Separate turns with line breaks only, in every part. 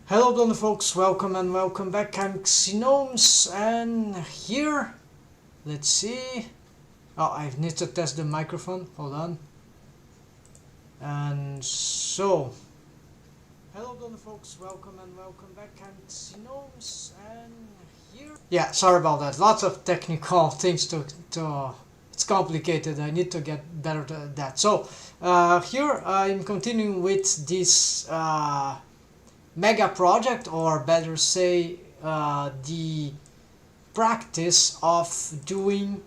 Hello blonde folks, welcome and welcome back. I'm Pxy-VERSE and here, let's see. Oh, I need to test the microphone, hold on. And so, hello blonde folks, welcome and welcome back. I'm Pxy-VERSE and here. Yeah, sorry about that, lots of technical things to it's complicated, I need to get better at that. So, here I'm continuing with this mega project, or better say the practice of doing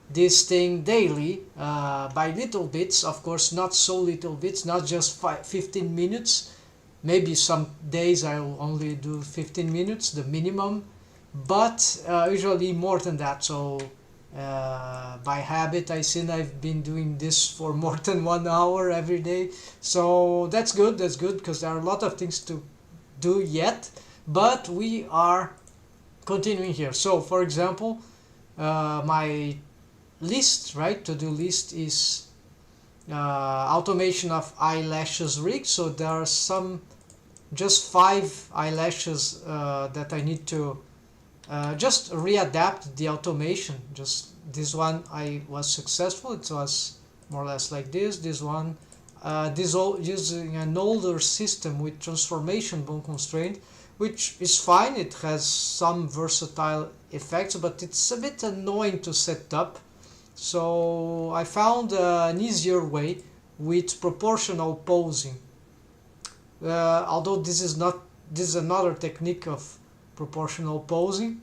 this thing daily by little bits, of course not so little bits, not just 15 minutes, maybe some days I'll only do 15 minutes, the minimum, but usually more than that. So by habit I've been doing this for more than 1 hour every day, so that's good because there are a lot of things to do yet, but we are continuing here. So for example, my list, right, to-do list is automation of eyelashes rig. So there are just 5 eyelashes that I need to just readapt the automation. Just this one I was successful, it was more or less like this one. This all using an older system with transformation bone constraint, which is fine, it has some versatile effects, but it's a bit annoying to set up. So I found an easier way with proportional posing. Although this is another technique of proportional posing.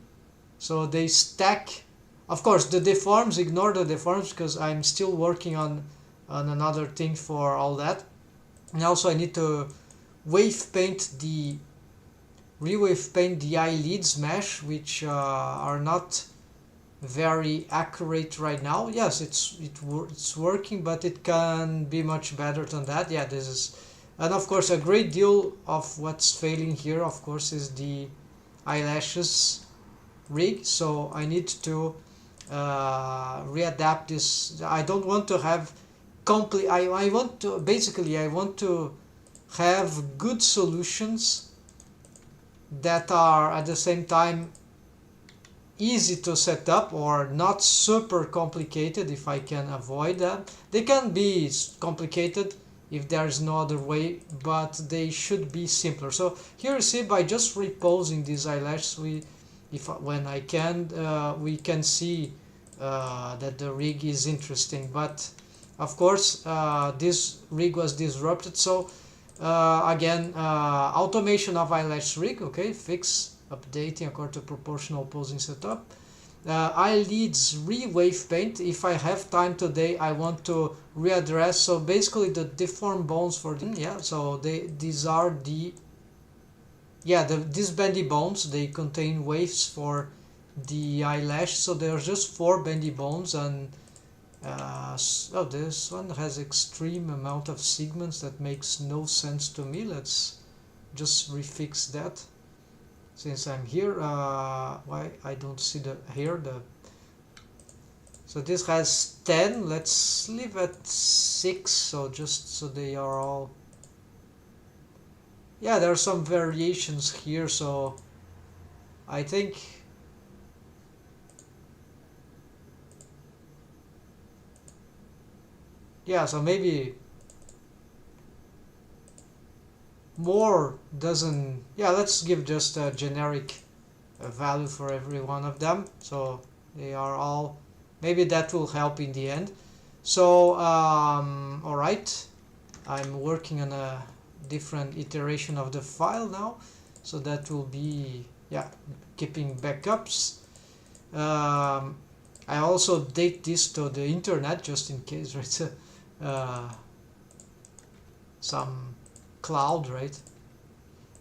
So they stack, of course the deforms, ignore the deforms because I'm still working on another thing for all that. And also I need to re-wave paint the eyelids mesh, which are not very accurate right now. Yes, it's working, but it can be much better than that. Yeah, this is, and of course a great deal of what's failing here, of course, is the eyelashes rig. So I need to readapt this. I don't want to have complete. I want to have good solutions that are at the same time easy to set up or not super complicated if I can avoid that. They can be complicated if there is no other way, but they should be simpler. So here you see, by just reposing these eyelashes, when I can, we can see that the rig is interesting. But of course this rig was disrupted. So again, automation of eyelash rig, okay, fix, updating according to proportional posing setup. Eyelids re-wave paint. If I have time today, I want to readdress. So basically the deformed bones for the, yeah, so these are the, yeah, these bendy bones, they contain waves for the eyelash. So there are just 4 bendy bones, and oh, this one has extreme amount of segments that makes no sense to me. Let's just refix that since I'm here. Why I don't see the here the, so this has 10, let's leave at 6, so just so they are all, yeah, there are some variations here, so I think, yeah, so maybe more doesn't, yeah, let's give just a generic value for every one of them, so they are all, maybe that will help in the end. So all right, I'm working on a different iteration of the file now, so that will be, yeah, keeping backups. I also date this to the internet just in case, right? Some cloud, right?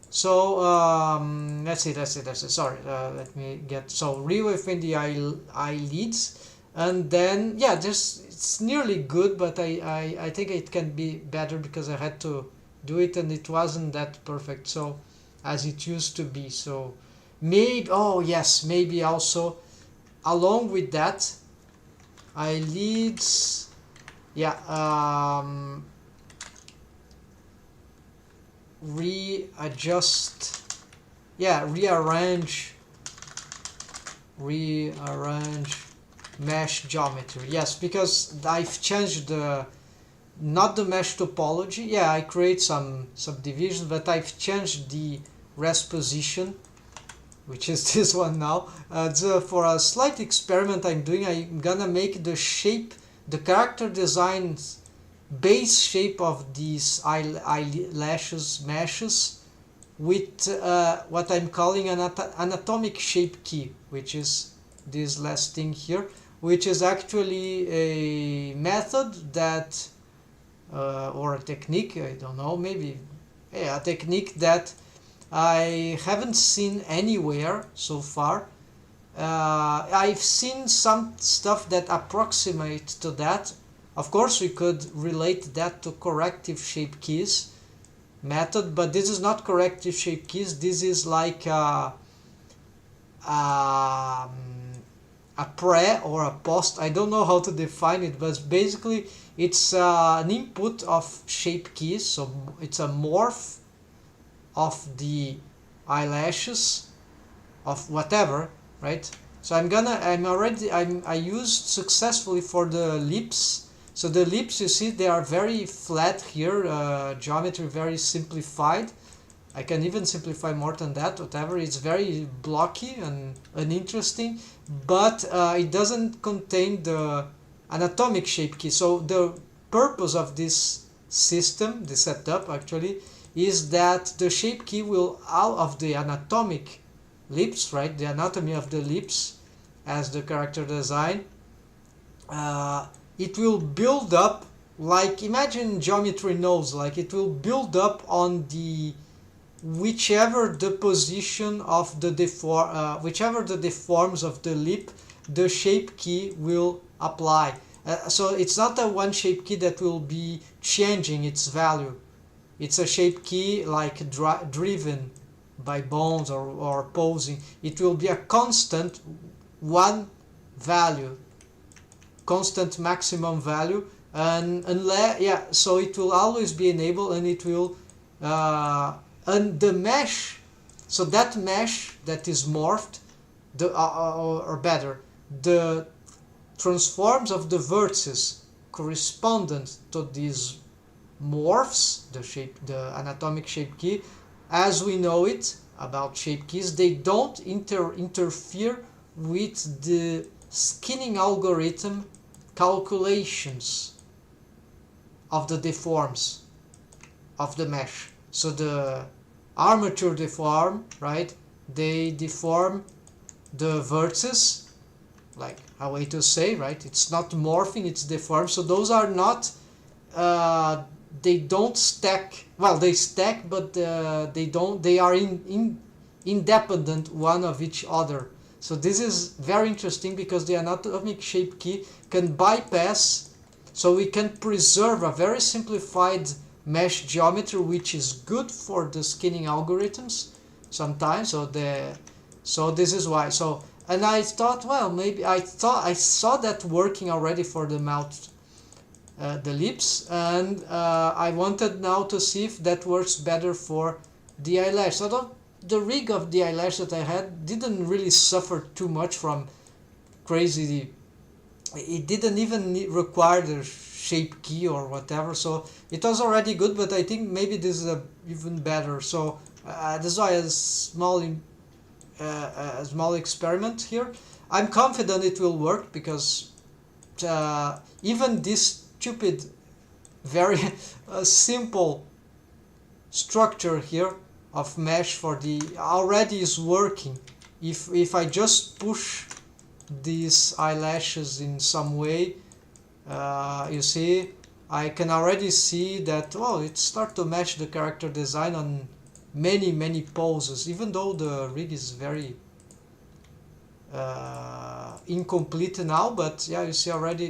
So let's see, sorry, let me get, so re-wave in the eyelids, and then, yeah, just, it's nearly good, but I think it can be better because I had to do it and it wasn't that perfect, so as it used to be. So maybe, oh yes, maybe also along with that eyelids, yeah, readjust rearrange mesh geometry. Yes, because I've changed the not the mesh topology. Yeah, I create some subdivisions, but I've changed the rest position, which is this one now. So for a slight experiment I'm doing, I'm gonna make the shape, the character designs base shape of these eyelashes meshes with what I'm calling an anatomic shape key, which is this last thing here, which is actually a method that or a technique, I don't know, maybe a technique that I haven't seen anywhere so far. I've seen some stuff that approximate to that. Of course, we could relate that to corrective shape keys method, but this is not corrective shape keys. This is like a pre or a post. I don't know how to define it, but basically it's an input of shape keys. So it's a morph of the eyelashes of whatever, right? So I used successfully for the lips. So the lips, you see, they are very flat here, geometry very simplified. I can even simplify more than that, whatever. It's very blocky and uninteresting, but it doesn't contain the anatomic shape key. So the purpose of this system, the setup actually, is that the shape key will, out of the anatomic lips, right, the anatomy of the lips as the character design, it will build up, like, imagine geometry nose, like it will build up on the whichever the position of the whichever the deforms of the lip, the shape key will apply. So it's not a one shape key that will be changing its value. It's a shape key like driven by bones or posing. It will be a constant one value, constant maximum value, and unless so it will always be enabled, and it will and the mesh, so that mesh that is morphed, or better, the transforms of the vertices correspondent to these morphs, the anatomic shape key, as we know it about shape keys, they don't interfere with the skinning algorithm calculations of the deforms of the mesh. So the armature deform, right? They deform the vertices, like a way to say, right? It's not morphing, it's deformed. So those are not, they don't stack. Well, they stack, but they don't. They are independent one of each other. So this is very interesting because the anatomic shape key can bypass. So we can preserve a very simplified mesh geometry, which is good for the skinning algorithms sometimes. So this is why. So, and I thought, well, maybe I saw that working already for the mouth, the lips, and I wanted now to see if that works better for the eyelash. So the rig of the eyelash that I had didn't really suffer too much from crazy. It didn't even require the shape key or whatever, so it was already good, but I think maybe this is even better. So this is why a small experiment here. I'm confident it will work because even this stupid, very simple structure here of mesh for the already is working. If I just push these eyelashes in some way, you see, I can already see that, well, it starts to match the character design on many poses, even though the rig is very incomplete now, but yeah, you see already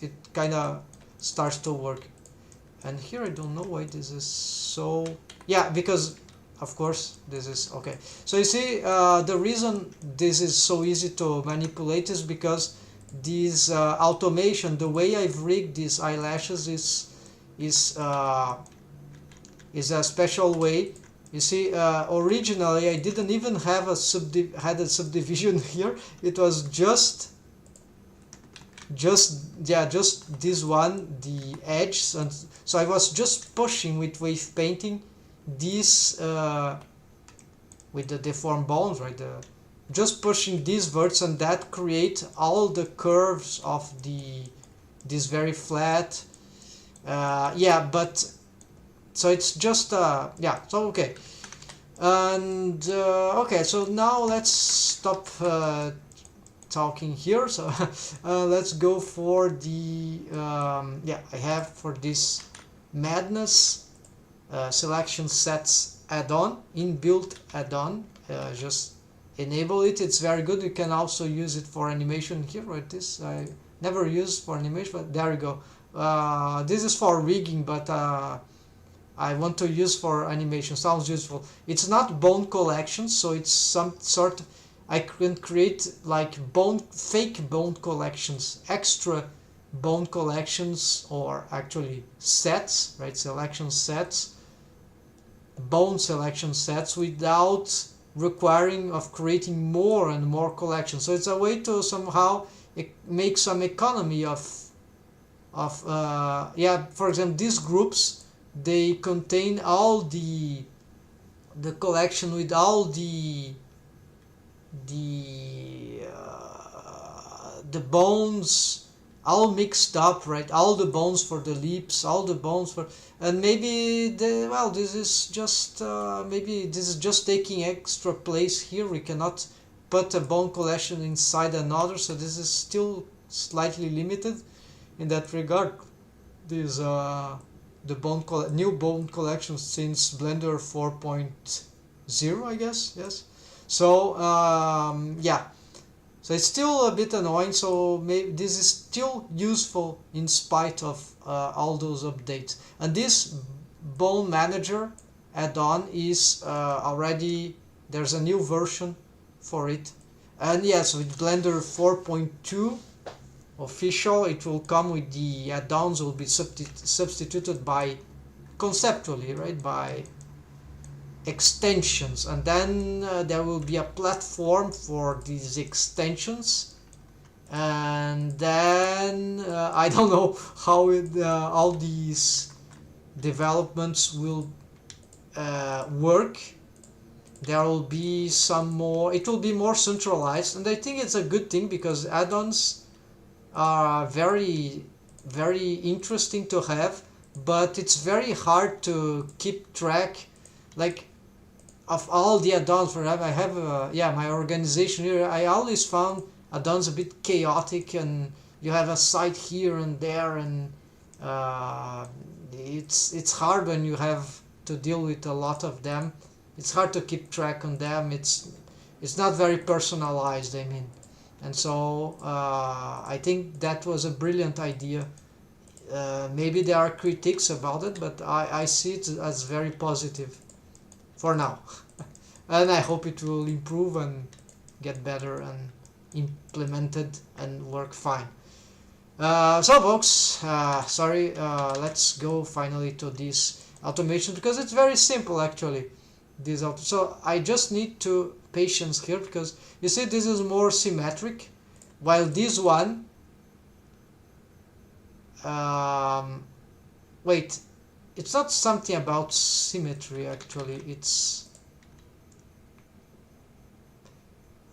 it kind of starts to work. And here I don't know why this is so, yeah, because of course this is okay. So you see, the reason this is so easy to manipulate is because this automation, the way I've rigged these eyelashes is a special way You see, originally I didn't even have a subdivision here. It was just this one, the edge, and so I was just pushing with wave painting these with the deformed bones, right? Just pushing these verts, and that create all the curves of this very flat. Yeah, but so it's just yeah. So okay, and okay. So now let's stop talking here. So let's go for the yeah. I have for this madness selection sets add-on, inbuilt add-on. Just enable it. It's very good. You can also use it for animation here, right? This I never used for animation, but there you go. This is for rigging, but I want to use for animation. Sounds useful. It's not bone collection, so it's some sort. I can create like fake bone collections, extra bone collections, or actually sets, right? Selection sets, bone selection sets, without requiring of creating more and more collections. So it's a way to somehow make some economy of yeah. For example, these groups, they contain all the collection with all the bones all mixed up, right? All the bones for the lips, all the bones for, and maybe this is just maybe this is just taking extra place here. We cannot put a bone collection inside another, so this is still slightly limited in that regard. This the new bone collection since Blender 4.0, I guess. Yes. So yeah, so it's still a bit annoying. So maybe this is still useful in spite of all those updates. And this bone manager add-on is already, there's a new version for it. And yes, with Blender 4.2 official, it will come with the add-ons will be substituted by conceptually, right, by extensions, and then there will be a platform for these extensions, and then I don't know how all these developments will work. There will be some more, it will be more centralized, and I think it's a good thing because add-ons are very interesting to have, but it's very hard to keep track, like, of all the add-ons. For I have yeah, my organization here, I always found add-ons a bit chaotic, and you have a site here and there, and it's hard when you have to deal with a lot of them. It's hard to keep track on them. It's not very personalized, I mean. And so I think that was a brilliant idea. Maybe there are critiques about it, but I see it as very positive for now. And I hope it will improve and get better and implemented and work fine. So folks, sorry, let's go finally to this automation, because it's very simple actually. So I just need to patience here, because you see this is more symmetric, while this one wait, it's not something about symmetry actually, it's,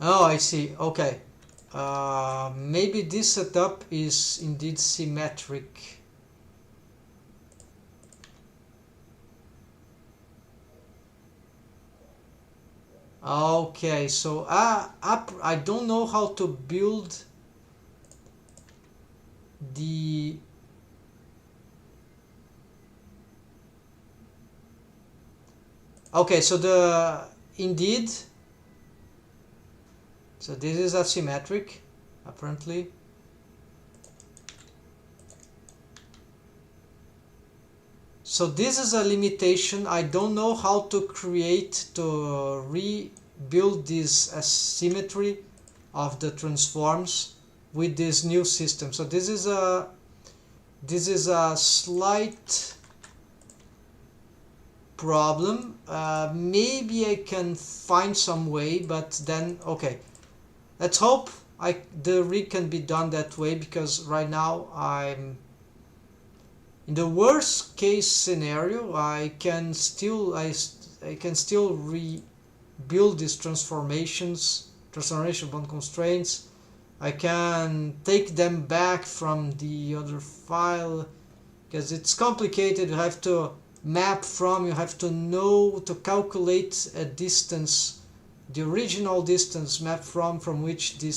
oh, I see, okay. Maybe this setup is indeed symmetric. Okay, so I don't know how to build the okay, so indeed, so this is asymmetric apparently. So this is a limitation. I don't know how to rebuild this asymmetry of the transforms with this new system. So this is a slight problem. Maybe I can find some way, but then okay, let's hope the rig can be done that way, because right now I'm in the worst case scenario. I can still rebuild these transformation bond constraints. I can take them back from the other file, because it's complicated. You have to map from, you have to know to calculate a distance, the original distance map from which the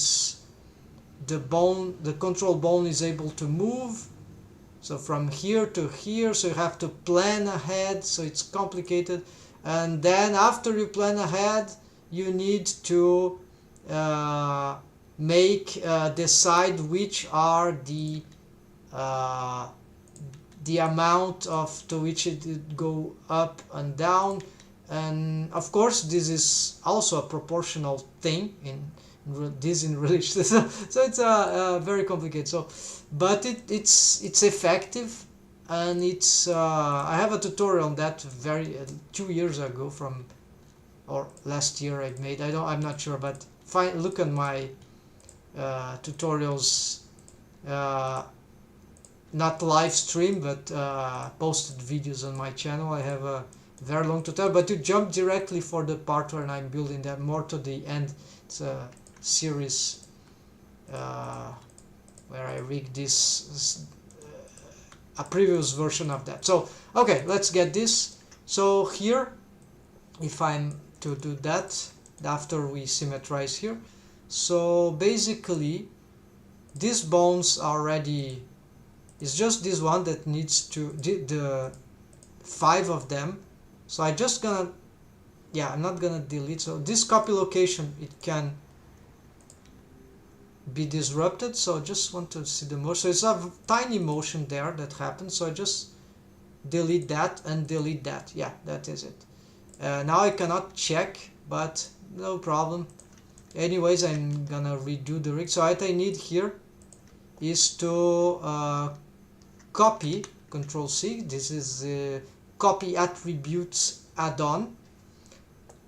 control bone is able to move. So from here to here, so you have to plan ahead, so it's complicated. And then after you plan ahead, you need to decide which are the amount to which it would go up and down. And of course this is also a proportional thing in relation. So it's very complicated. So but it's effective, and it's I have a tutorial on that 2 years ago or last year I made. I'm not sure, but look at my tutorials, not live stream, but posted videos on my channel. I have a very long tutorial, but to jump directly for the part where I'm building that more to the end, it's a series where I rig this a previous version of that. So okay, let's get this. So here, if I'm to do that after we symmetrize here, so basically these bones are ready. It's just this one that needs to the 5 of them. So I'm not gonna delete. So this copy location, it can be disrupted. So I just want to see the motion. So it's a tiny motion there that happens. So I just delete that and delete that. Yeah, that is it. Now I cannot check, but no problem. Anyways, I'm gonna redo the rig. So what I need here is to copy, Control C. This is copy attributes add-on.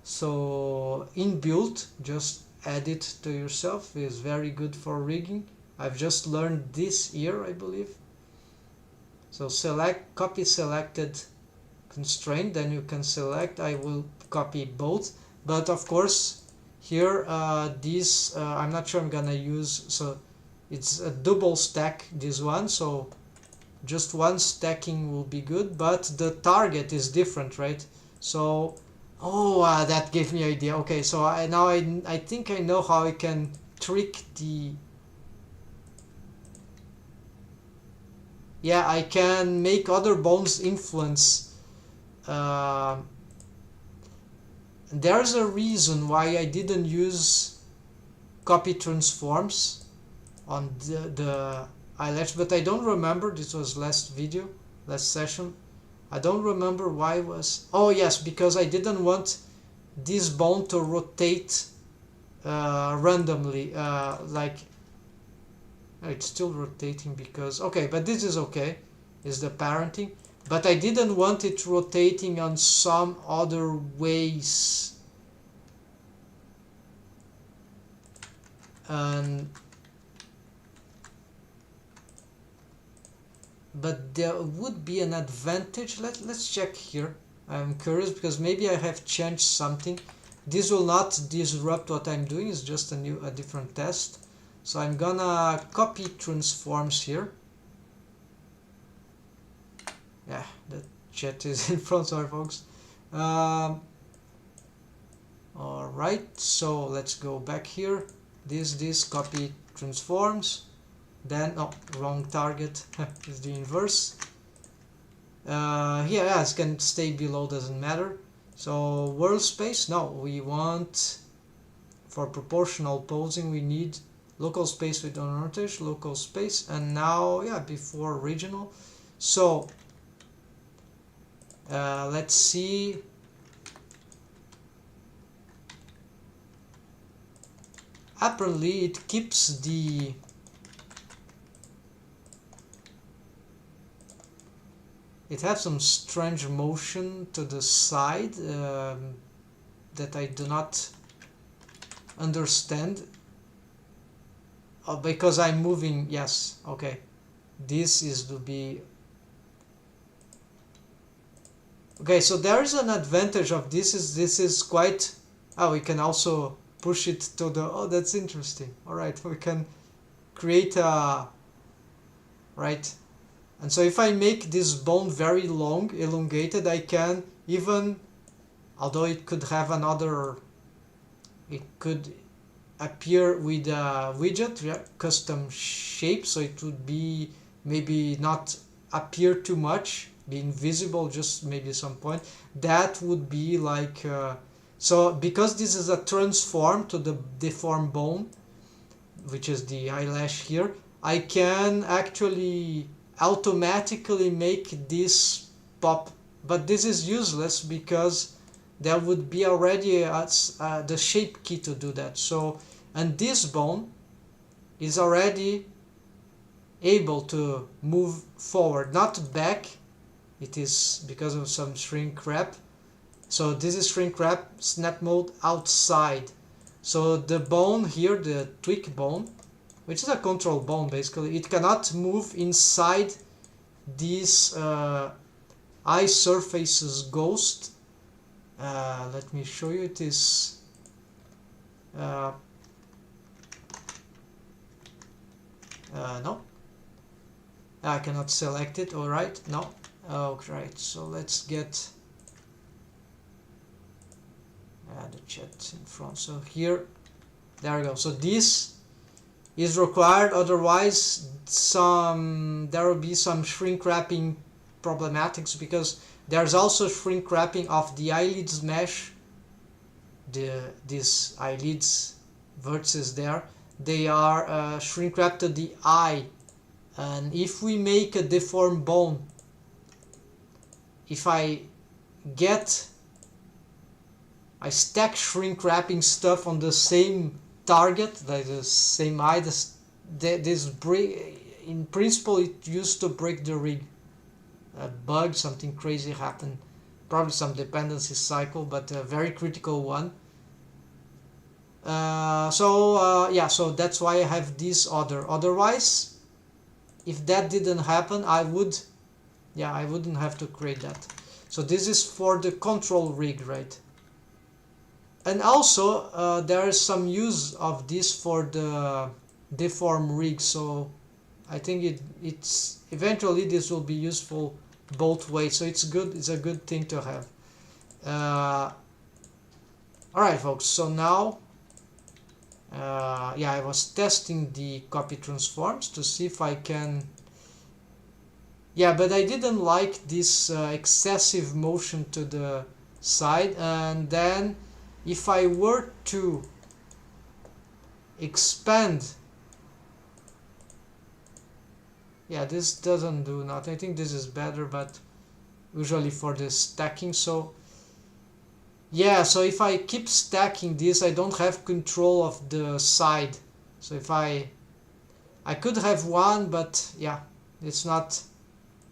So inbuilt, just add it to yourself, is very good for rigging. I've just learned this year, I believe. So select copy selected constraint, then you can select. I will copy both, but of course here I'm not sure I'm gonna use, so it's a double stack, this one, so just one stacking will be good, but the target is different, right? So that gave me an idea. Okay, so I think I know how I can trick I can make other bones influence. There's a reason why I didn't use copy transforms on the eyelash, but I don't remember. This was last session. I don't remember why it was. Oh yes, because I didn't want this bone to rotate randomly. It's still rotating because but this is okay. Is the parenting, but I didn't want it rotating on some other ways. But there would be an advantage. Let's check here. I'm curious because maybe I have changed something. This will not disrupt what I'm doing. It's just a different test. So I'm gonna copy transforms here. Yeah, the chat is in front. Sorry, folks. All right. So let's go back here. This copy transforms. Then wrong target is the inverse. Here, it can stay below, doesn't matter. So world space, no, we want, for proportional posing, we need local space with rotation, local space, and now before regional. So let's see. Apparently it keeps it has some strange motion to the side that I do not understand. Because I'm moving, yes, okay. This is to be... Okay, so there is an advantage of this is quite... Oh, we can also push it to the... Oh, that's interesting. Alright, we can create a... Right. And so if I make this bone very long, elongated, I can even... Although it could have another... It could appear with a widget, yeah, custom shape, so it would be maybe not appear too much, be invisible just maybe some point. That would be like so because this is a transform to the deformed bone, which is the eyelash here, I can actually automatically make this pop, but this is useless because there would be already the shape key to do that. So, and this bone is already able to move forward, not back. It is because of some shrink wrap. So this is shrink wrap snap mode outside. So the bone here, the tweak bone, which is a control bone basically, it cannot move inside this eye surfaces ghost. Let me show you. It is no, I cannot select it. All right, no. Oh, right. So let's get the chat in front. So here, there we go. So this is required. Otherwise, there will be some shrink wrapping problematics, because there's also shrink wrapping of the eyelids mesh. These eyelids vertices there, they are shrink wrapped to the eye, and if we make a deformed bone, if I stack shrink wrapping stuff on the same target, like the same eye, this break, in principle it used to break the rig. A bug, something crazy happened, probably some dependency cycle, but a very critical one. Yeah, so that's why I have this other. Otherwise, if that didn't happen, I wouldn't have to create that. So this is for the control rig, right? And also there is some use of this for the deform rig, so I think it's eventually this will be useful both ways, so it's a good thing to have. Alright folks, so now yeah, I was testing the copy transforms to see if I can, yeah, but I didn't like this excessive motion to the side. And then if I were to expand, yeah, this doesn't do nothing. I think this is better, but usually for the stacking. So yeah, so if I keep stacking this, I don't have control of the side. So if I could have one, but yeah, it's not.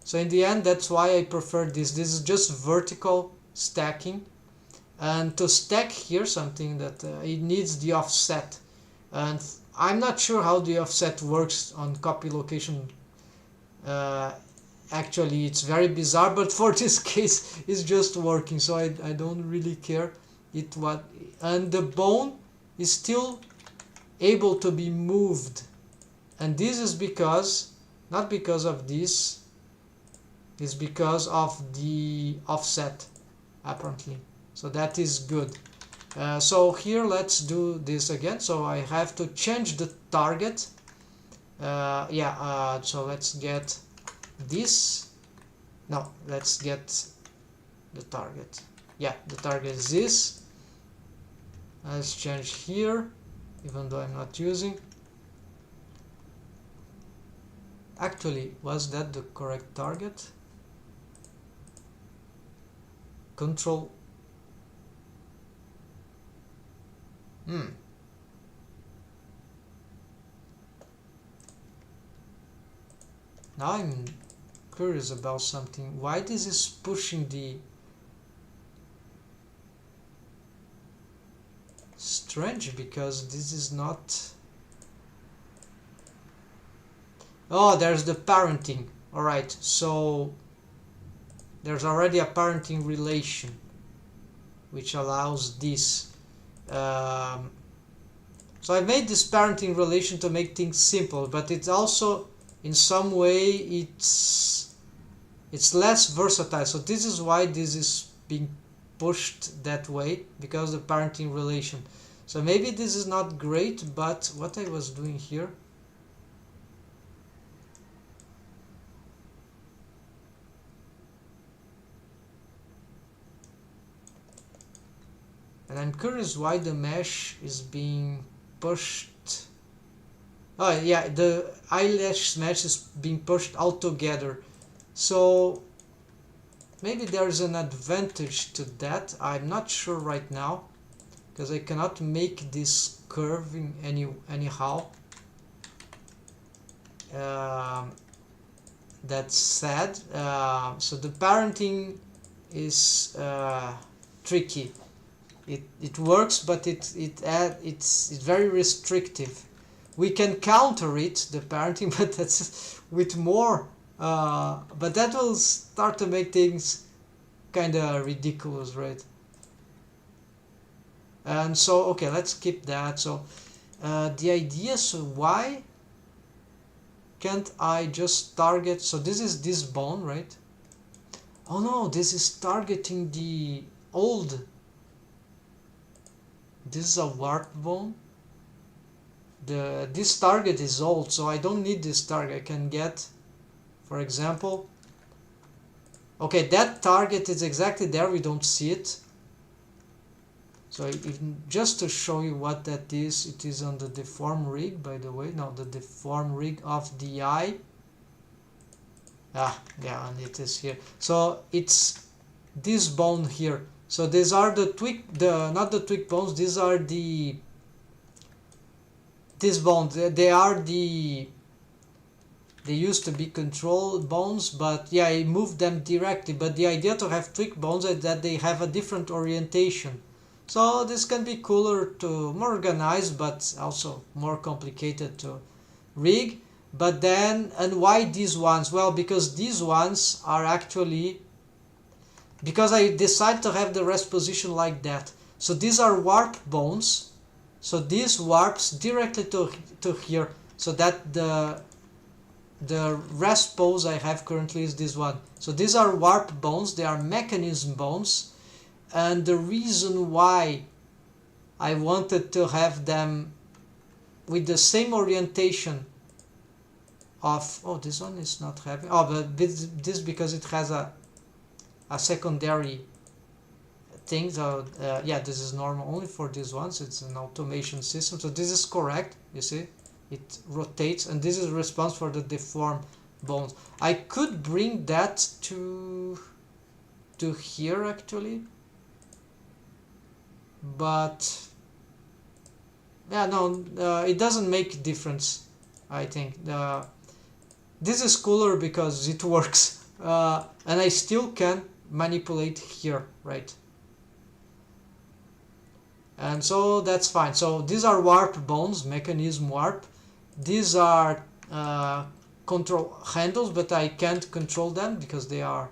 So in the end, that's why I prefer this. This is just vertical stacking. And to stack here something that it needs the offset. And I'm not sure how the offset works on copy location. Actually, it's very bizarre, but for this case, it's just working, so I don't really care. And the bone is still able to be moved, and this is because, not because of this, it's because of the offset, apparently. So that is good. So here, let's do this again. So I have to change the target. So let's get this. No, let's get the target. Yeah, the target is this. Let's change here, even though I'm not using. Actually, was that the correct target? Control. Now I'm curious about something. Why this is pushing the... Strange, because this is not... Oh, there's the parenting. Alright, so there's already a parenting relation which allows this. So I made this parenting relation to make things simple, but it's also in some way it's less versatile. So this is why this is being pushed that way, because of the parenting relation. So maybe this is not great, but what I was doing here, and I'm curious why the mesh is being pushed. Oh yeah, the eyelash mesh is being pushed all together. So maybe there's an advantage to that. I'm not sure right now, because I cannot make this curving anyhow. That's sad. So the parenting is tricky. It works, but it's very restrictive. We can counter it, the parenting, but that's with more. But that will start to make things kind of ridiculous, right? And so, okay, let's skip that. So the idea, so why can't I just target? So this is this bone, right? Oh no, this is targeting the old. This is a warp bone. This target is old, so I don't need this target. I can get, for example, okay, that target is exactly there, we don't see it. So just to show you what that is, it is on the deform rig, by the way. Now the deform rig of the eye. Yeah, and it is here. So it's this bone here. So these are not the tweak bones, these are these bones. They used to be control bones, but yeah, I moved them directly. But the idea to have tweak bones is that they have a different orientation. So this can be cooler, more organized, but also more complicated to rig. But then, and why these ones? Well, because these ones are actually, because I decided to have the rest position like that. So these are warp bones. So this warps directly to here. So that the rest pose I have currently is this one. So these are warp bones. They are mechanism bones. And the reason why I wanted to have them with the same orientation of, oh, this one is not having, oh, but this because it has a secondary thing. So yeah, this is normal only for these ones. It's an automation system. So this is correct, you see, it rotates, and this is response for the deform bones. I could bring that to here actually, but yeah, no, it doesn't make a difference. I think this is cooler because it works, and I still can manipulate here, right? And so that's fine. So these are warp bones, mechanism warp. These are control handles, but I can't control them because they are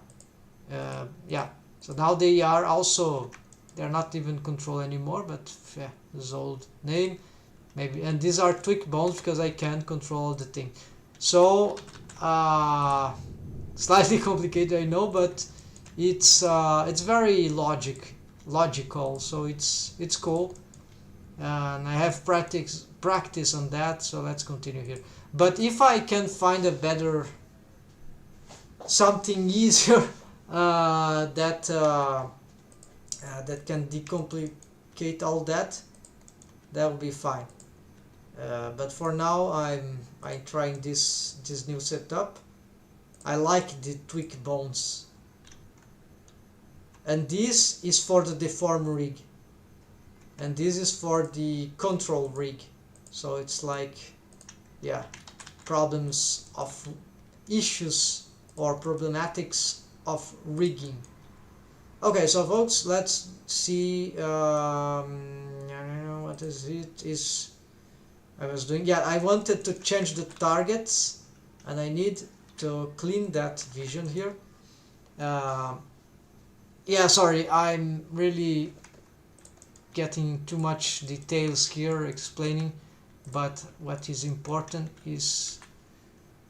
yeah, so now they are also, they're not even control anymore, but yeah, this old name maybe. And these are tweak bones because I can't control the thing. So slightly complicated, I know, but it's very logical, so it's cool, and I have practice on that. So let's continue here. But if I can find a better, something easier that can decomplicate all that will be fine. But for now I'm trying this new setup. I like the tweak bones, and this is for the deform rig, and this is for the control rig. So it's like, yeah, problems of issues or problematics of rigging. Okay, so folks, let's see. I don't know what is it is I was doing. Yeah, I wanted to change the targets, and I need to clean that vision here. Yeah, sorry, I'm really getting too much details here explaining, but what is important is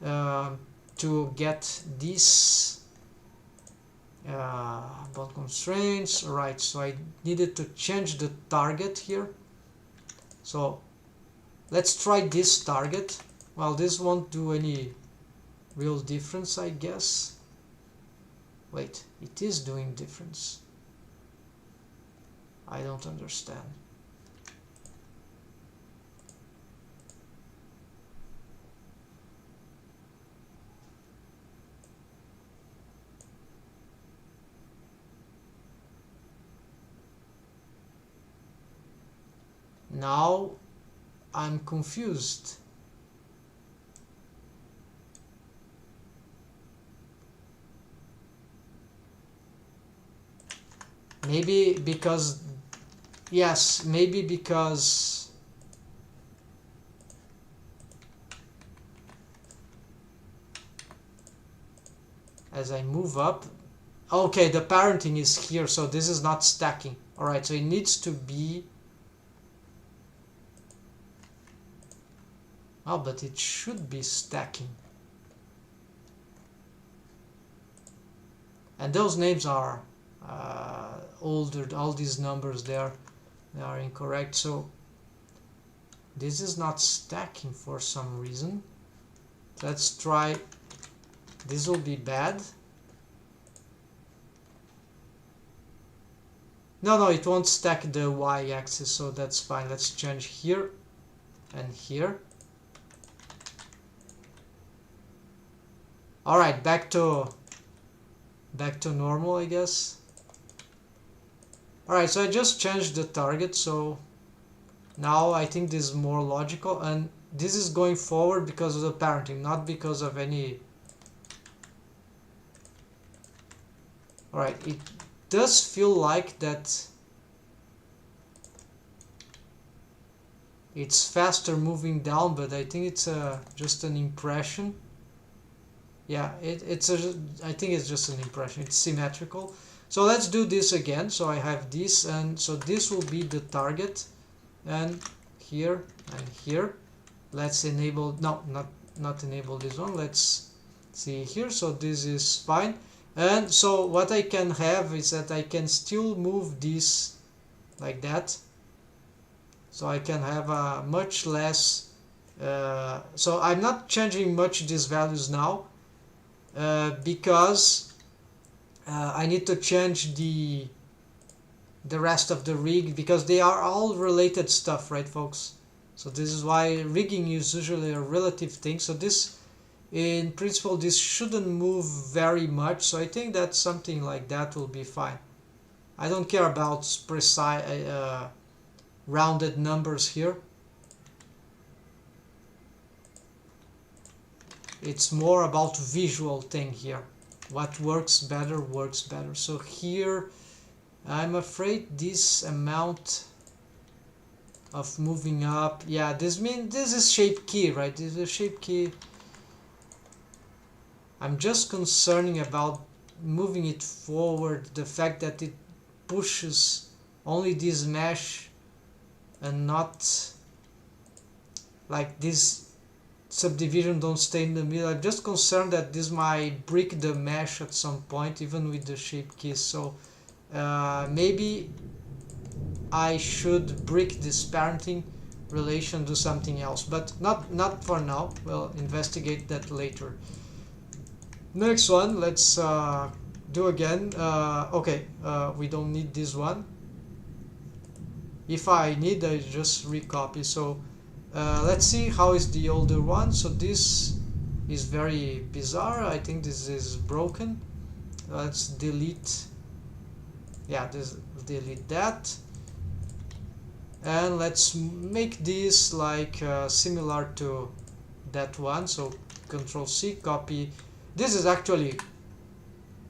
to get these bound constraints. Right, so I needed to change the target here. So let's try this target. Well, this won't do any real difference, I guess. Wait, it is doing difference. I don't understand. Now I'm confused. Maybe because, yes, maybe because as I move up, okay, the parenting is here, so this is not stacking. Alright, so it needs to be, oh, but it should be stacking. And those names are older, all these numbers there, they are incorrect, so this is not stacking for some reason. Let's try, this will be bad. No, it won't stack the y-axis, so that's fine. Let's change here and here. Alright, back to normal, I guess. Alright, so I just changed the target, so now I think this is more logical, and this is going forward because of the parenting, not because of any... Alright, it does feel like that it's faster moving down, but I think it's just an impression. Yeah, I think it's just an impression. It's symmetrical. So let's do this again. So I have this, and so this will be the target, and here and here. Let's enable, no, not enable this one. Let's see here. So this is fine. And so what I can have is that I can still move this like that. So I can have a much less, so I'm not changing much these values now, because I need to change the rest of the rig, because they are all related stuff, right, folks? So this is why rigging is usually a relative thing. So this, in principle, this shouldn't move very much, so I think that something like that will be fine. I don't care about precise rounded numbers here. It's more about visual thing here. What works better. So here I'm afraid this amount of moving up, yeah, this is shape key, right? This is a shape key. I'm just concerning about moving it forward, the fact that it pushes only this mesh and not like this subdivision don't stay in the middle. I'm just concerned that this might break the mesh at some point, even with the shape keys. So maybe I should break this parenting relation, do something else, but not for now. We'll investigate that later. Next one, let's do again. Okay, we don't need this one. If I need, I just recopy. So let's see how is the older one. So this is very bizarre. I think this is broken. Let's delete, yeah, delete that, and let's make this like similar to that one. So Control C, copy, This is actually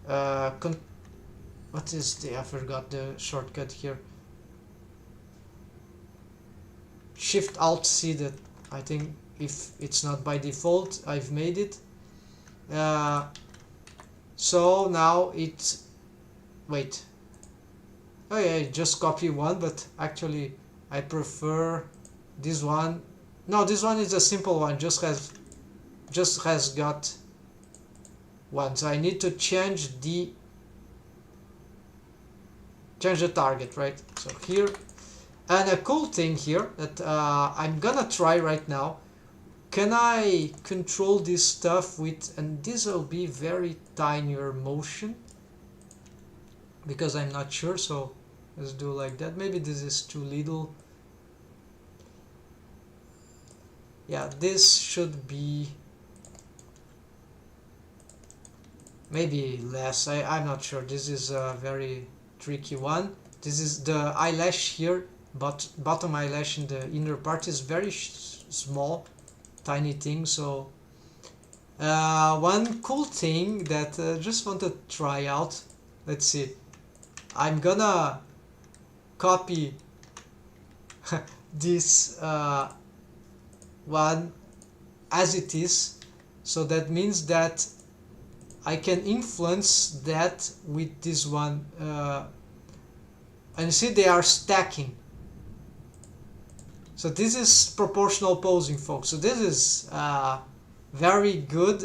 what is the, I forgot the shortcut here. Shift Alt C, that I think if it's not by default I've made it. So now it's, wait, oh yeah, just copy one, but actually I prefer this one. No, this one is a simple one, just has got one. So I need to change the target, right? So here, and a cool thing here that I'm gonna try right now. Can I control this stuff with, and this will be very tinier motion because I'm not sure, so let's do like that. Maybe this is too little. Yeah, this should be maybe less. I'm not sure. This is a very tricky one. This is the eyelash here, but bottom eyelash in the inner part is very small, tiny thing. So one cool thing that just want to try out. Let's see. I'm gonna copy this one as it is, so that means that I can influence that with this one, and see they are stacking. So this is proportional posing, folks. So this is very good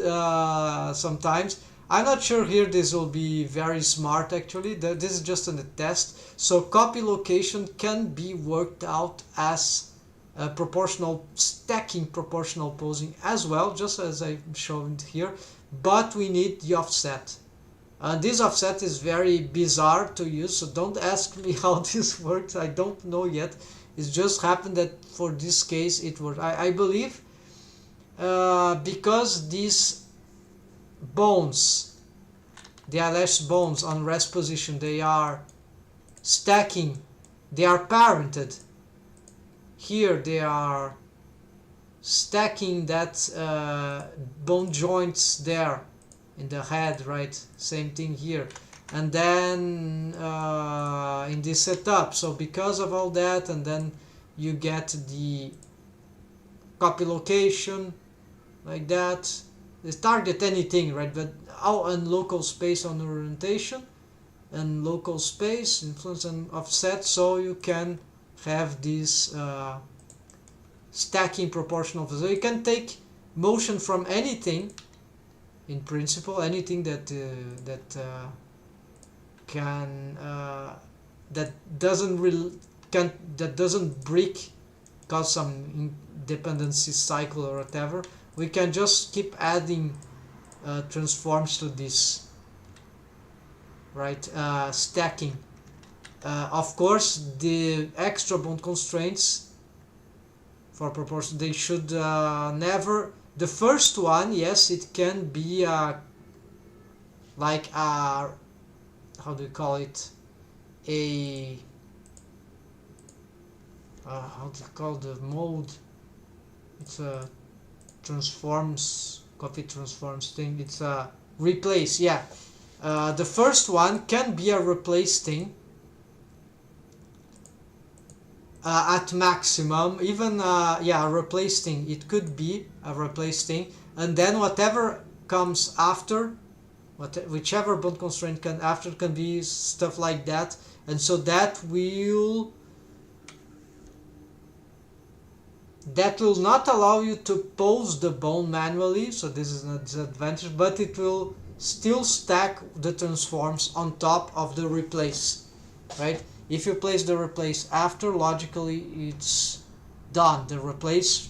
sometimes. I'm not sure here this will be very smart actually. This is just a test. So copy location can be worked out as proportional stacking, proportional posing as well, just as I showed here. But we need the offset. This offset is very bizarre to use, so don't ask me how this works. I don't know yet. It just happened that for this case it worked. I believe because these bones, the eyelash bones on rest position, they are stacking, they are parented. Here they are stacking that bone joints there in the head, right? Same thing here. And then in this setup, so because of all that, and then you get the copy location like that. They target anything, right? But and local space on orientation, and local space, influence and offset, so you can have this stacking proportional. So you can take motion from anything, in principle, anything that doesn't break, cause some dependency cycle or whatever. We can just keep adding transforms to this, right? Stacking. Of course, the extra bond constraints for proportion, they should never. The first one, yes, it can be like a, how do you call it? A how do you call the mode? It's a transforms, copy transforms thing. It's a replace. Yeah, the first one can be a replace thing at maximum. Even yeah, a replace thing. It could be a replace thing, and then whatever comes after, whichever bond constraint can after, can be stuff like that, and so that will not allow you to pose the bone manually, so this is a disadvantage, but it will still stack the transforms on top of the replace, right? If you place the replace after, logically it's done. The replace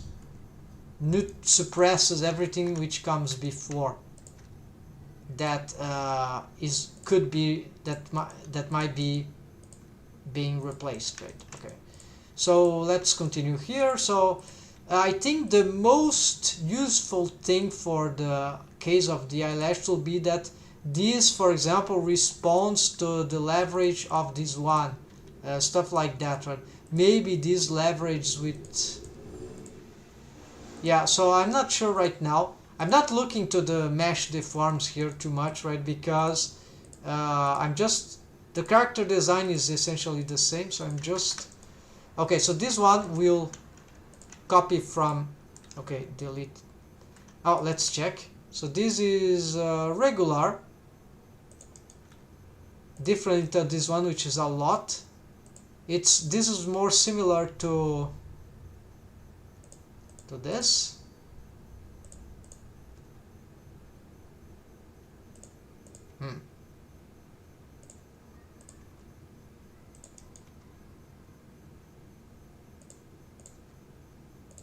suppresses everything which comes before. That that might be being replaced, right? Okay. So let's continue here. So I think the most useful thing for the case of the eyelash will be that this, for example, responds to the leverage of this one, stuff like that, right? Maybe this leverage with, yeah. So I'm not sure right now. I'm not looking to the mesh deforms here too much, right? Because I'm just, the character design is essentially the same, so I'm just, okay, so this one will copy from, okay, delete. Oh, let's check. So this is regular, different than this one, which is a lot. This is more similar to this.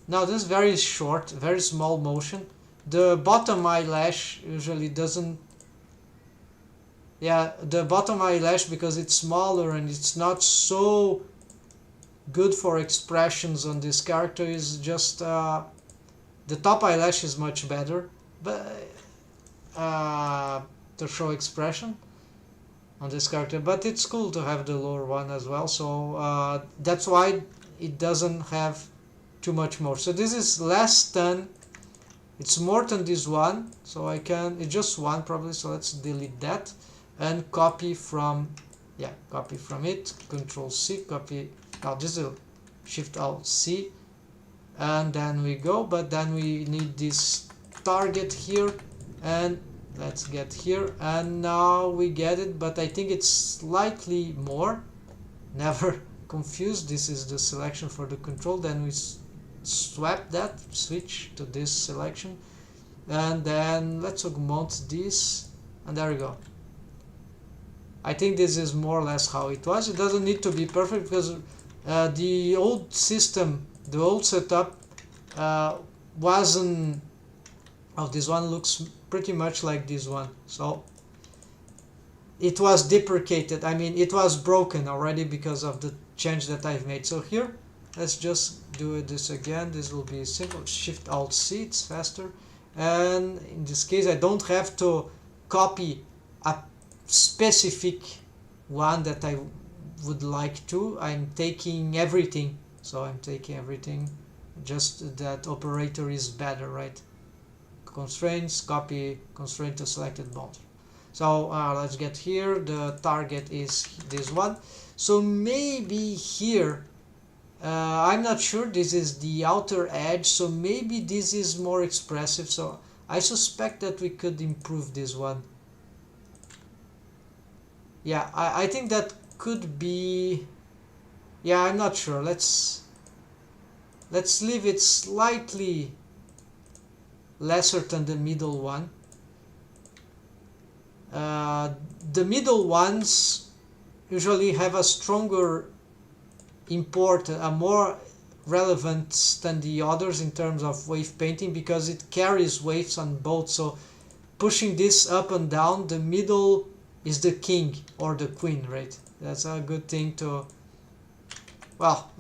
Now this is very short, very small motion. The bottom eyelash usually doesn't, yeah, the bottom eyelash, because it's smaller and it's not so good for expressions on this character, is just the top eyelash is much better, but to show expression on this character, but it's cool to have the lower one as well, so that's why it doesn't have too much more. So this is less than, it's more than this one, so I can, it's just one probably, so let's delete that and copy from, yeah, copy from it, Control C, copy. Now this is Shift Alt C, and then we go, but then we need this target here, and let's get here, and now we get it, but I think it's slightly more. Never confused, this is the selection for the control, then we swap that, switch to this selection, and then let's augment this, and there we go. I think this is more or less how it was. It doesn't need to be perfect, because the old system, the old setup wasn't, oh, this one looks pretty much like this one, so it was deprecated, I mean it was broken already because of the change that I've made. So here, let's just do this again. This will be simple, Shift Alt C, it's faster, and in this case I don't have to copy a specific one that I would like to. I'm taking everything, so I'm taking everything, just that operator is better, right? Constraints, copy constraint to selected boundary. So let's get here, the target is this one, so maybe here, I'm not sure, this is the outer edge, so maybe this is more expressive, so I suspect that we could improve this one. Yeah, I think that could be, yeah, I'm not sure, let's leave it slightly lesser than the middle one. The middle ones usually have a stronger import, a more relevant than the others in terms of wave painting, because it carries waves on both, so pushing this up and down, the middle is the king or the queen, right? That's a good thing to, well,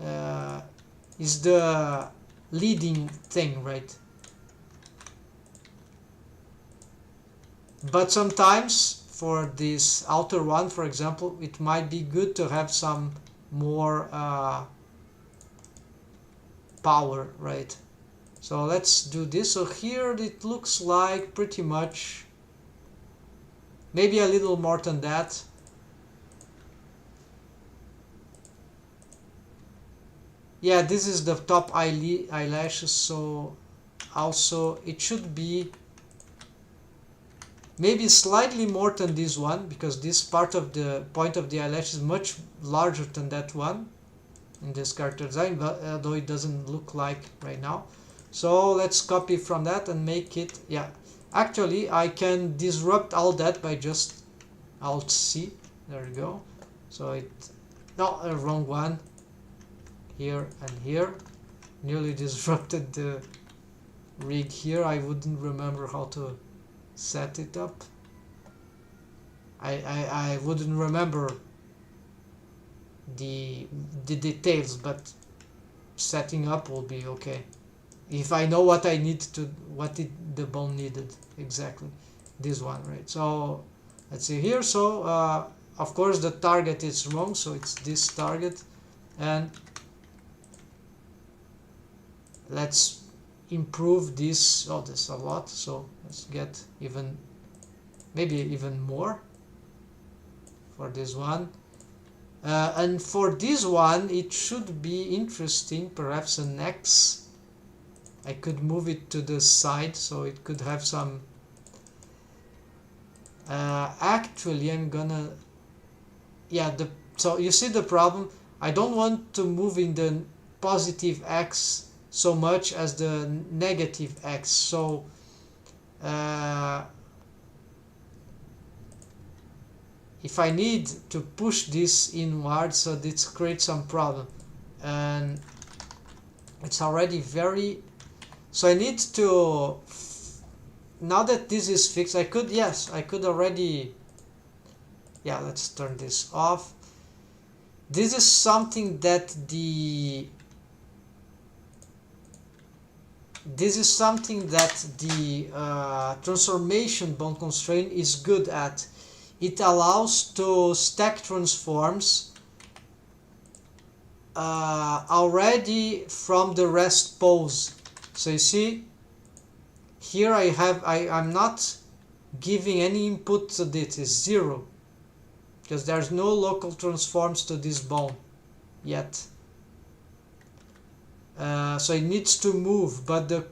is the leading thing, right? But sometimes for this outer one, for example, it might be good to have some more power, right? So let's do this. So here it looks like pretty much, maybe a little more than that. Yeah, this is the top eyelashes, so also it should be maybe slightly more than this one, because this part of the point of the eyelash is much larger than that one in this character design, but although it doesn't look like right now. So let's copy from that and make it, yeah, actually I can disrupt all that by just Alt C, there we go. So it, no, wrong one, here and here, nearly disrupted the rig here. I wouldn't remember how to set it up. I wouldn't remember the details, but setting up will be okay if I know what I need to, what the bone needed exactly. This one, right? So let's see here. So of course the target is wrong, so it's this target, and let's improve this. Oh, that's a lot, so let's get even, maybe even more for this one. And for this one it should be interesting, perhaps an X. I could move it to the side so it could have some actually I'm gonna, yeah, so you see the problem, I don't want to move in the positive X so much as the negative X, so if I need to push this inward, so this creates some problem, and it's already very, so I need to, now that this is fixed, I could, yes, I could already, yeah, let's turn this off. This is something that the transformation bound constraint is good at. It allows to stack transforms already from the rest pose. So you see here I'm not giving any input to this, is 0, because there's no local transforms to this bone yet. So it needs to move, but the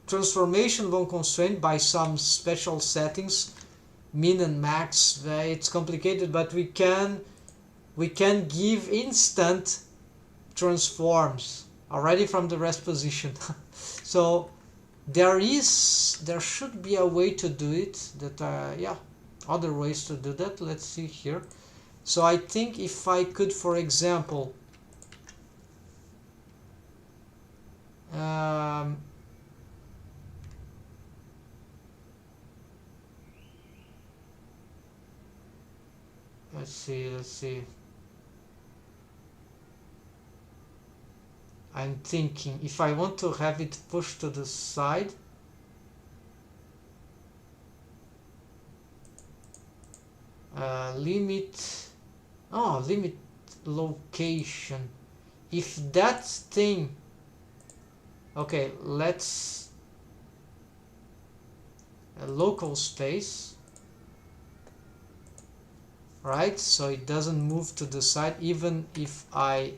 transformation bone constraint by some special settings, min and max, it's complicated, but we can give instant transforms already from the rest position. So there should be a way to do it, that yeah, other ways to do that. Let's see here. So I think if I could, for example, let's see. I'm thinking if I want to have it pushed to the side, limit location. If that thing, okay, let's local space, right? So it doesn't move to the side, even if I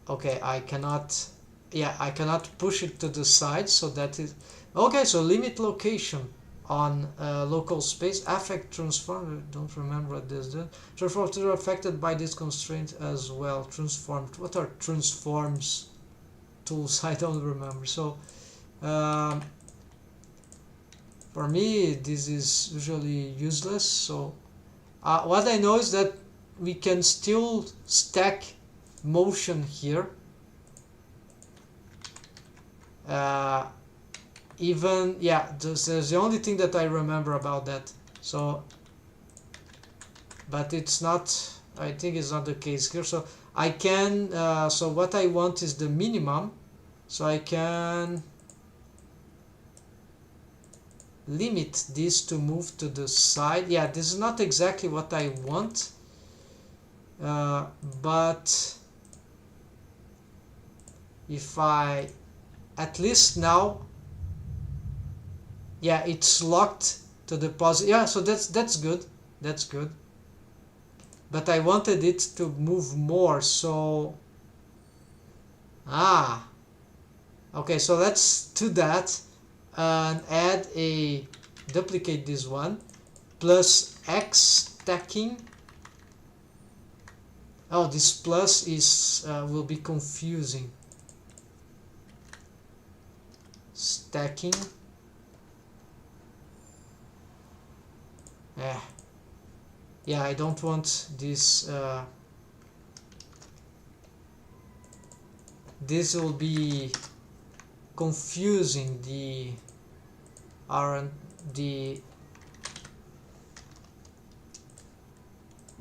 I cannot, yeah, I cannot push it to the side, so that is okay. So limit location on local space, affect transform, I don't remember what this is. Transforms are affected by this constraint as well. Transformed, what are transforms tools? I don't remember. So for me this is usually useless. So what I know is that we can still stack motion here, even, yeah, this is the only thing that I remember about that. So but it's not, I think it's not the case here. So I can so what I want is the minimum, so I can limit this to move to the side. Yeah, this is not exactly what I want, but if I, at least now, yeah, it's locked to the positive. Yeah, so that's good, that's good. But I wanted it to move more, so okay, so let's do that and add a, duplicate this one, plus X stacking. Oh, this plus is will be confusing. Stacking. Yeah, I don't want this. This will be confusing the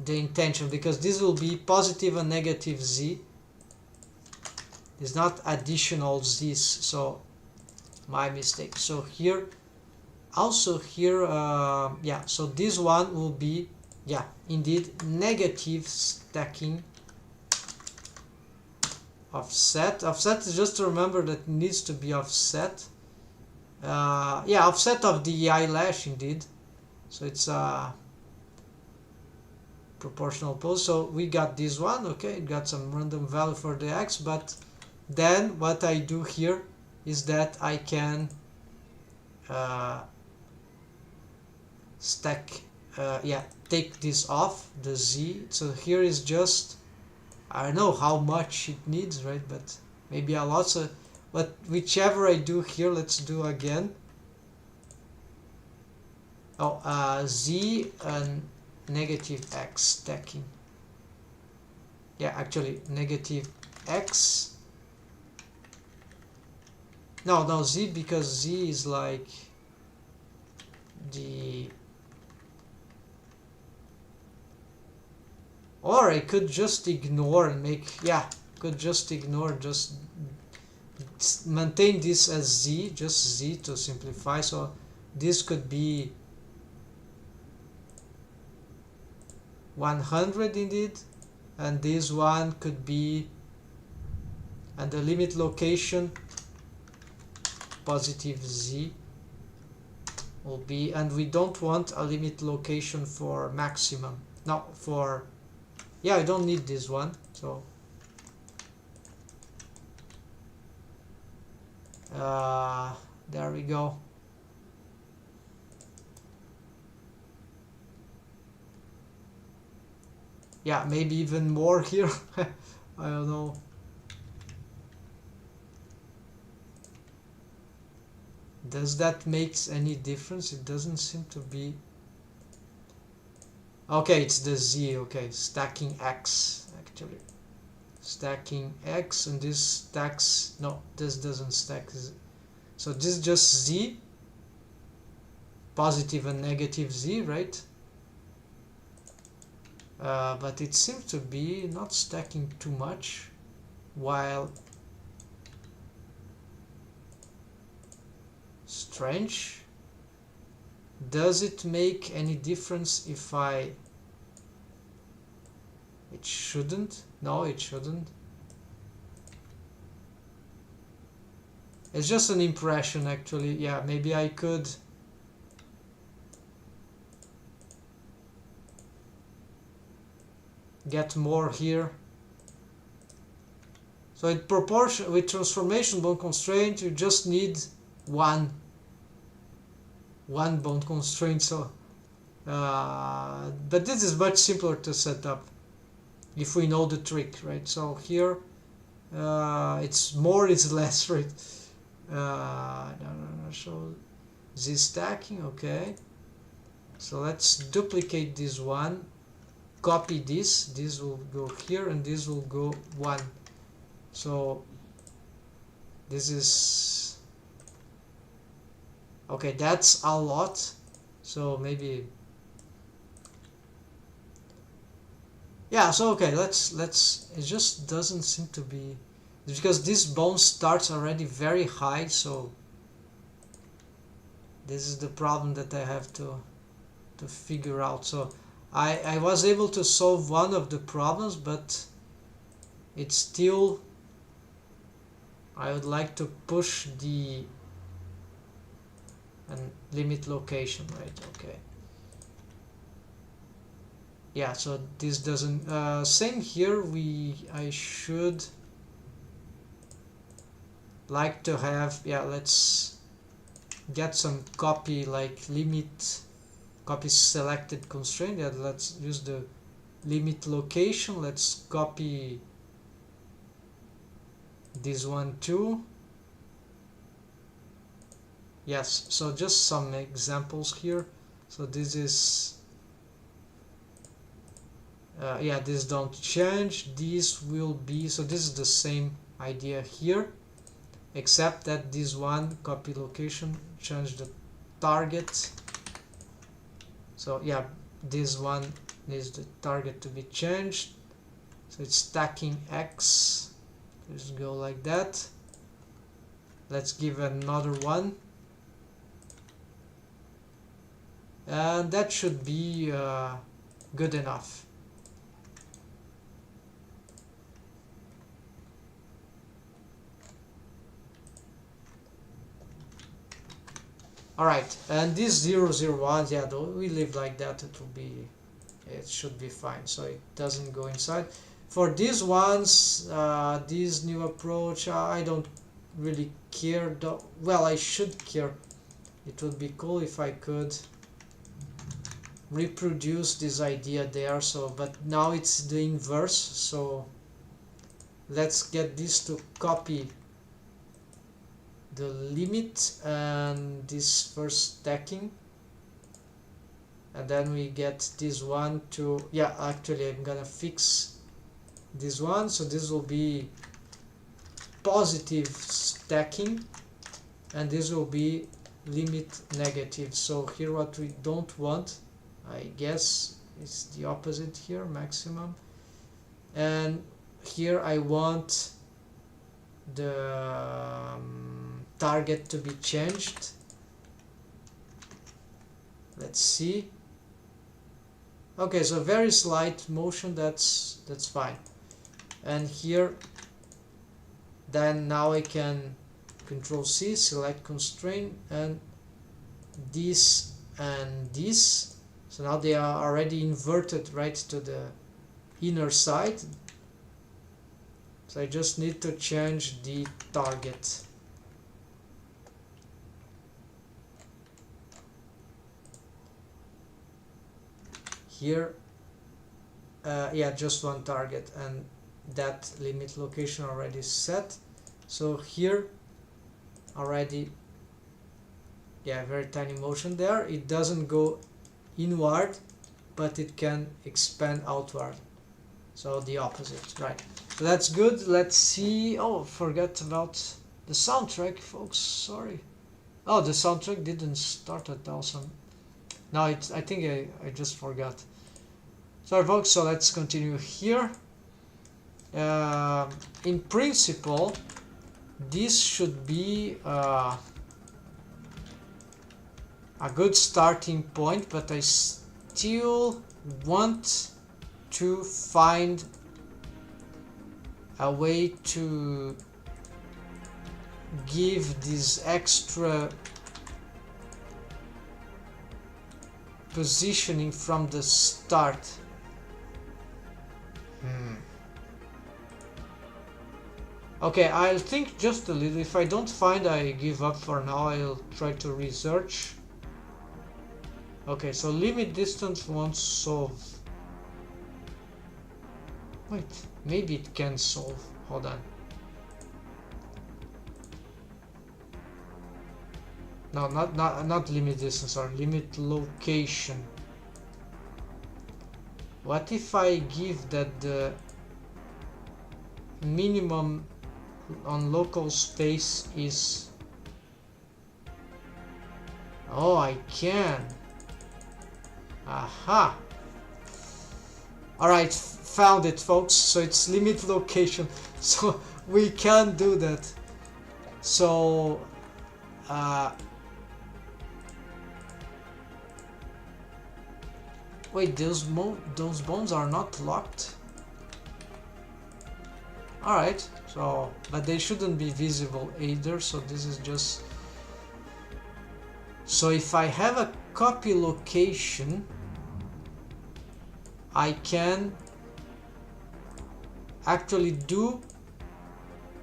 intention, because this will be positive and negative z. It's not additional z's, so my mistake. So here, also here, yeah, so this one will be, yeah, indeed, negative stacking Offset is just to remember that it needs to be offset. Yeah, offset of the eyelash indeed. So it's proportional pose. So we got this one. Okay, it got some random value for the x, but then what I do here is that I can stack, yeah, take this off the z. So here is just, I don't know how much it needs, right? But maybe a lot. So, but whichever I do here, let's do again. Oh, z and negative x stacking. Yeah, actually negative x. No, z, because z is like the, or I could just ignore and make, yeah, could just ignore, just maintain this as z, just z to simplify. So this could be 100 indeed, and this one could be, and the limit location positive z will be, and we don't want a limit location for maximum. No, for, yeah, I don't need this one. So there we go. Yeah, maybe even more here. I don't know. Does that make any difference? It doesn't seem to be. Okay, it's the z. Okay, stacking x actually. Stacking x, and this stacks, no, this doesn't stack. So this is just z, positive and negative z, right? But it seems to be not stacking too much, while strange. Does it make any difference if I, it shouldn't, no, it shouldn't. It's just an impression actually. Yeah, maybe I could get more here. So in proportion with transformation bone constraint, you just need one bone constraint. So but this is much simpler to set up if we know the trick, right? So here it's more is less, right? No, so z stacking. Okay, so let's duplicate this one, copy this will go here, and this will go 1. So this is okay, that's a lot. So maybe, yeah, so okay, let's it just doesn't seem to be, because this bone starts already very high. So this is the problem that I have to figure out. So I was able to solve one of the problems, but it's still, I would like to push the and limit location, right? Okay. Yeah, so this doesn't, same here, I should like to have, yeah, let's get some copy, like limit, copy selected constraint. Yeah, let's use the limit location. Let's copy this one too. Yes, so just some examples here. So this is, yeah, this don't change. This will be, so this is the same idea here, except that this one, copy location, change the target. So yeah, this one needs the target to be changed. So it's stacking x. Let's go like that. Let's give another one. And that should be good enough. Alright, and this 001, yeah, though we leave like that, it should be fine, so it doesn't go inside. For these ones, this new approach, I don't really care though. Well, I should care. It would be cool if I could reproduce this idea there, so but now it's the inverse, so let's get this to copy the limit and this first stacking, and then we get this one to, yeah, actually I'm gonna fix this one, so this will be positive stacking and this will be limit negative. So here what we don't want, I guess, is the opposite here, maximum, and here I want the target to be changed. Let's see. Okay, so very slight motion, that's fine. And here, then now I can Control C, select constraint, and this and this. So now they are already inverted right to the inner side. So I just need to change the target. Here, yeah, just one target, and that limit location already set. So here already, yeah, very tiny motion there. It doesn't go inward, but it can expand outward. So the opposite, right? So that's good. Let's see. Oh, forgot about the soundtrack, folks. Sorry. Oh, the soundtrack didn't start at awesome. No, I think I just forgot. Sorry, folks. So let's continue here. In principle, this should be a good starting point, but I still want to find a way to give this extra positioning from the start. Okay, I'll think just a little. If I don't find, I give up for now. I'll try to research. Okay, so limit distance won't solve. Wait, maybe it can solve. Hold on. No, not limit distance, or limit location. What if I give that the minimum on local space is... Oh, I can. Aha. Alright, found it, folks. So it's limit location. So we can do that. So wait, those bones are not locked. Alright, so but they shouldn't be visible either, so this is just... So if I have a copy location, I can actually do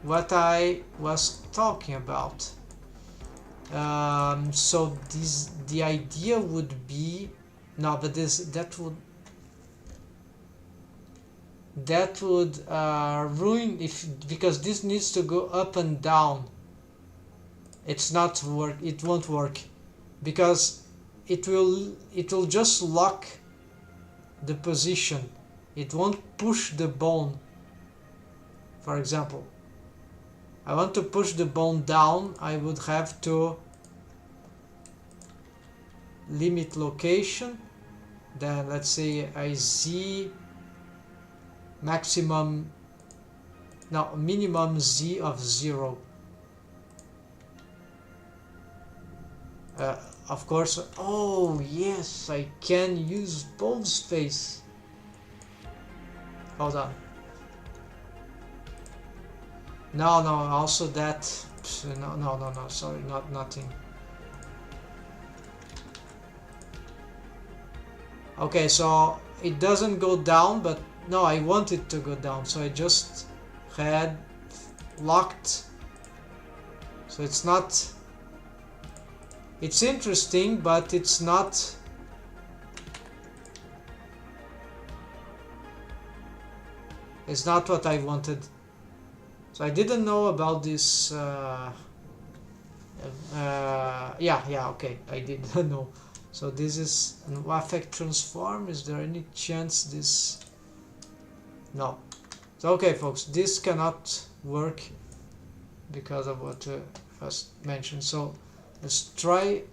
what I was talking about. So the idea would be... No, but that would ruin, because this needs to go up and down. It won't work because it will just lock the position. It won't push the bone. For example, I want to push the bone down, I would have to limit location, then let's say I Z maximum, no, minimum Z of 0. Of course, oh yes, I can use both space. Hold on. No, also that, no, sorry, nothing. Okay, so it doesn't go down, but no, I want it to go down, so I just had locked. So it's not, it's interesting, but it's not, it's not what I wanted. So I didn't know about this. Yeah, okay, I did know. So this is an affect transform. Is there any chance this? No. So okay, folks, this cannot work because of what I first mentioned. So let's try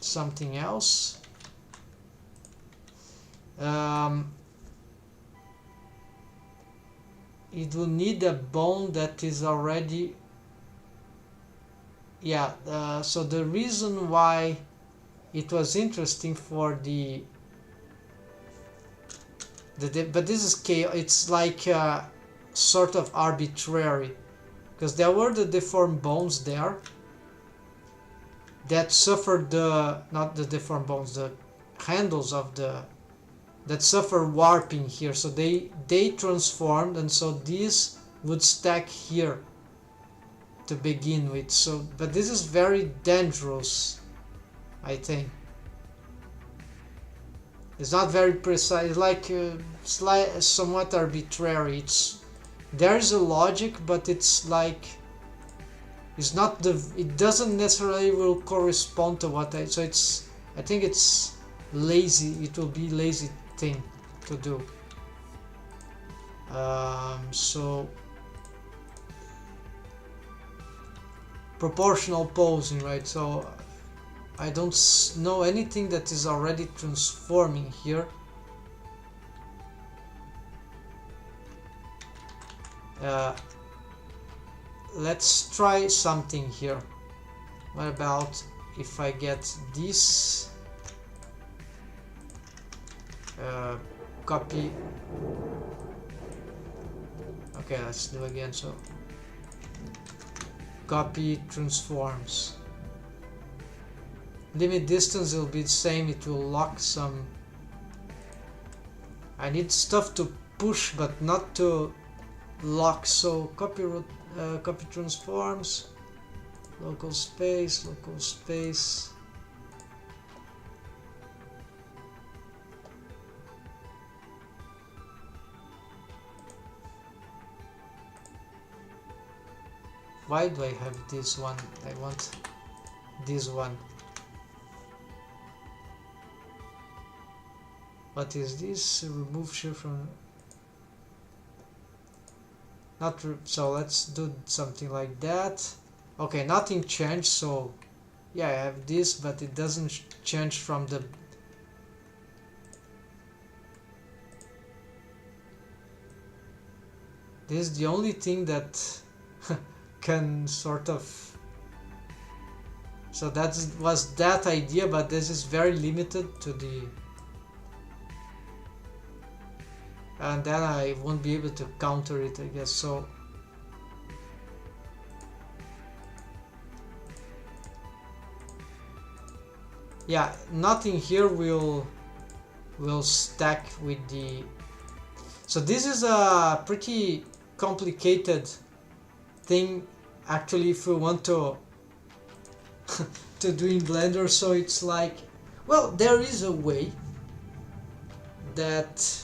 something else. It will need a bone that is already, yeah, so the reason why it was interesting for but this is chaos, it's like sort of arbitrary, because there were the deformed bones there that suffered not the deformed bones, the handles of that suffer warping here, so they transformed, and so these would stack here to begin with. So but this is very dangerous, I think. It's not very precise, like somewhat arbitrary. There is a logic, but it's like it's not it doesn't necessarily will correspond to what so I think it's lazy. It will be lazy thing to do. So proportional posing, right? So I don't know anything that is already transforming here. Let's try something here. What about if I get this copy? Okay, let's do again. So copy transforms. Limit distance will be the same. It will lock some. I need stuff to push, but not to lock. So copy transforms. Local space. Local space. Why do I have this one? I want this one. What is this? Remove shift from. Not so. Let's do something like that. Okay, nothing changed. So yeah, I have this, but it doesn't change from the. This is the only thing that can sort of. So that was that idea, but this is very limited to the. And then I won't be able to counter it, I guess. So yeah, nothing here will stack with the. So this is a pretty complicated thing actually if we want to to do in Blender. So it's like, well, there is a way that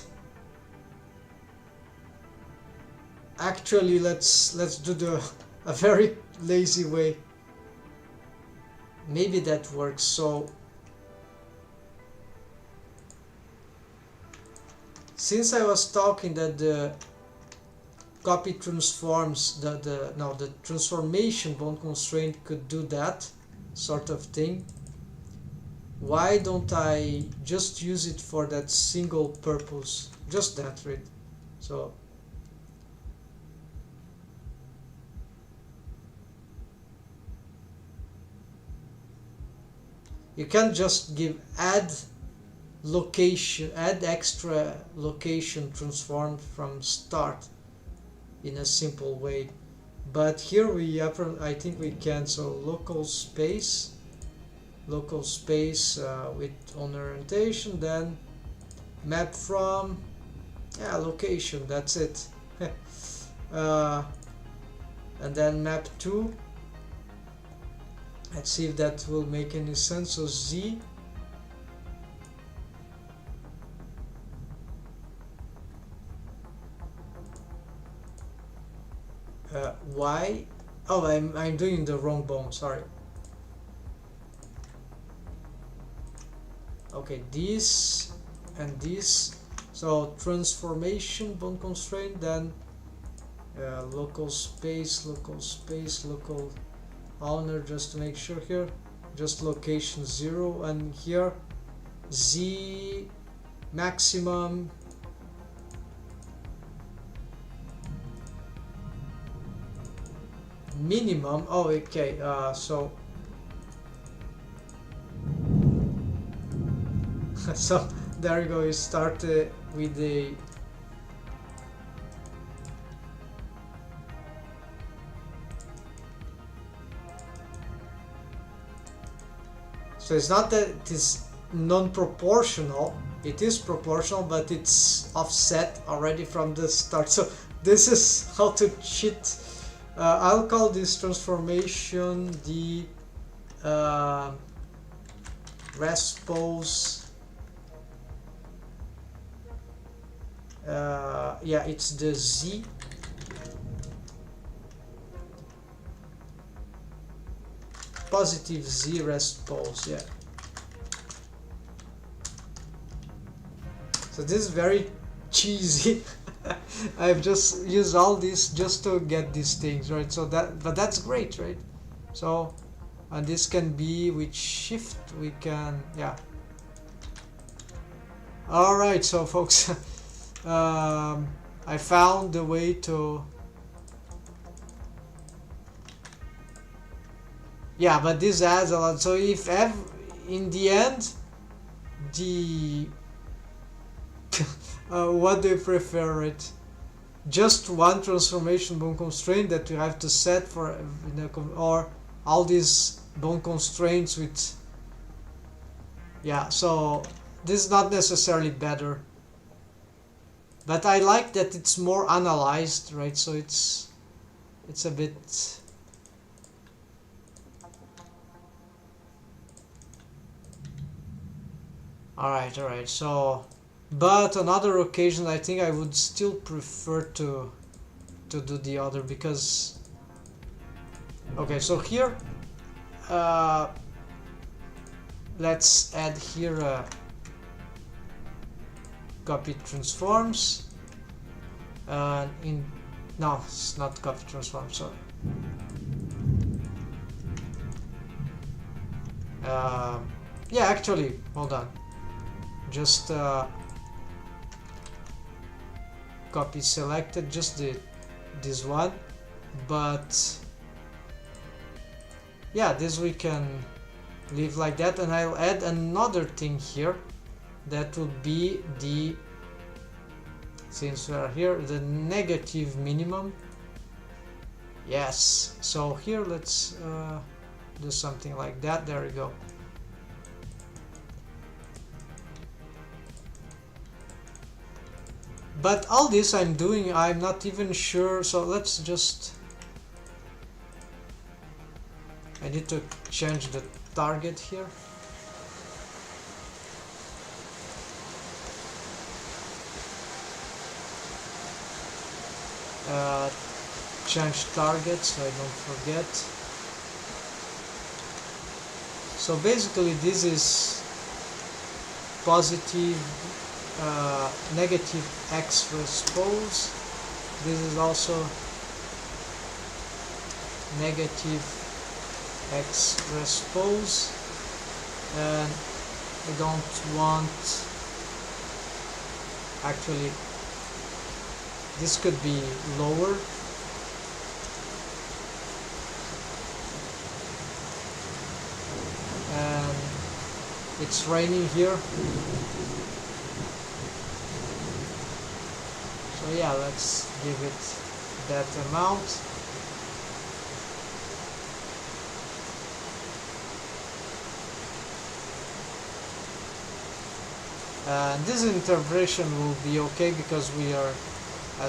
actually let's do a very lazy way. Maybe that works. So since I was talking that the copy transforms, the transformation bone constraint could do that sort of thing, why don't I just use it for that single purpose, just that, right? So you can't just give add extra location transform from start in a simple way, but here I think we can. So local space with on orientation, then map from, yeah, location, that's it. And then map to, let's see if that will make any sense. So Z, Y, oh, I'm doing the wrong bone, sorry. Okay, this and this. So transformation, bone constraint, then local space, local owner, just to make sure here, just location 0, and here Z maximum minimum. Oh, okay, so so there you go, you start with the so it's not that it is non-proportional, it is proportional, but it's offset already from the start. So this is how to cheat. I'll call this transformation the respose. Yeah, it's the Z. Positive Z respose, yeah. So this is very cheesy. I've just used all this just to get these things, right? So that, but that's great, right? So, and this can be with shift, we can, yeah. All right, so folks, I found the way to, yeah, but this adds a lot. So if in the end, the what do you prefer, it? Just one transformation bone constraint that you have to set for, or all these bone constraints with, yeah, so this is not necessarily better, but I like that it's more analyzed, right? So it's a bit, all right, so, but on other occasions I think I would still prefer to do the other, because, okay, so here let's add here copy transforms, in, no, it's not copy transform, sorry. Yeah, actually, hold on, just copy selected, just this one, but yeah, this we can leave like that, and I'll add another thing here that would be the, since we are here, the negative minimum. Yes, so here let's do something like that. There we go. But all this I'm doing, I'm not even sure, so let's just, I need to change the target here. Change target so I don't forget. So basically this is positive, negative X respose. This is also negative X respose, and I don't want, actually this could be lower. And it's raining here. So yeah, let's give it that amount. This interpretation will be okay because we are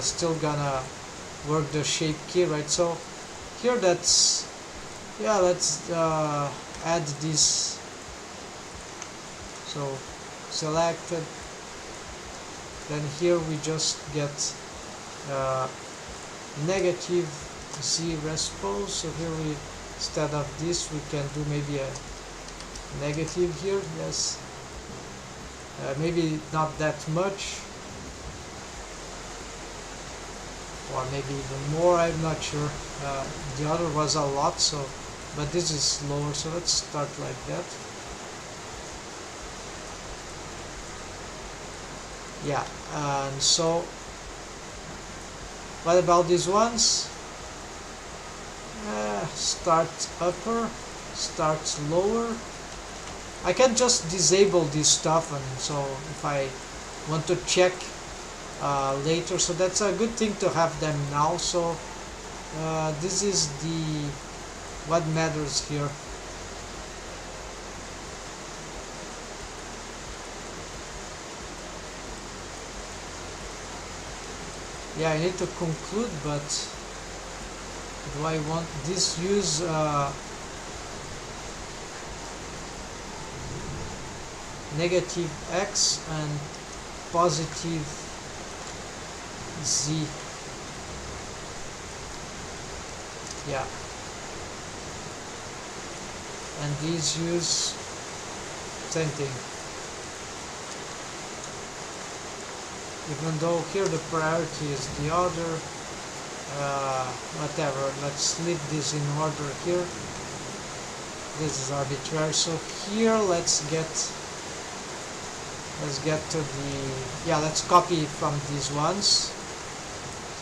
still gonna work the shape key, right? So here that's, yeah, let's add this. So selected, then here we just get negative Z respose. So here we, instead of this, we can do maybe a negative here. Yes, maybe not that much, or maybe even more, I'm not sure. The other was a lot, so, but this is lower, so let's start like that. Yeah, and so what about these ones? Start upper, start lower. I can just disable this stuff, and so if I want to check later, so that's a good thing to have them now. So this is the what matters here. Yeah, I need to conclude, but do I want this use negative X and positive Z? Yeah, and these use same thing, even though here the priority is the other. Whatever, let's leave this in order here. This is arbitrary. So here let's get to the, yeah, let's copy from these ones.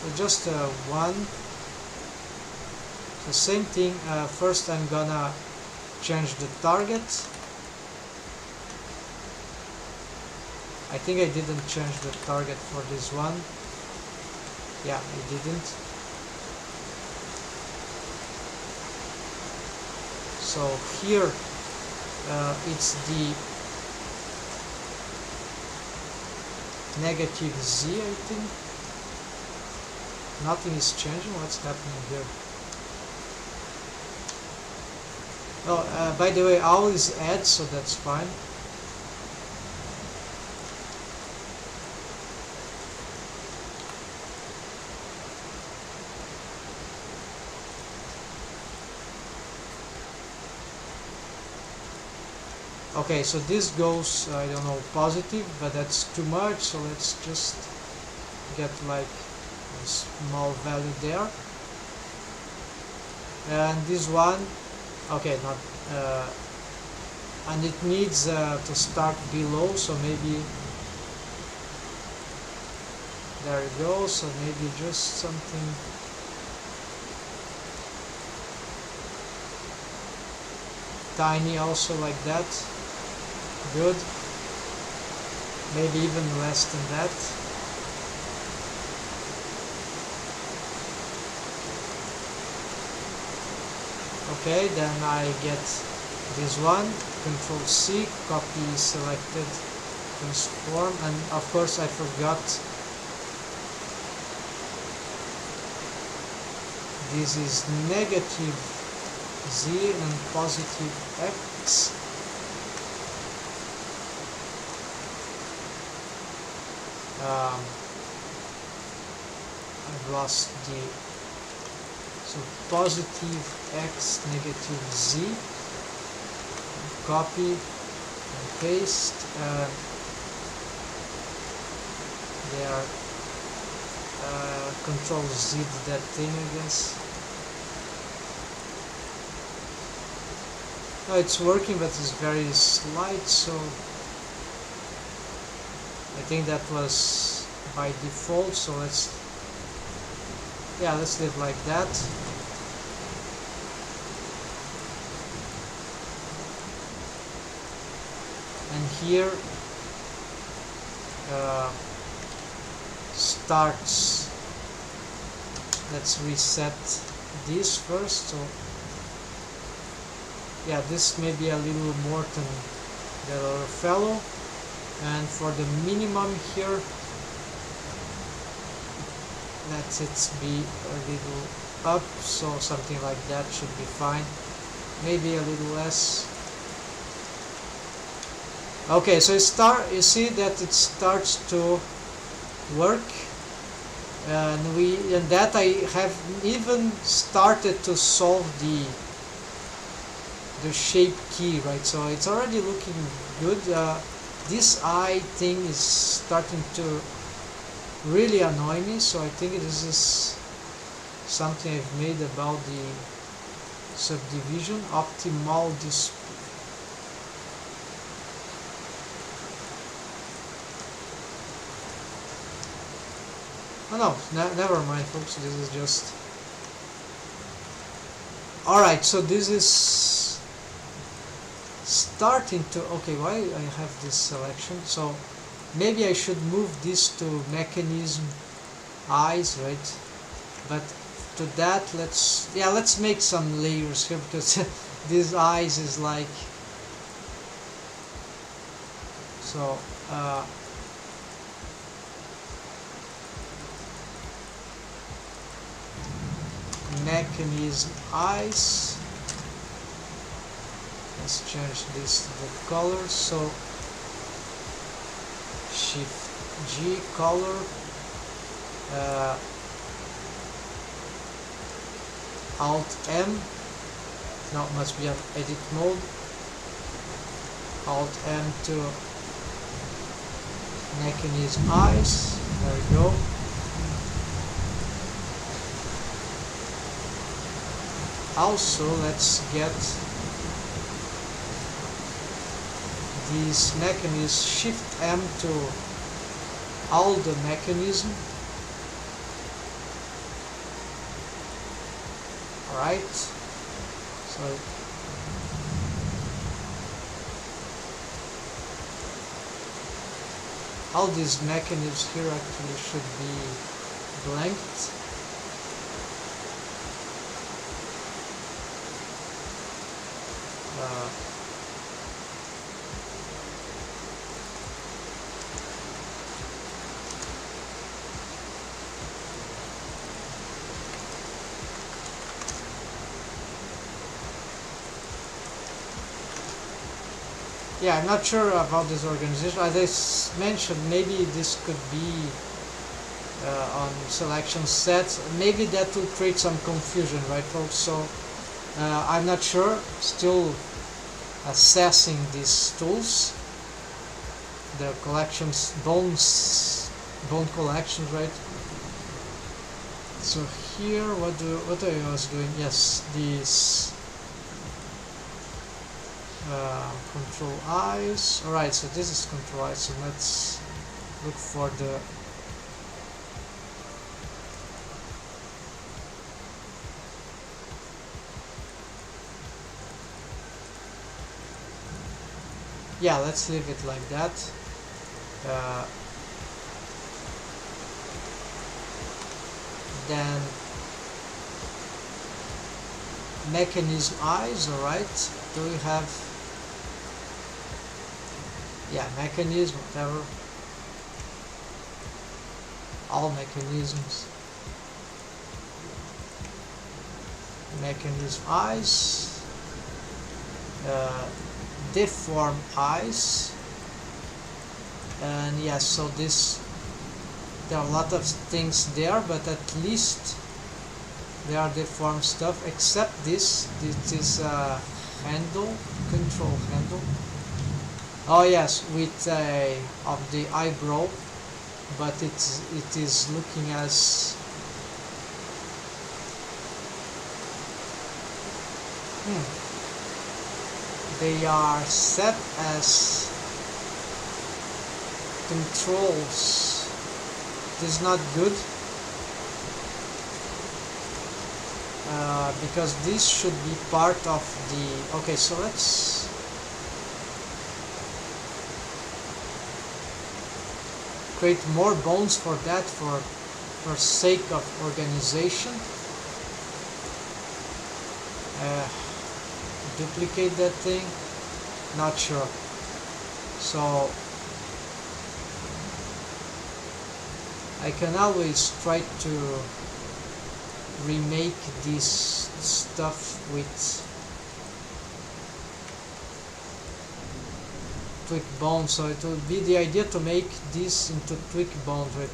So just one. The same thing. First I'm gonna change the target. I think I didn't change the target for this one. Yeah, I didn't. So here it's the negative Z, I think. Nothing is changing. What's happening here? Oh, by the way, all is add, so that's fine. Okay, so this goes, I don't know, positive, but that's too much, so let's just get like a small value there. And this one, okay, not, and it needs to start below, so maybe, there you go, so maybe just something tiny also like that. Good. Maybe even less than that. Okay, then I get this one, Control C, copy selected, transform, and of course I forgot this is negative Z and positive X. I've lost the, so positive X, negative Z, copy and paste. There, Control Z that thing, I guess. No, it's working, but it's very slight, so I think that was by default, so let's leave like that. And here starts, let's reset this first. So yeah, this may be a little more than the other fellow. And for the minimum here, let it be a little up, so something like that should be fine. Maybe a little less. Okay, so you see that it starts to work, and that I have even started to solve the shape key, right? So it's already looking good. This eye thing is starting to really annoy me, so I think this is something I've made about the subdivision. Optimal display. Oh no, never mind folks, this is just... Alright, so this is starting to... Okay, why I have this selection? So maybe I should move this to mechanism eyes, right? But to that, let's make some layers here, because this eyes is like... So, mechanism eyes. Let's change this to the color. So Shift G color, Alt M. Now it must be on edit mode. Alt M to mechanism eyes. There we go. Also, let's get these mechanisms, Shift M to all the mechanism. Alright, so all these mechanisms here actually should be blanked. Yeah, I'm not sure about this organization. As I mentioned, maybe this could be on selection sets. Maybe that will create some confusion, right, folks? So I'm not sure. Still assessing these tools, the collections, bone collections, right? So here, what I was doing? Yes, these. Control eyes. Alright, so this is control eyes, so let's look for the let's leave it like that. Then mechanism eyes. Alright, do we have mechanism, whatever, all mechanisms, mechanism eyes, deform eyes, and yes, so there are a lot of things there, but at least they are deformed stuff, except this is a handle, control handle. Oh yes, with of the eyebrow, but it is looking as they are set as controls. It is not good, because this should be part of the... Okay, so let's create more bones for that, for sake of organization. Duplicate that thing, not sure. So I can always try to remake this stuff with twig bones. So it would be the idea to make this into twig bones, right?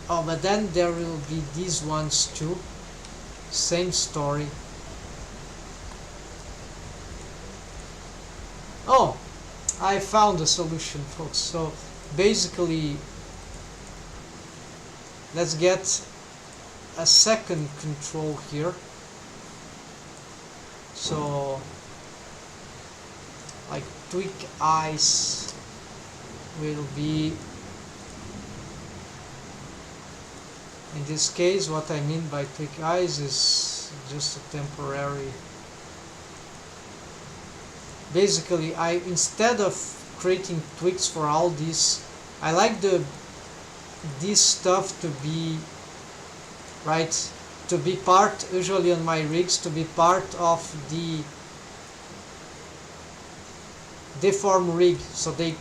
But then there will be these ones too. Same story. Oh, I found a solution, folks. So basically, let's get a second control here. So like twig eyes will be, in this case, what I mean by twig eyes is just a temporary. Basically, instead of creating twigs for all these, I like this stuff to be to be part, usually on my rigs, to be part of the deform rig, so they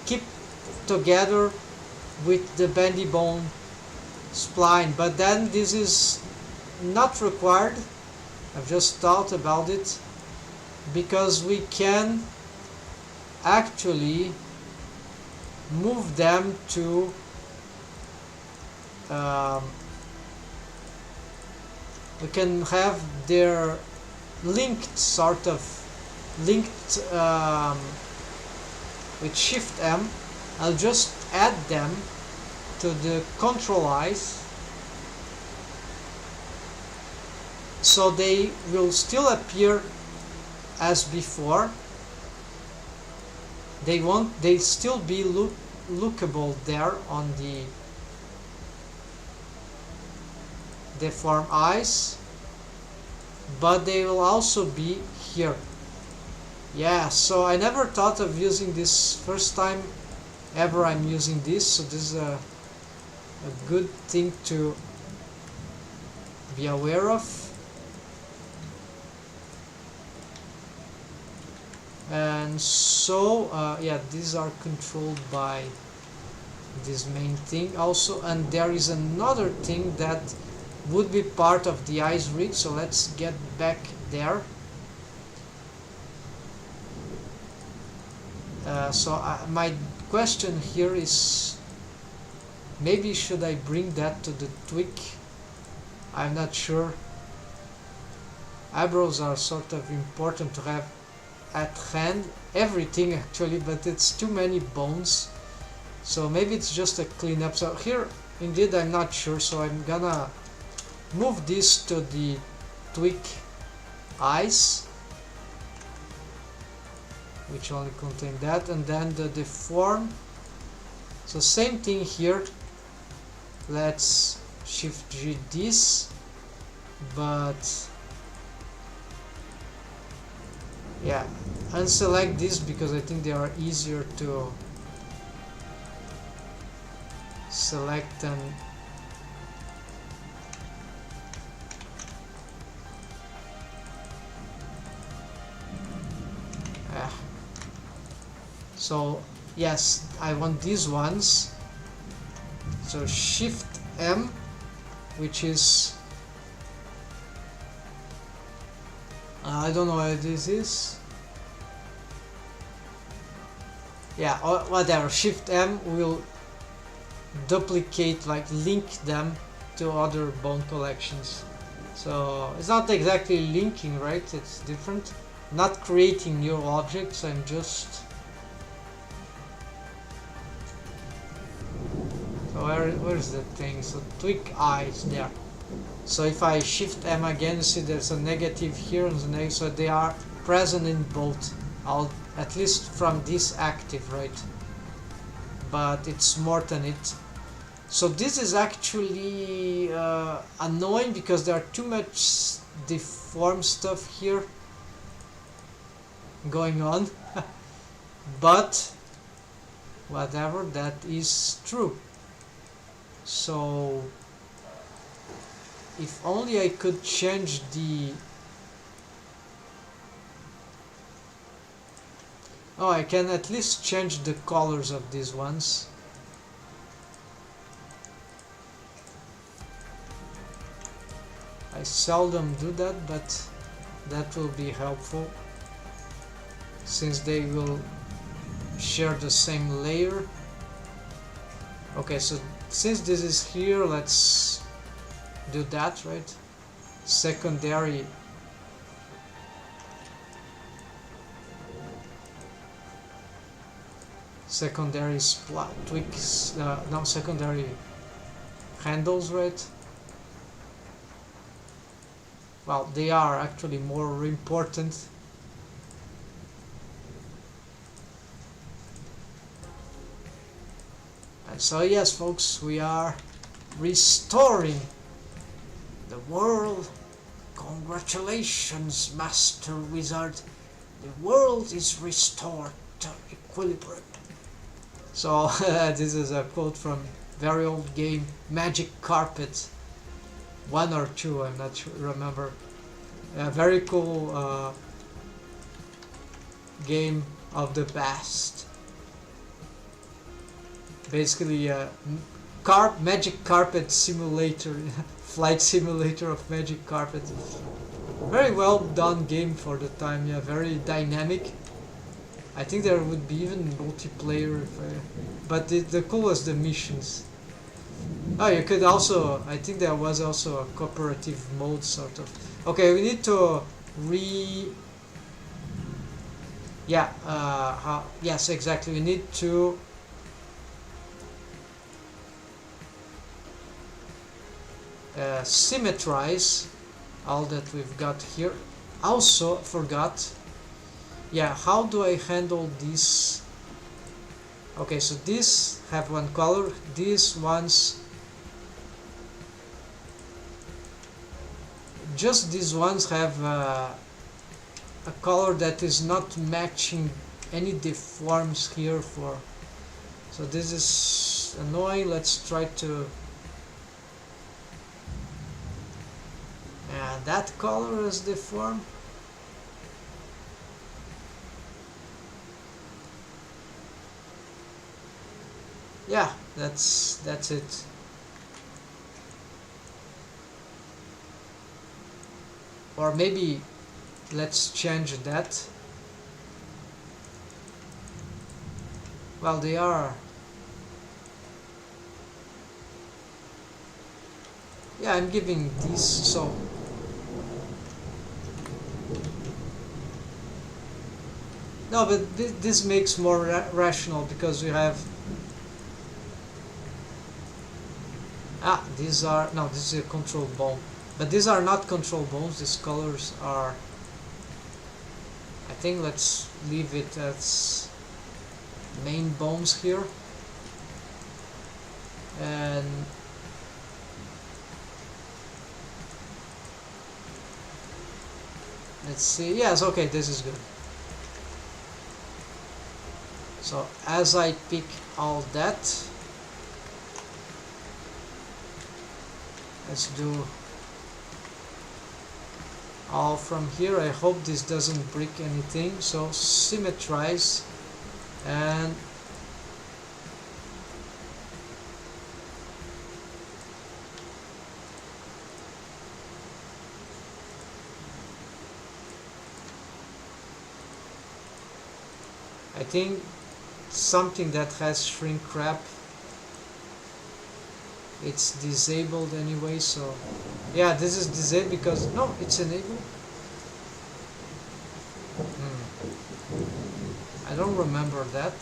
keep together with the bendy bone spline. But then this is not required. I've just thought about it, because we can actually move them to we can have their linked, sort of linked with Shift M. I'll just add them to the control eyes, so they will still appear as before. They still be lookable there on the deform eyes, but they will also be here. Yeah, so I never thought of using this. First time ever I'm using this, so this is a good thing to be aware of. And so yeah, these are controlled by this main thing also, and there is another thing that would be part of the eyes rig, so let's get back there. My question here is, maybe should I bring that to the twig? I'm not sure. Eyebrows are sort of important to have at hand, everything actually, but it's too many bones, so maybe it's just a cleanup. So here indeed I'm not sure, so I'm gonna move this to the twig eyes, which only contain that, and then the deform. So same thing here, let's Shift G this, but yeah, unselect this because I think they are easier to select than so yes, I want these ones, so Shift M, which is I don't know what this is. Yeah, or whatever. Shift M will duplicate, like link them to other bone collections. So it's not exactly linking, right? It's different. Not creating new objects. I'm just. So where's the thing? So twig eyes there. So if I Shift M again, you see there's a negative here and the negative, so they are present in both, at least from this active, right? But it's more than it. So this is actually annoying because there are too much deformed stuff here going on. But whatever, that is true. So if only I could change the... Oh, I can at least change the colors of these ones. I seldom do that, but that will be helpful since they will share the same layer. Okay, so since this is here, let's do that, right? Secondary tweaks, no, secondary handles, right? Well, they are actually more important. And so yes, folks, we are restoring the world. Congratulations, Master Wizard. The world is restored to equilibrium. So this is a quote from very old game Magic Carpet 1 or 2, I'm not sure, remember. A very cool game of the past. Basically Magic Carpet simulator, flight simulator of Magic Carpet. Very well done game for the time, yeah, very dynamic. I think there would be even multiplayer, but the cool was the missions. Oh, you could also, I think there was also a cooperative mode sort of. Okay, we need to yes, exactly, we need to symmetrize all that we've got here. Also forgot, yeah, how do I handle this? Okay, so these have one color, these ones, just these ones have a color that is not matching any deforms here for, so this is annoying. Let's try to that color is deformed. Yeah, that's it. Or maybe let's change that. Well, they are, yeah, I'm giving these, so no, but this makes more rational because we have these are, no, this is a control bone, but these are not control bones. These colors are, I think let's leave it as main bones here, and let's see, yes, okay, this is good. So as I pick all that, let's do all from here. I hope this doesn't break anything. So symmetrize, and I think something that has shrink wrap, it's disabled anyway, so yeah, this is disabled because, no, it's enabled. I don't remember that.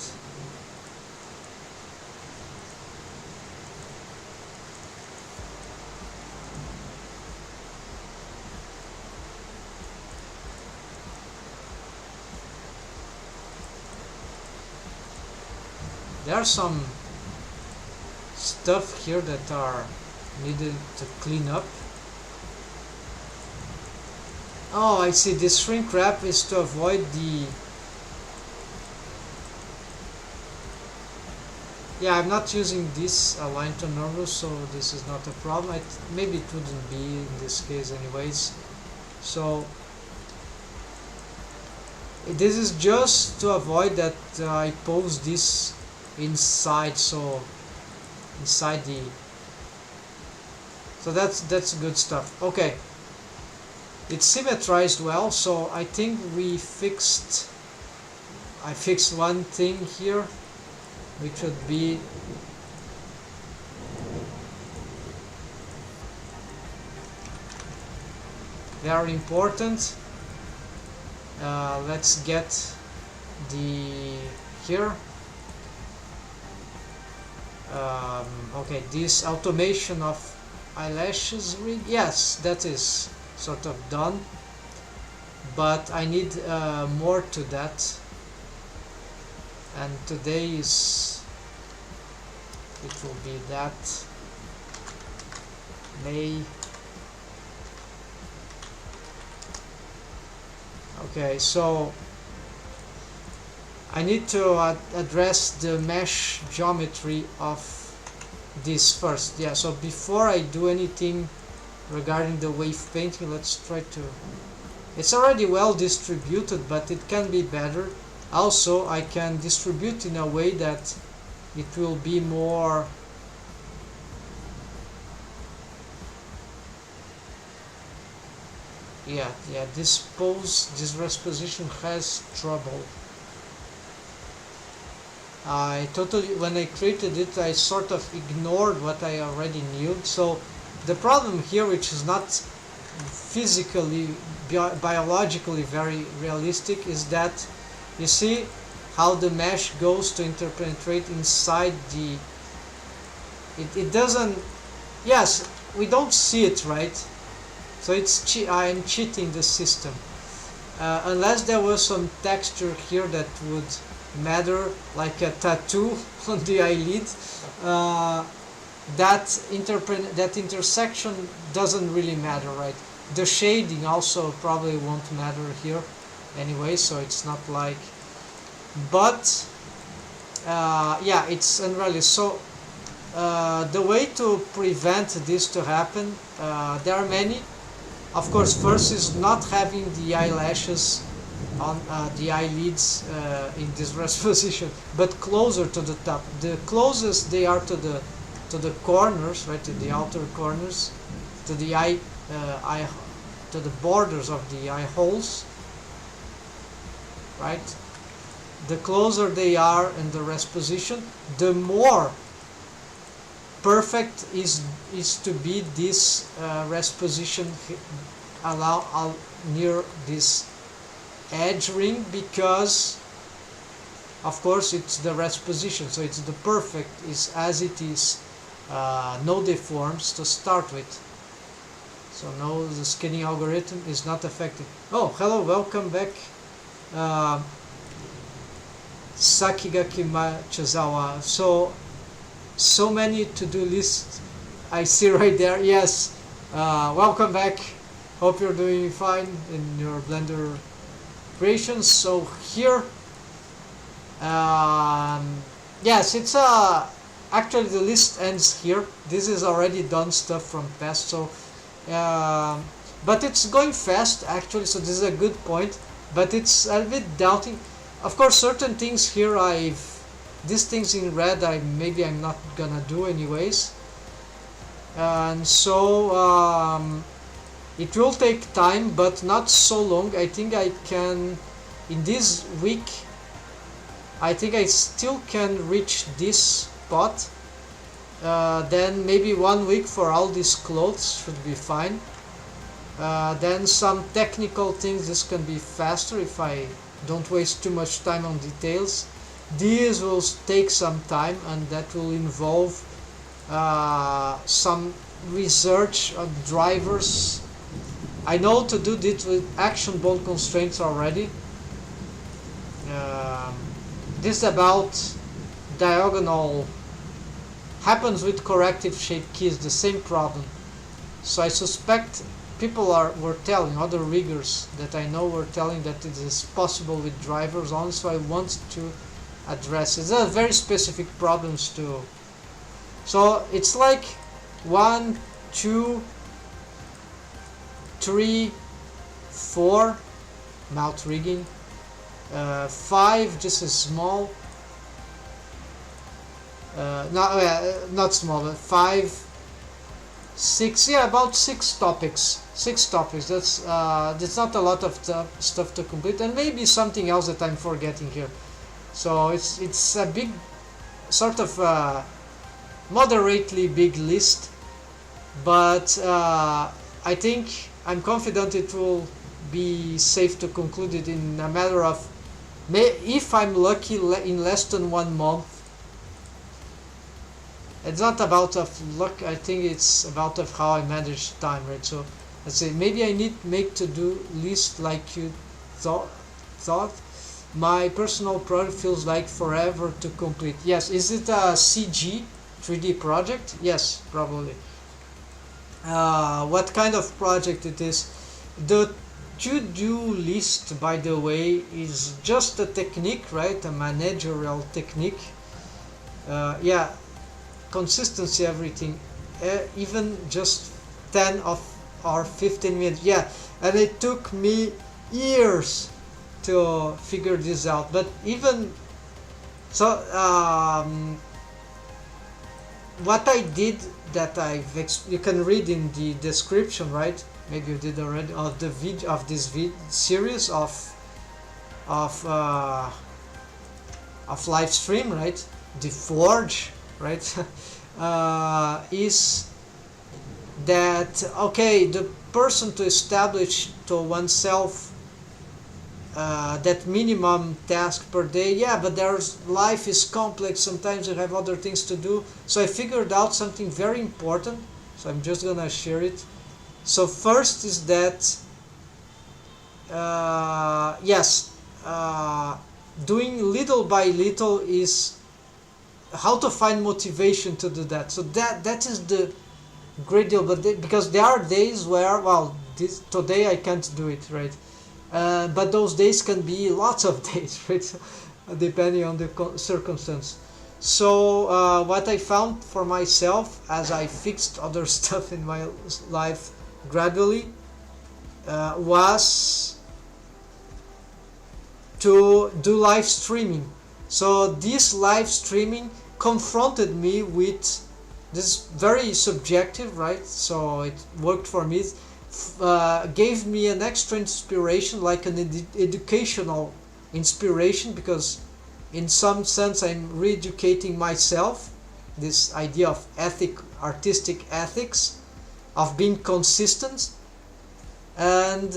There are some stuff here that are needed to clean up. Oh, I see. This shrink wrap is to avoid the... Yeah, I'm not using this aligned to normal, so this is not a problem. Maybe it wouldn't be in this case anyways. So this is just to avoid that I pose this inside, so inside the, so that's good stuff. Okay, It's symmetrized well, so I think I fixed one thing here, which would be very important. Let's get the here. Okay, this automation of eyelashes, yes, that is sort of done, but I need more to that, and today it will be that May. Okay, so I need to address the mesh geometry of this first. Yeah, so before I do anything regarding the wave painting, let's try to... It's already well distributed, but it can be better. Also, I can distribute in a way that it will be more... Yeah, this position has trouble. When I created it, I sort of ignored what I already knew. So the problem here, which is not physically, biologically very realistic, is that you see how the mesh goes to interpenetrate inside the... It doesn't... Yes, we don't see it, right? So I'm cheating the system. Unless there was some texture here that would matter, like a tattoo on the eyelid, that intersection doesn't really matter, right? The shading also probably won't matter here anyway, so it's not like... But yeah, it's unrealistic. So the way to prevent this to happen, there are many. Of course, first is not having the eyelashes on the eyelids in this rest position, but closer to the top. The closest they are to the corners, right, to the outer corners, to the to the borders of the eye holes, right? The closer they are in the rest position, the more perfect is to be this rest position near this edge ring, because of course it's the rest position, so it's the perfect is as it is, no deforms to start with, so no, the skinning algorithm is not affected. Oh, hello, welcome back, Sakigaki Machizawa. So many to-do lists I see right there. Yes, welcome back. Hope you're doing fine in your Blender creations. So here, yes, it's actually the list ends here. This is already done stuff from past, so but it's going fast actually, so this is a good point, but it's a bit doubting. Of course, certain things here these things in red maybe I'm not gonna do anyways, and so it will take time, but not so long. I think I can, in this week, I think I still can reach this spot. Then maybe 1 week for all these clothes should be fine. Then some technical things, this can be faster if I don't waste too much time on details. These will take some time, and that will involve some research on drivers. I know to do this with action bond constraints already. This about diagonal happens with corrective shape keys, the same problem. So I suspect people were telling, other riggers that I know were telling that it is possible with drivers on, so I want to address it. There are very specific problems too. So it's like 1, 2, 3, 4 mouth rigging, 5 just a small, not small, but 5 six, yeah, about six topics. Six topics. That's not a lot of stuff to complete, and maybe something else that I'm forgetting here. So it's a big, sort of moderately big list, but I think I'm confident it will be safe to conclude it in a matter of, if I'm lucky, in less than 1 month. It's not about of luck, I think it's about of how I manage time, right? So let's say maybe I need make to-do list like you thought. My personal project feels like forever to complete. Yes, is it a CG 3D project? Yes, probably. What kind of project it is? The to-do list, by the way, is just a technique, right? A managerial technique. Yeah, consistency, everything. Even just 10 or 15 minutes. Yeah, and it took me years to figure this out. But even so, what I did, that you can read in the description, right? Maybe you did already, of the video of this series of live stream, right? The Forge, right? Is that okay? The person to establish to oneself that minimum task per day. Yeah, but life is complex, sometimes you have other things to do. So I figured out something very important, so I'm just gonna share it. So first is that yes, doing little by little is how to find motivation to do that. So that is the great deal. But because there are days where, well, today I can't do it, right? But those days can be lots of days, right? Depending on the circumstance. So what I found for myself, as I fixed other stuff in my life gradually, was to do live streaming. So this live streaming confronted me with this very subjective, right? So it worked for me. Gave me an extra inspiration, like an educational inspiration, because in some sense I'm re-educating myself. This idea of artistic ethics, of being consistent, and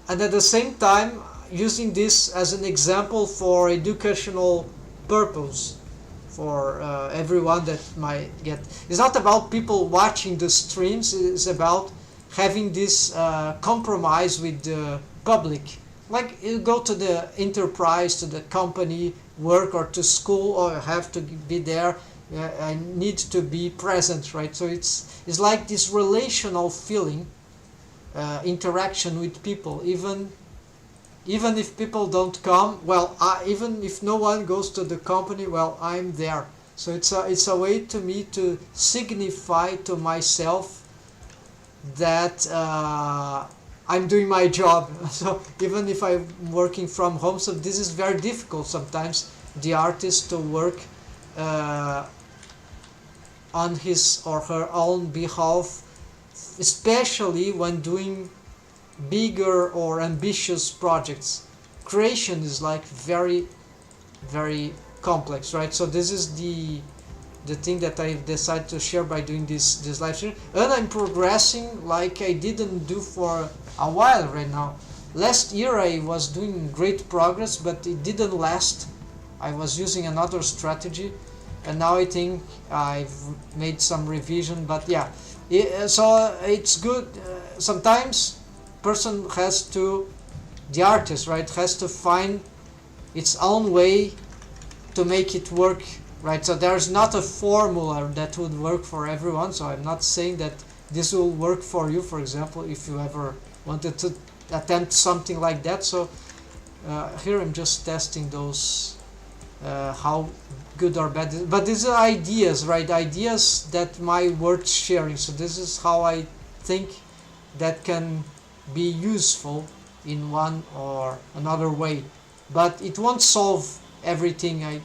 at the same time using this as an example for educational purpose for everyone that might get. It's not about people watching the streams, it's about having this compromise with the public. Like you go to the enterprise, to the company, work, or to school, or you have to be there. I need to be present, right? So it's like this relational feeling, interaction with people. Even if people don't come, well, even if no one goes to the company, well, I'm there. So it's a way to me to signify to myself that I'm doing my job. So even if I'm working from home, so this is very difficult sometimes, the artist to work on his or her own behalf, especially when doing bigger or ambitious projects. Creation is like very, very complex, right? So this is the thing that I decided to share by doing this live stream, and I'm progressing like I didn't do for a while right now. Last year I was doing great progress, but it didn't last. I was using another strategy, and now I think I've made some revision. But yeah, so it's good. Sometimes person has to, the artist, right, has to find its own way to make it work, right? So there's not a formula that would work for everyone. So I'm not saying that this will work for you, for example, if you ever wanted to attempt something like that. So here I'm just testing those, how good or bad, but these are ideas, right? Ideas that might worth sharing. So this is how I think that can be useful in one or another way, but it won't solve everything.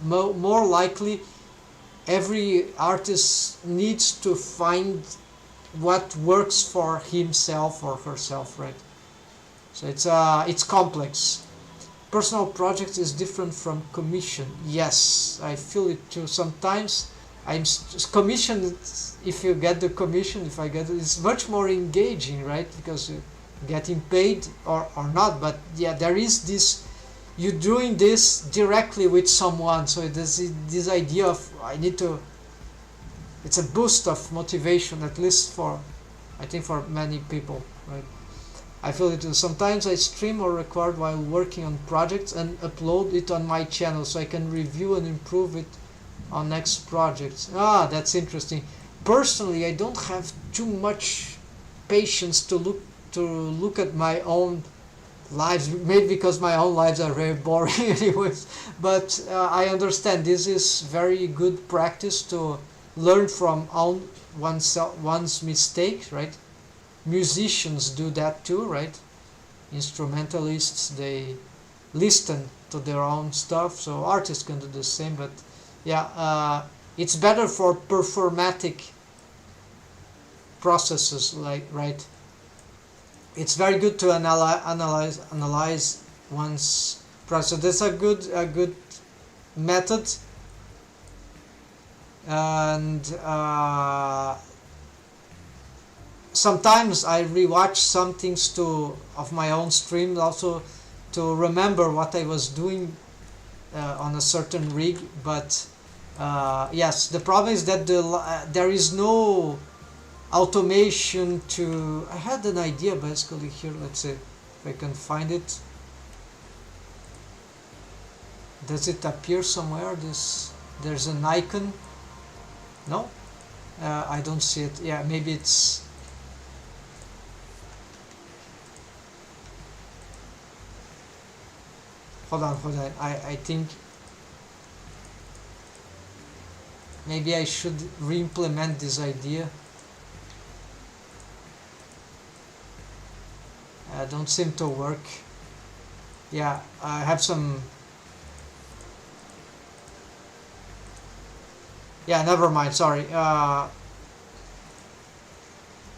More likely every artist needs to find what works for himself or herself, right? So it's complex. Personal project is different from commission. Yes, I feel it too. Sometimes commission. If you get the commission, if I get it, it's much more engaging, right? Because you're getting paid or not. But yeah, there is this. You're doing this directly with someone, so there's this idea of I need to. It's a boost of motivation, at least for, I think, for many people, right? I feel it too. Sometimes I stream or record while working on projects and upload it on my channel so I can review and improve it on next projects. Ah, that's interesting. Personally, I don't have too much patience to look at my own lives, maybe because my own lives are very boring anyways, but I understand this is very good practice to learn from one's mistakes, right? Musicians do that too, right? Instrumentalists, they listen to their own stuff, so artists can do the same. But yeah, it's better for performatic processes, like, right? It's very good to analyze one's process. So that's a good method. And sometimes I rewatch some things of my own stream also to remember what I was doing on a certain rig. But yes, the problem is that there is no automation to. I had an idea basically here. Let's see if I can find it. Does it appear somewhere? There's an icon. No, I don't see it. Yeah, maybe it's. Hold on. I think maybe I should re-implement this idea. Don't seem to work. Yeah, I have some. Yeah, never mind. Sorry. I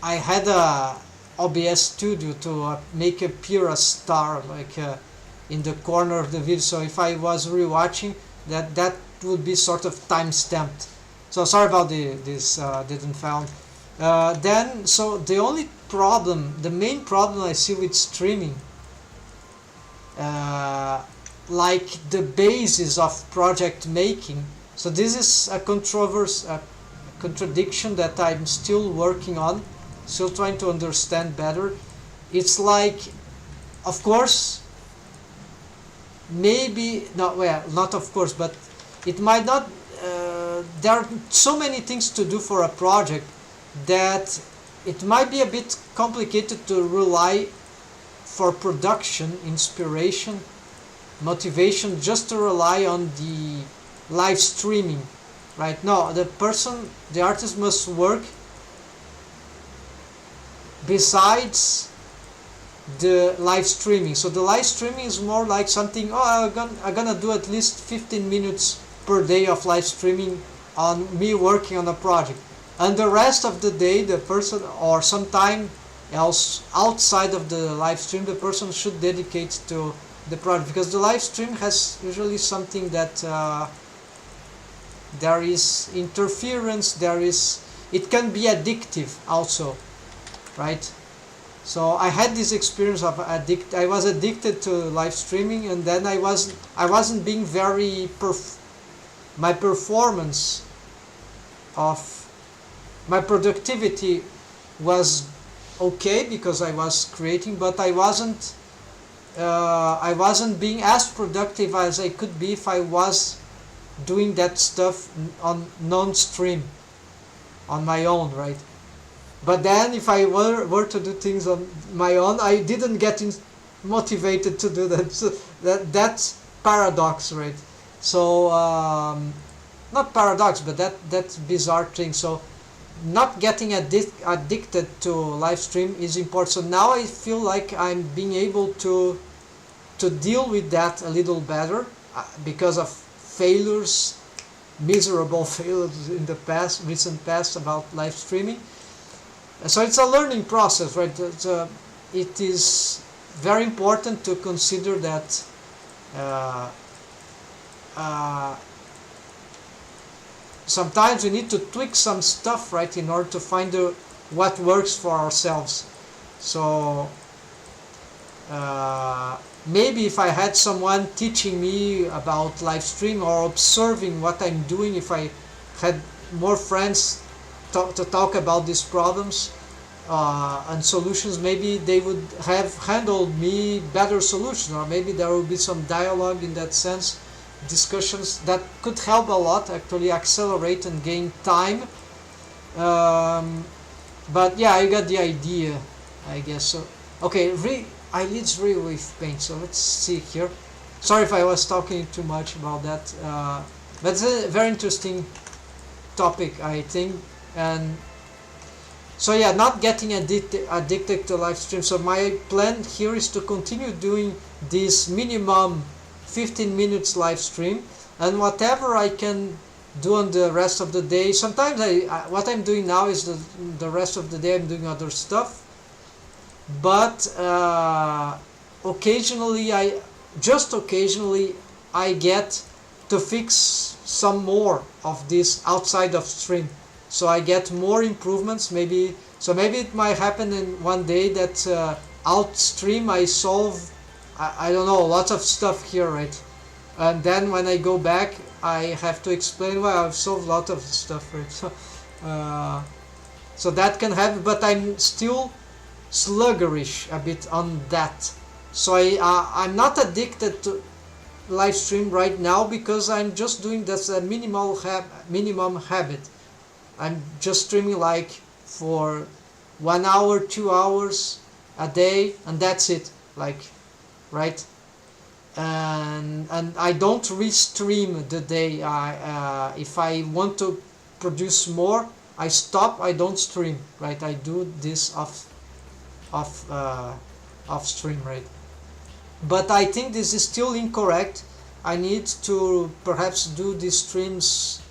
had a OBS Studio to make appear a star, like in the corner of the video. So if I was rewatching, that would be sort of time stamped. So sorry about this. Didn't found. Then so the only problem, the main problem I see with streaming, like the basis of project making. So this is a contradiction that I'm still working on, still trying to understand better. It's like, of course, maybe not, well, not of course, but it might not. There are so many things to do for a project that it might be a bit complicated to rely for production, inspiration, motivation, just to rely on the live streaming, right? No, the artist must work besides the live streaming. So the live streaming is more like something, I'm gonna do at least 15 minutes per day of live streaming on me working on a project, and the rest of the day the person, or sometime else outside of the live stream, the person should dedicate to the project, because the live stream has usually something that there is interference, it can be addictive also, right? So I had this experience of I was addicted to live streaming, and then I wasn't being very my performance of my productivity was okay because I was creating, but I wasn't being as productive as I could be if I was doing that stuff on non-stream, on my own, right? But then if I were to do things on my own, I didn't get motivated to do that. So that's paradox, right? So not paradox, but that's bizarre thing. So not getting addicted to live stream is important. So now I feel like I'm being able to deal with that a little better because of failures miserable failures in the recent past about live streaming. So it's a learning process, right? It is very important to consider that sometimes we need to tweak some stuff, right, in order to find what works for ourselves. So maybe if I had someone teaching me about live stream or observing what I'm doing, if I had more friends to talk about these problems and solutions, maybe they would have handled me better solutions, or maybe there will be some dialogue in that sense, discussions that could help a lot, actually accelerate and gain time. But yeah, I got the idea, I guess. So okay, eyelids relief paint, so let's see here. Sorry if I was talking too much about that, but it's a very interesting topic, I think. And so yeah, not getting addicted to live stream. So my plan here is to continue doing this minimum 15 minutes live stream, and whatever I can do on the rest of the day. Sometimes what I'm doing now is the rest of the day I'm doing other stuff, but occasionally I get to fix some more of this outside of stream, so I get more improvements. Maybe it might happen in one day that out stream I solve I don't know, lots of stuff here, right? And then when I go back I have to explain why I've solved a lot of stuff, right? So that can happen, but I'm still sluggerish a bit on that. So I'm not addicted to live stream right now, because I'm just doing this minimum habit. I'm just streaming like for 1 hour, 2 hours a day, and that's it, like, right? And I don't restream the day. If I want to produce more, I stop. I don't stream, right? I do this off stream, right? But I think this is still incorrect. I need to perhaps do these streams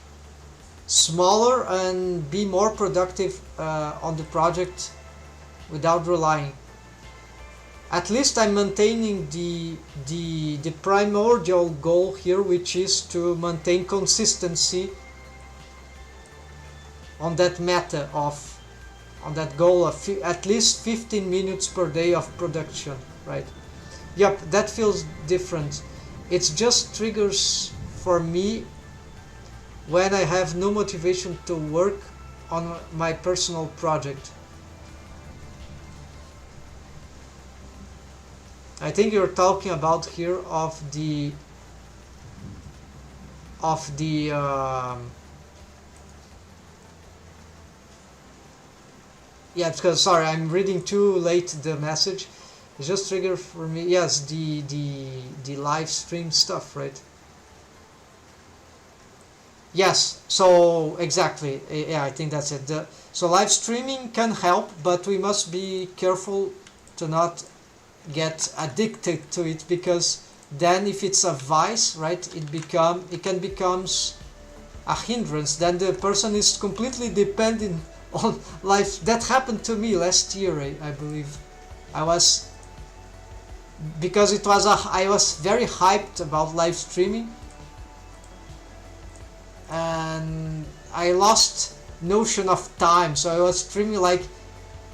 smaller and be more productive on the project without relying. At least I'm maintaining the primordial goal here, which is to maintain consistency on that meta on that goal of at least 15 minutes per day of production, right? Yep, that feels different. It's just triggers for me when I have no motivation to work on my personal project. I think you're talking about here of the yeah, because sorry, I'm reading too late the message. It's just trigger for me. Yes, the live stream stuff, right? Yes, so exactly. Yeah, I think that's it. So live streaming can help, but we must be careful to not get addicted to it, because then if it's a vice, right, it can becomes a hindrance. Then the person is completely dependent on life. That happened to me last year, I believe. I was very hyped about live streaming, and I lost notion of time. So I was streaming like,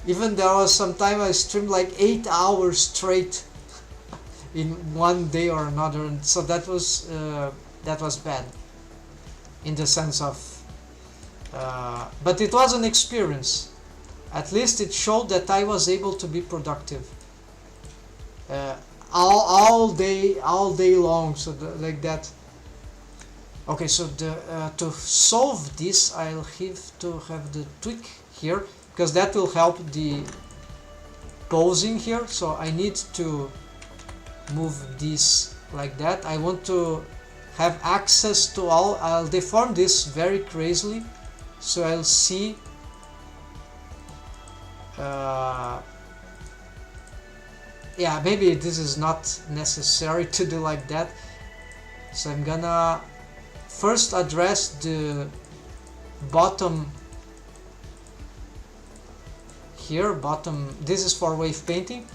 even there was some time I streamed like 8 hours straight in one day or another, and so that was bad in the sense of but it was an experience. At least it showed that I was able to be productive all day long, so like that. Okay, so to solve this I'll have to have the tweak here, because that will help the posing here. So I need to move this like that. I want to have access to all. I'll deform this very crazily, so I'll see yeah, maybe this is not necessary to do like that. So I'm gonna first address the bottom here, bottom, this is for wave painting,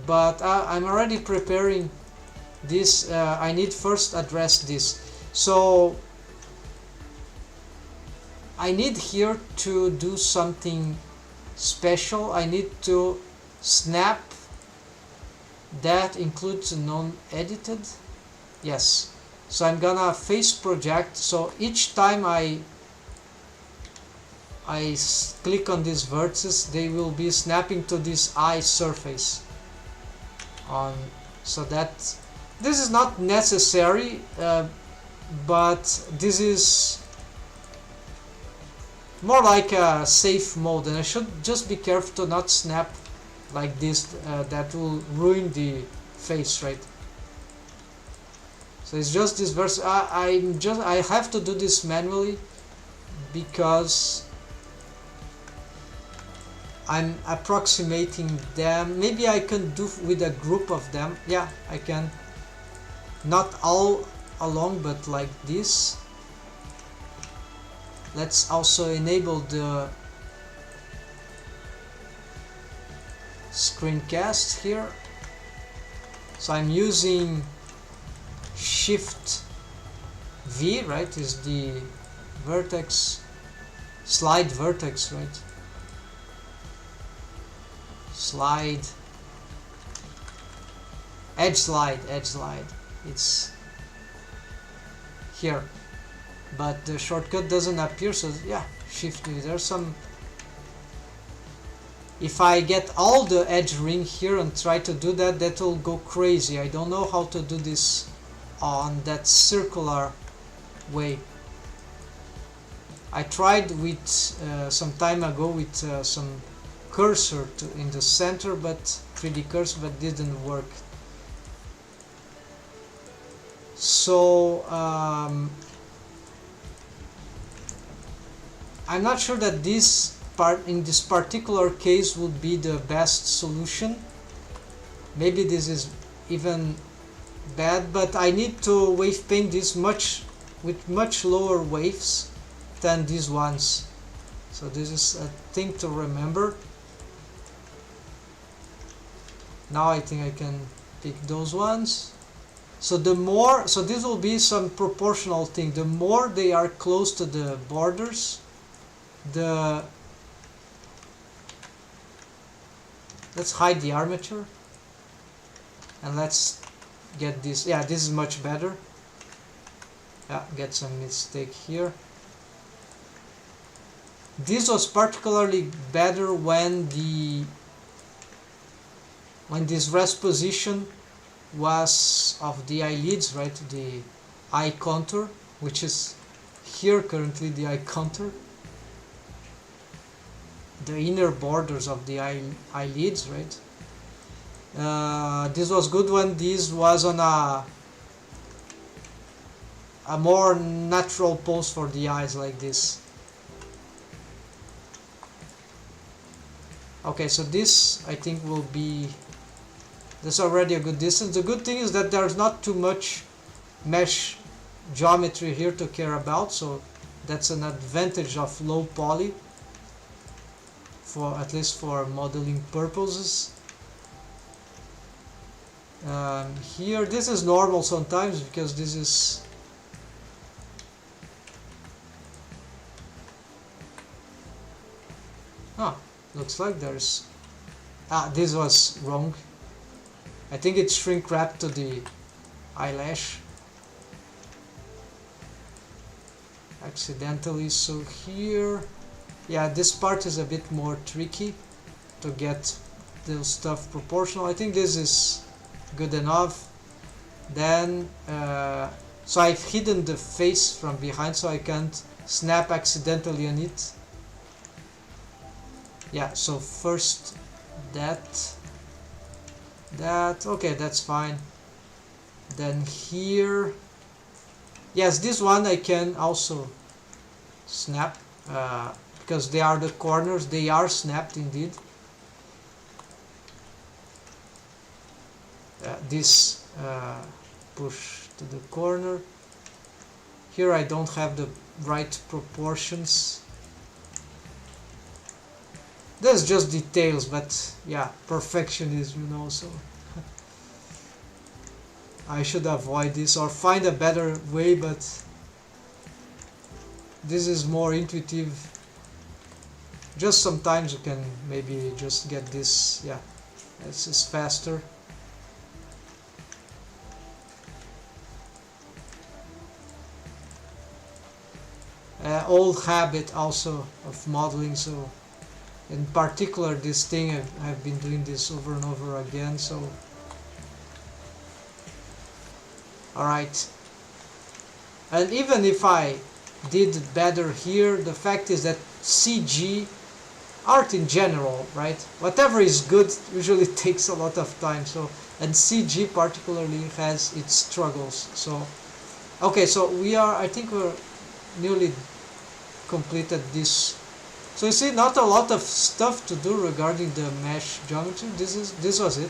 but I'm already preparing this. I need first address this, so I need here to do something special. I need to snap that includes non-edited. Yes, so I'm gonna face project, so each time I click on these vertices, they will be snapping to this eye surface on, so that this is not necessary, but this is more like a safe mode, and I should just be careful to not snap like this. That will ruin the face, right? So it's just this verse. I have to do this manually because I'm approximating them. Maybe I can do with a group of them. Yeah, I can. Not all along, but like this. Let's also enable the screencast here. So I'm using Shift V, right? Is the vertex, slide vertex, right? Slide, edge slide. It's here, but the shortcut doesn't appear, so yeah, Shift V. There's some, if I get all the edge ring here and try to do that, that will go crazy. I don't know how to do this on that circular way. I tried with some time ago with some cursor in the center, but 3D cursor, but didn't work. So I'm not sure that this part in this particular case would be the best solution. Maybe this is even bad, but I need to wave paint this with much lower waves than these ones. So this is a thing to remember. Now I think I can pick those ones. So the more, so this will be some proportional thing. The more they are close to the borders, let's hide the armature and let's get this. Yeah, this is much better. Yeah, get some mistake here. This was particularly better when this rest position was of the eyelids, right? The eye contour, which is here currently the eye contour. The inner borders of the eyelids, right? This was good when this was on a more natural pose for the eyes, like this. Okay, so this I think will be, that's already a good distance. The good thing is that there's not too much mesh geometry here to care about, so that's an advantage of low poly, for at least for modeling purposes. Here this is normal sometimes because this is looks like there's this was wrong. I think it's shrink wrapped to the eyelash accidentally. So here, yeah, this part is a bit more tricky to get the stuff proportional. I think this is good enough. Then so I've hidden the face from behind so I can't snap accidentally on it. Yeah, so first that, okay, that's fine. Then here, yes, this one I can also snap because they are the corners, they are snapped indeed. This push to the corner. Here I don't have the right proportions. That's just details, but yeah, perfectionism, you know, so I should avoid this or find a better way, but this is more intuitive. Just sometimes you can maybe just get this, yeah, this is faster. Old habit also of modeling, so in particular this thing I've been doing this over and over again, so alright. And even if I did better here, the fact is that CG, art in general, right, whatever is good usually takes a lot of time, so, and CG particularly has its struggles. So okay, so I think we're nearly completed this. So you see, not a lot of stuff to do regarding the mesh geometry. This was it.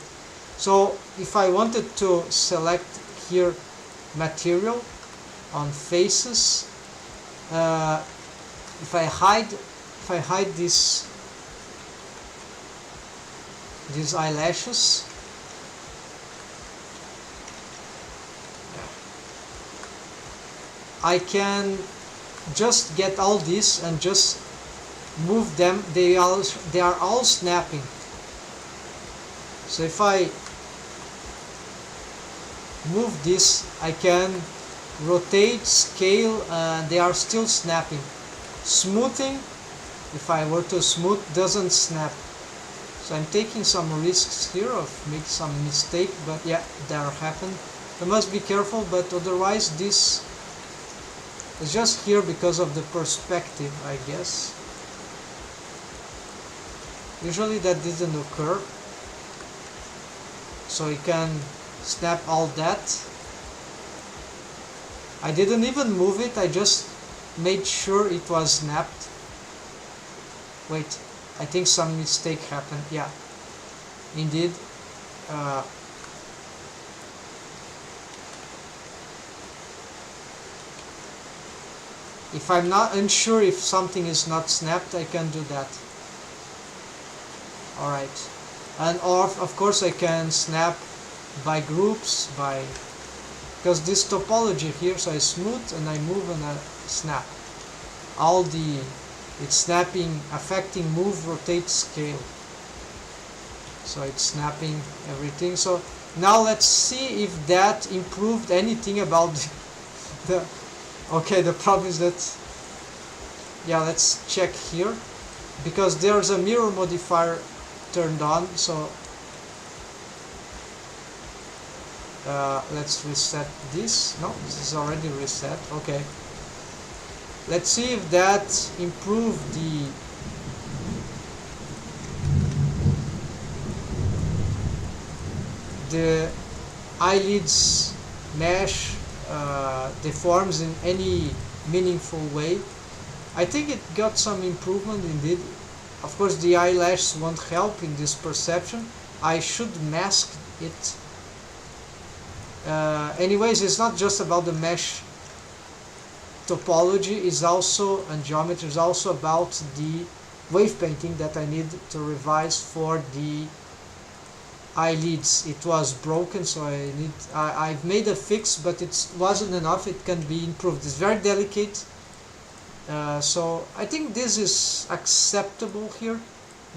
So if I wanted to select here material on faces, if I hide these eyelashes, I can just get all this and just move them. They are all snapping. So if I move this, I can rotate, scale, and they are still snapping. Smoothing, if I were to smooth, doesn't snap. So I'm taking some risks here of making some mistake, but yeah, that happened. I must be careful, but otherwise this is just here because of the perspective, I guess. Usually that didn't occur. So you can snap all that. I didn't even move it, I just made sure it was snapped. Wait, I think some mistake happened. Yeah, indeed. If I'm not unsure if something is not snapped, I can do that. Alright. And of course I can snap by groups, because this topology here, so I smooth and I move and I snap. It's snapping, affecting, move, rotate, scale. So it's snapping everything. So now let's see if that improved anything about the okay, the problem is that, yeah, let's check here, because there's a mirror modifier turned on, so let's reset this. No, this is already reset. Okay, let's see if that improved the eyelids mesh deforms in any meaningful way. I think it got some improvement indeed. Of course the eyelash won't help in this perception. I should mask it. Anyways, it's not just about the mesh topology, it's also, and geometry is also about the wave painting that I need to revise for the eyelids. It was broken, so I've made a fix, but it wasn't enough. It can be improved. It's very delicate, so I think this is acceptable here.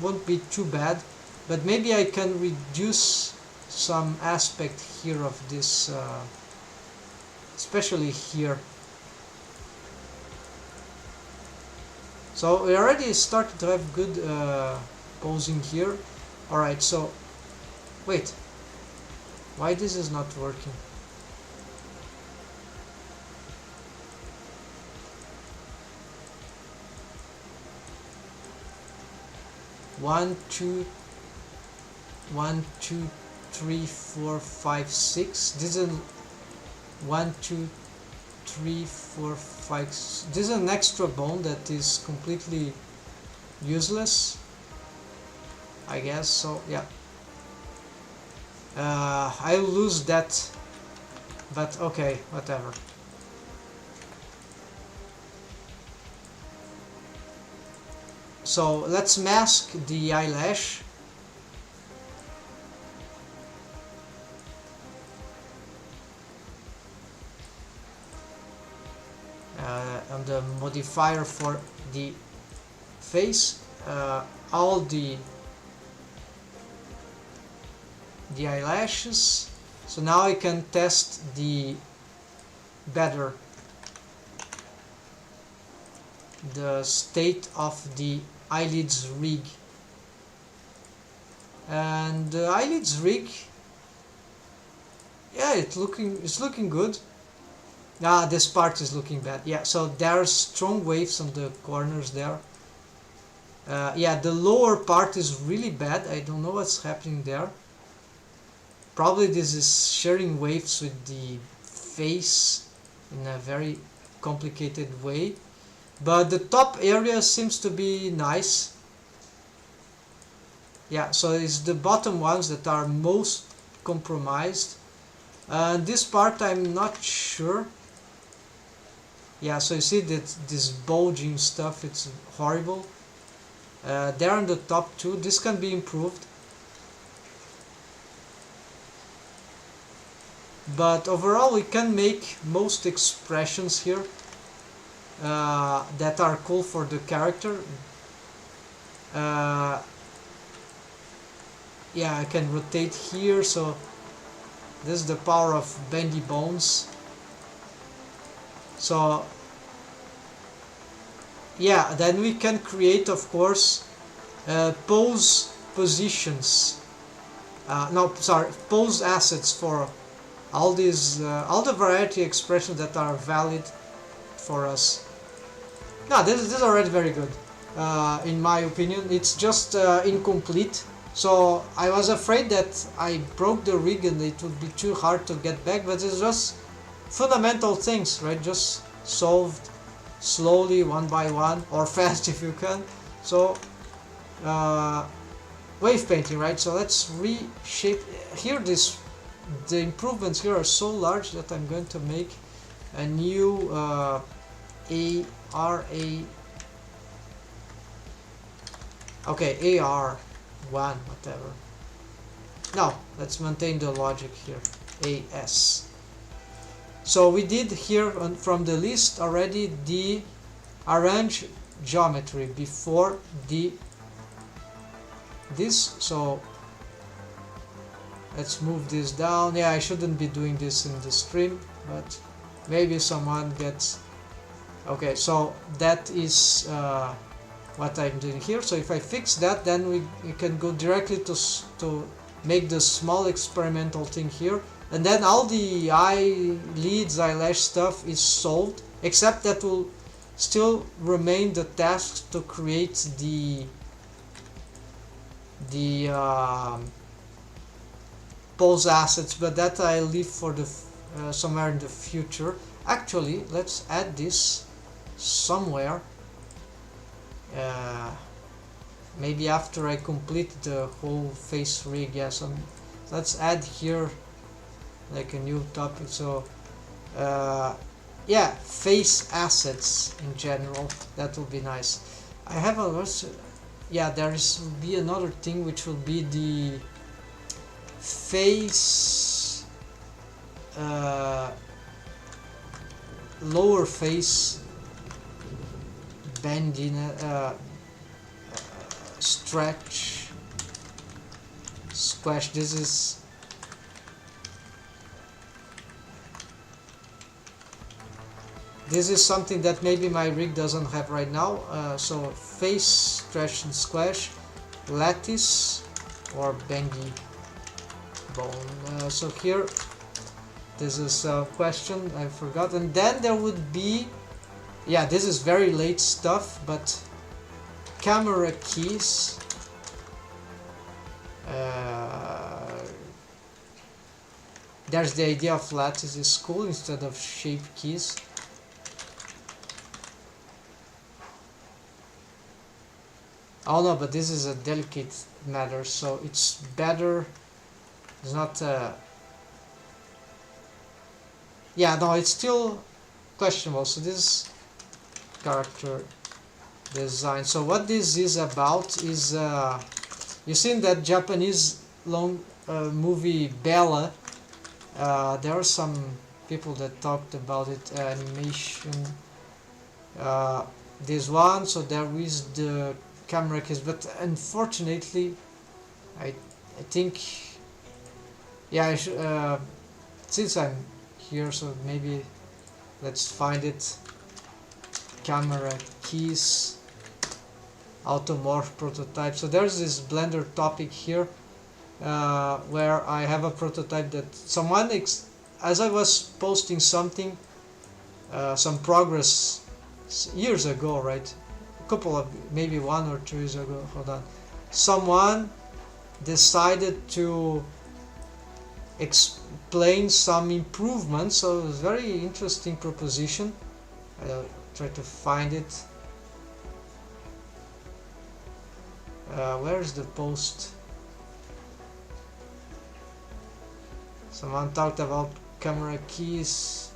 Won't be too bad, but maybe I can reduce some aspect here of this, especially here. So we already started to have good posing here. Alright, so wait, why this is not working? One, two, 3, 4, 5, 6. This is 1, 2, 3, 4, 5. This is an extra bone that is completely useless, I guess. So yeah, I'll lose that, but okay, whatever. so let's mask the eyelash. On the modifier for the face, all the eyelashes. So now I can test the state of the eyelids rig. And the eyelids rig, yeah, it's looking good. Ah, this part is looking bad. Yeah, so there's strong waves on the corners there. Yeah, the lower part is really bad. I don't know what's happening there. Probably this is sharing waves with the face in a very complicated way. But the top area seems to be nice. Yeah, so it's the bottom ones that are most compromised. This part I'm not sure. Yeah, so you see that this bulging stuff, it's horrible. There on the top too, this can be improved. But overall we can make most expressions here that are cool for the character. Yeah, I can rotate here, so this is the power of bendy bones. So yeah, then we can create, of course, pose positions. Pose assets for all these, all the variety expressions that are valid for us. No, this is already very good. In my opinion, it's just incomplete. So I was afraid that I broke the rig and it would be too hard to get back, but it's just fundamental things, right? Just solved slowly, one by one, or fast if you can. So wave painting, right? So let's reshape here. The improvements here are so large that I'm going to make a new AR1, whatever. No, let's maintain the logic here. AS. So we did here from the list already the arrange geometry before this. So let's move this down. Yeah, I shouldn't be doing this in the stream, but maybe someone gets. Okay, so that is what I'm doing here. So if I fix that, then we can go directly to make the small experimental thing here. And then all the eyelash stuff is solved, except that will still remain the task to create the pose assets, but that I leave for the somewhere in the future. Actually, let's add this somewhere. Maybe after I complete the whole face rig. Yeah, so let's add here like a new topic. So yeah, face assets in general, that will be nice. I have a yeah, there will be another thing which will be the face lower face bending, stretch, squash. This is something that maybe my rig doesn't have right now. So face, stretch and squash, lattice or bendy bone. So here, this is a question I forgot. And then there would be, yeah, this is very late stuff, but camera keys. There's the idea of lattice is cool instead of shape keys. Oh no, but this is a delicate matter, so it's better. It's not. Yeah, no, it's still questionable. So this character design. So what this is about is you seen that Japanese long movie Bella. There are some people that talked about it, animation, this one. So there is the camera case, but unfortunately I think, yeah, since I'm here, so maybe let's find it. Camera keys, automorph prototype. So there's this Blender topic here where I have a prototype that someone as I was posting something, some progress years ago, right, a couple of, maybe 1 or 2 years ago, hold on, someone decided to explain some improvements. So it was a very interesting proposition. I'll try to find it. Where's the post? Someone talked about camera keys,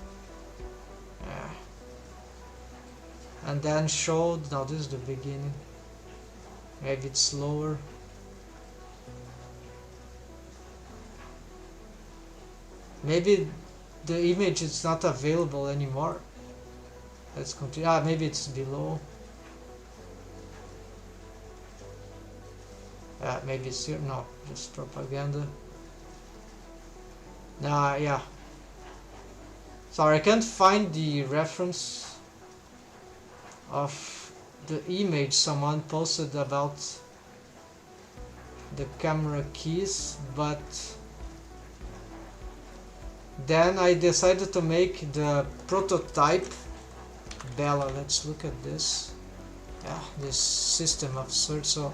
and then showed, now this is the beginning, maybe it's slower. Maybe the image is not available anymore. Let's continue. Maybe it's below. Maybe it's here. No, just propaganda. Yeah. Sorry, I can't find the reference of the image someone posted about the camera keys, but then I decided to make the prototype Bella. Let's look at this. Yeah, this system of search. So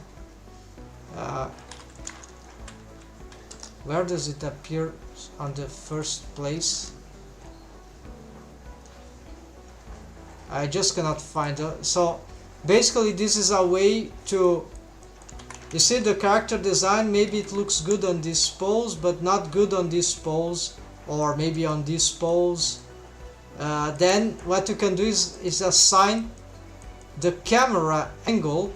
where does it appear on the first place? I just cannot find it. So basically this is a way to, you see the character design, maybe it looks good on this pose but not good on this pose, or maybe on this pose. Then what you can do is assign the camera angle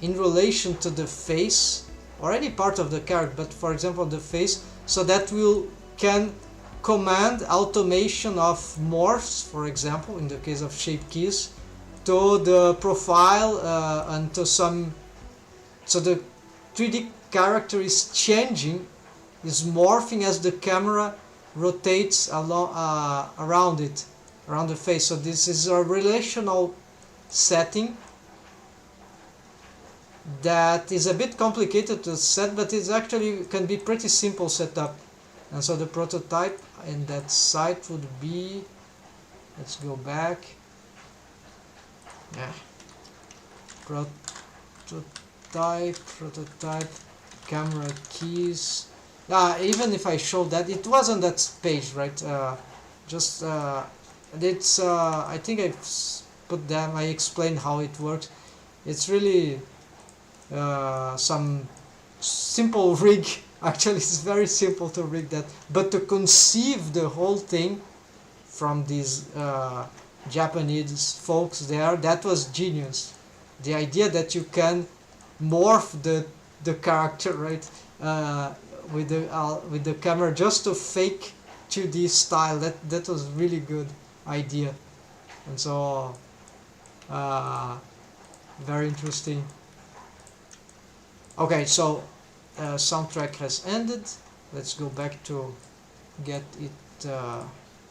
in relation to the face or any part of the character, but for example the face, so that we can command automation of morphs, for example in the case of shape keys, to the profile and to some, so the 3D character is changing, is morphing as the camera rotates along around it, around the face. So this is a relational setting that is a bit complicated to set, but it actually can be pretty simple setup. And so the prototype in that site would be, let's go back, yeah, prototype camera keys. Even if I showed that, it was on that page, right? It's I think I've put them, I explained how it works. It's really some simple rig. Actually it's very simple to rig that, but to conceive the whole thing from these Japanese folks there, that was genius. The idea that you can morph the character, right, with the camera just to fake 2D style, that was really good idea. And so very interesting. Okay, so soundtrack has ended. Let's go back to get it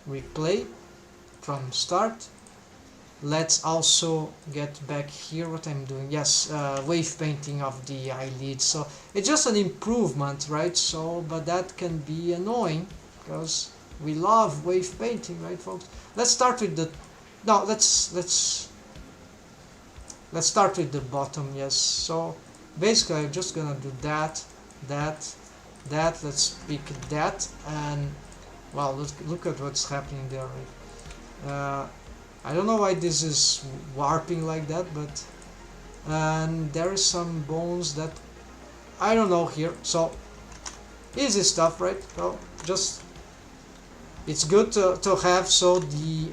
replay from start. Let's also get back here what I'm doing. Yes, wave painting of the eyelids. So it's just an improvement, right? So, but that can be annoying because we love wave painting, right, folks? Let's start with the, no, let's start with the bottom. Yes. So basically I'm just gonna do that. Let's pick that, and wow, look at what's happening there, right? I don't know why this is warping like that, but and there is some bones that I don't know here. So easy stuff, right? So just, it's good to have, so the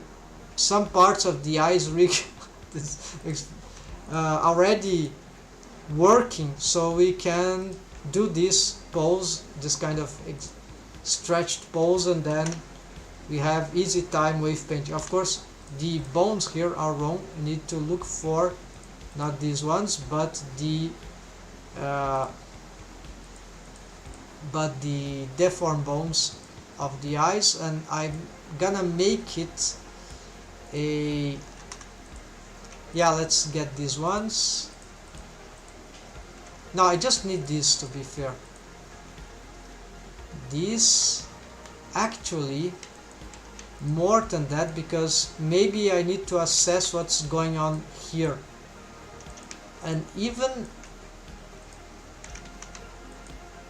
some parts of the eyes rig already working, so we can do this pose, this kind of stretched pose, and then we have easy time wave painting. Of course, the bones here are wrong. You need to look for not these ones, but the deformed bones of the eyes, and I'm gonna make it a, yeah, let's get these ones. No, I just need these, to be fair. These, actually more than that, because maybe I need to assess what's going on here. And even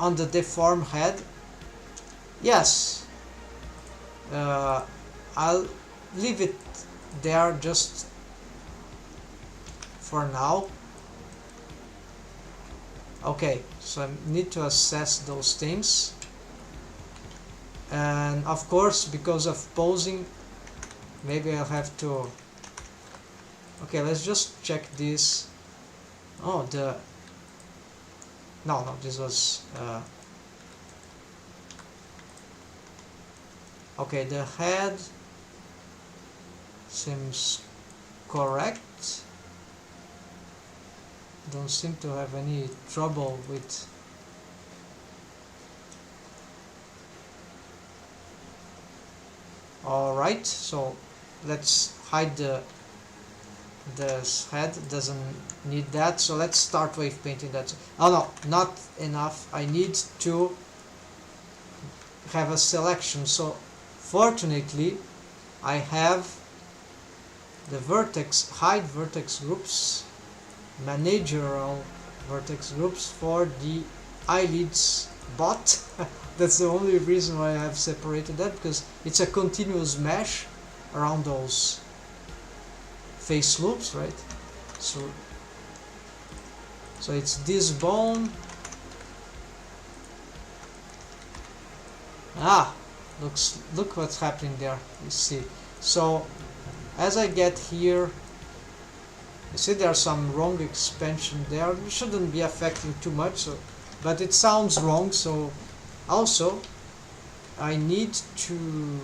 on the deformed head, yes, I'll leave it there just for now. Okay, so I need to assess those things, and of course, because of posing, maybe I'll have to, okay, let's just check this. Oh, no, this was okay, the head seems correct. Don't seem to have any trouble with alright, so let's hide this head, doesn't need that, so let's start wave painting that. Oh no, not enough, I need to have a selection. So fortunately I have the vertex, hide vertex groups, managerial vertex groups for the eyelids bot. That's the only reason why I have separated that, because it's a continuous mesh around those face loops, right? So it's this bone. Look what's happening there, you see. So as I get here, you see there's some wrong expansion there. It shouldn't be affecting too much, so, but it sounds wrong. So also I need to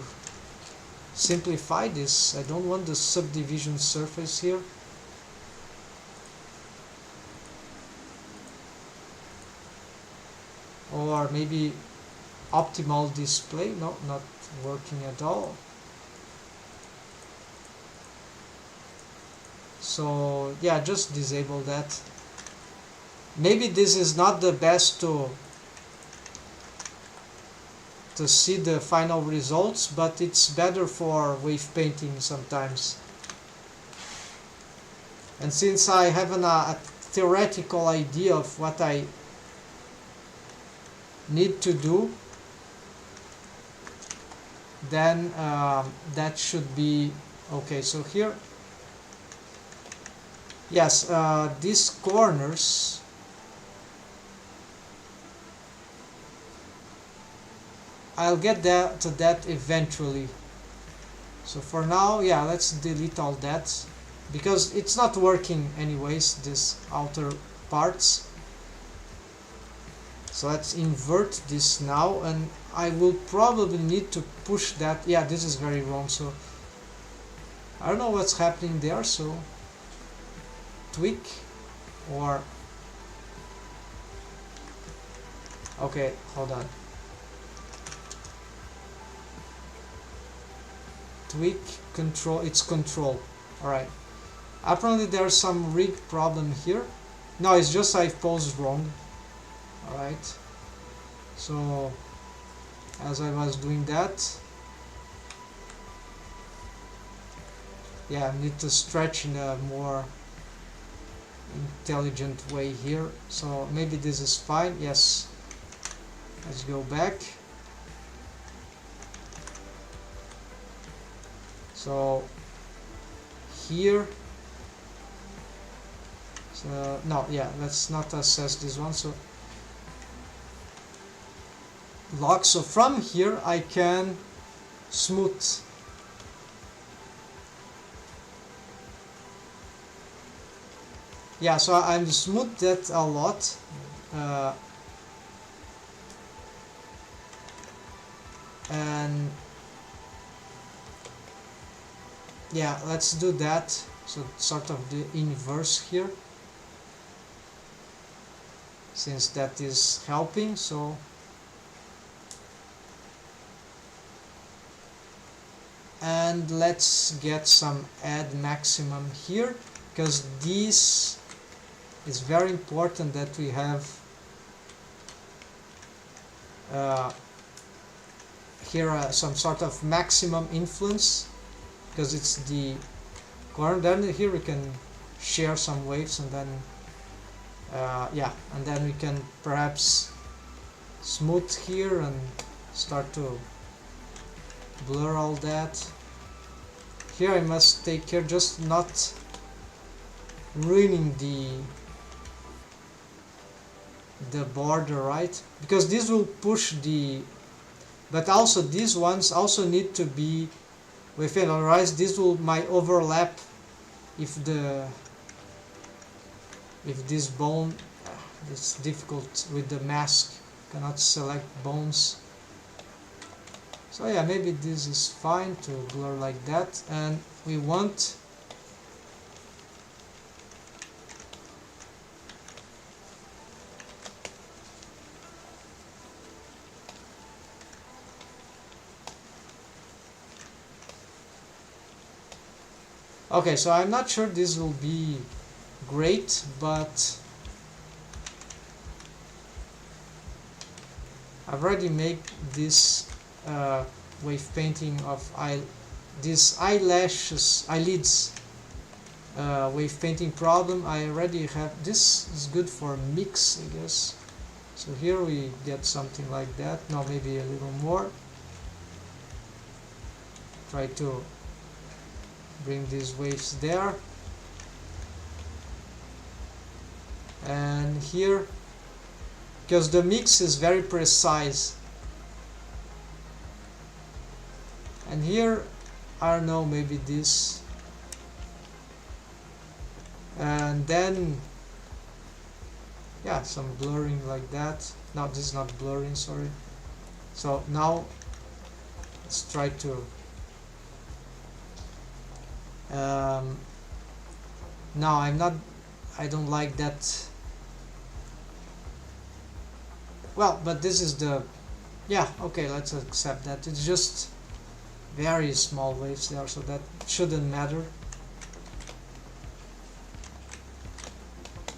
simplify this. I don't want the subdivision surface here. Or maybe optimal display. No, not working at all. So yeah, just disable that. Maybe this is not the best to see the final results, but it's better for wave painting sometimes. And since I have a theoretical idea of what I need to do, then that should be okay. So here, yes, these corners, I'll get to that eventually. So for now, yeah, let's delete all that, because it's not working anyways, these outer parts. So let's invert this now, and I will probably need to push that. Yeah, this is very wrong, so I don't know what's happening there, so tweak, or okay, hold on. Tweak, control, it's control. Alright. Apparently there's some rig problem here. No, it's just I posed wrong. Alright. So as I was doing that, yeah, I need to stretch in a more intelligent way here. So maybe this is fine. Yes. Let's go back. So here, so no, yeah, let's not assess this one. So lock. So from here I can smooth. yeah, so I'm smooth that a lot. And yeah, let's do that. So sort of the inverse here, since that is helping. So and let's get some add maximum here, because this is very important that we have here some sort of maximum influence, because it's the corner. Then here we can share some waves, and then yeah, and then we can perhaps smooth here and start to blur all that. Here I must take care just not ruining the border, right? Because this will push the, but also these ones also need to be within, otherwise this will might overlap if this bone, it's difficult with the mask, cannot select bones. So yeah, maybe this is fine to blur like that, and we want okay, so I'm not sure this will be great, but I've already made this wave painting of these eyelids wave painting problem. I already have, this is good for mix, I guess. So here we get something like that. Now maybe a little more. Try to bring these waves there. And here, because the mix is very precise. And here, I don't know, maybe this. And then, yeah, some blurring like that. No, this is not blurring, sorry. So now, let's try to now I don't like that. Well, but this is the, yeah, okay, let's accept that. It's just very small waves there, so that shouldn't matter.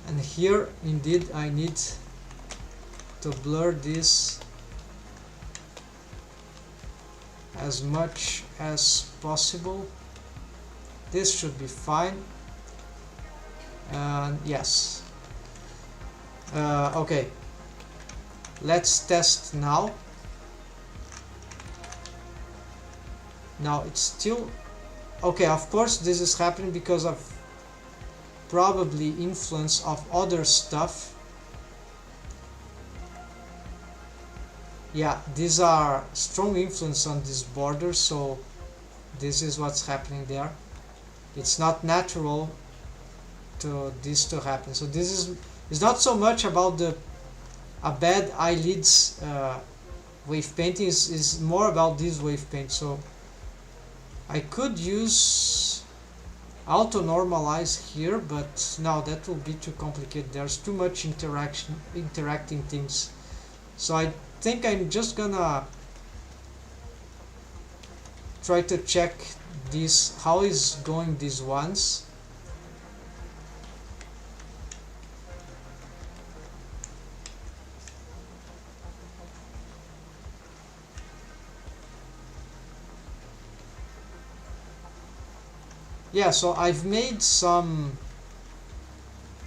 And here, indeed, I need to blur this as much as possible. This should be fine. And yes. Okay. Let's test now. Now it's still okay. Of course, this is happening because of probably influence of other stuff. Yeah, these are strong influence on this border, so this is what's happening there. It's not natural to this to happen. So this is, it's not so much about a bad eyelids wave painting, is more about this wave paint. So I could use auto normalize here, but now that will be too complicated. There's too much interacting things. So I think I'm just gonna try to check this, how is going these ones. Yeah, so I've made some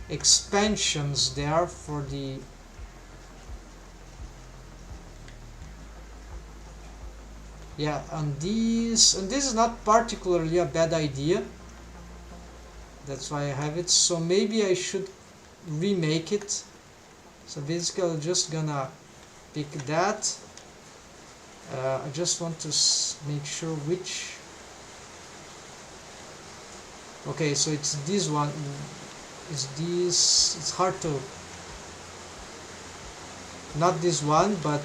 expansions there for the yeah, and this is not particularly a bad idea. That's why I have it. So maybe I should remake it. So basically I'm just gonna pick that. I just want to make sure which. Okay, so it's this one. is this, it's hard to, not this one but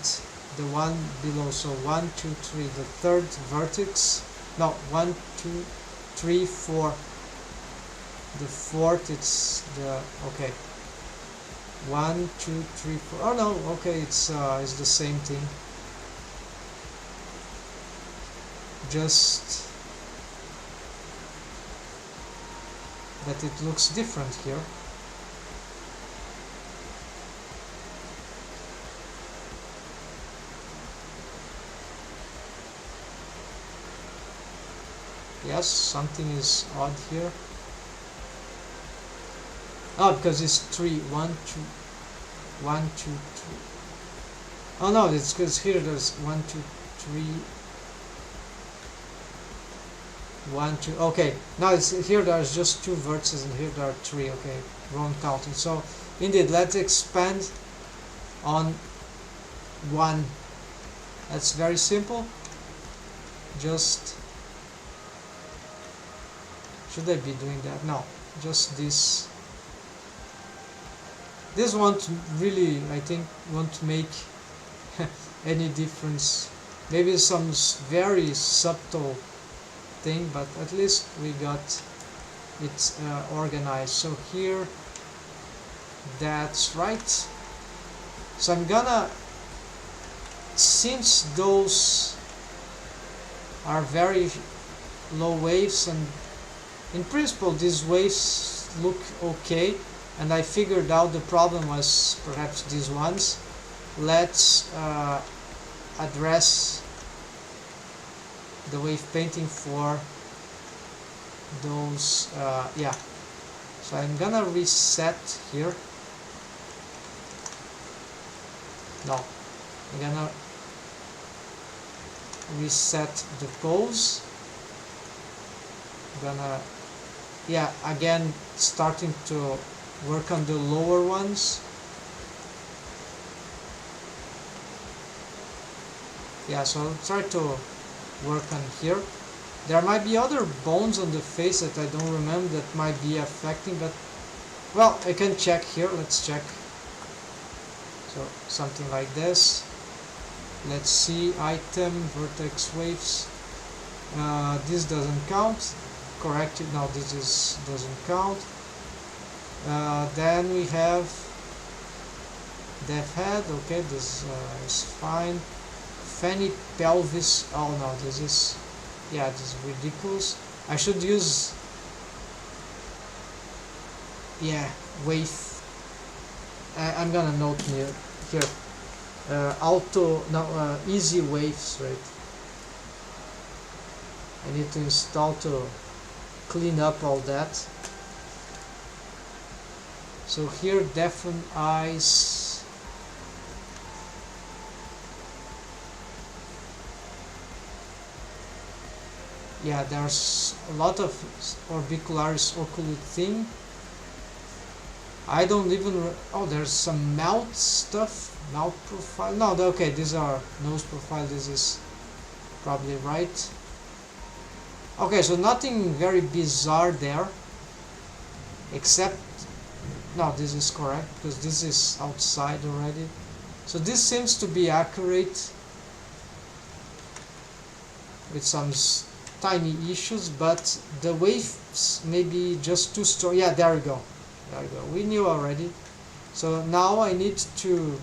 the one below. So 1 2 3, the third vertex, no, 1 2 3 4, the fourth, it's the, okay, 1 2 3 4, oh no, okay, it's the same thing, just that it looks different here. Yes, something is odd here. Oh, because it's 3, 1 2 1 2 3. Oh no, it's because here there's 1 2 3 1 2. Okay, now it's here there's just 2 vertices and here there are 3. Okay, wrong counting. So indeed, let's expand on 1. That's very simple. Just, should I be doing that? No, just this. This won't really, I think, won't make any difference. Maybe some very subtle thing, but at least we got it organized. So here, that's right. So I'm gonna, since those are very low waves, and in principle these waves look okay, and I figured out the problem was perhaps these ones, let's address the wave painting for those, yeah. So I'm gonna reset here. No, I'm gonna reset the pose. I'm gonna, yeah, again starting to work on the lower ones. Yeah, so I'll try to work on here. There might be other bones on the face that I don't remember that might be affecting, but well, I can check here. Let's check. So something like this. Let's see, item, vertex waves. This doesn't count. Corrected. No, this doesn't count. Then we have death head. Okay, this is fine. Fanny pelvis. Oh no, this is, yeah, this is ridiculous. I should use, yeah, wave. I'm gonna note here. Auto, no, easy waves, right? I need to install to clean up all that. So here, deafen eyes. Yeah, there's a lot of orbicularis oculi thing. I don't even, oh, there's some mouth stuff, mouth profile. No, okay, these are nose profile. This is probably right. Okay, so nothing very bizarre there, except, no, this is correct because this is outside already. So this seems to be accurate with some tiny issues, but the waves may be just too strong. Yeah, there we go. There we go. We knew already. So now I need to,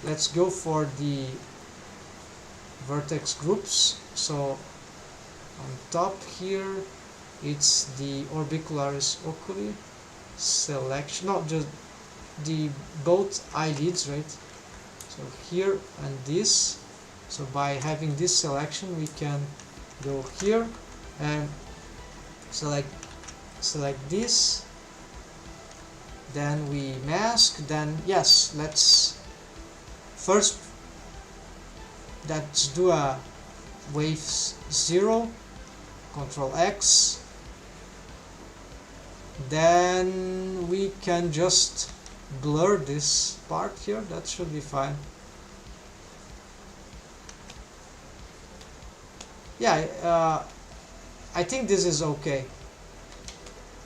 let's go for the vertex groups. So on top here, it's the orbicularis oculi selection. No, just the both eyelids, right? So here and this. So by having this selection, we can go here and select this. Then we mask. Then yes, let's first let's do a waves 0. Control X. Then we can just blur this part here. That should be fine. Yeah, I think this is okay.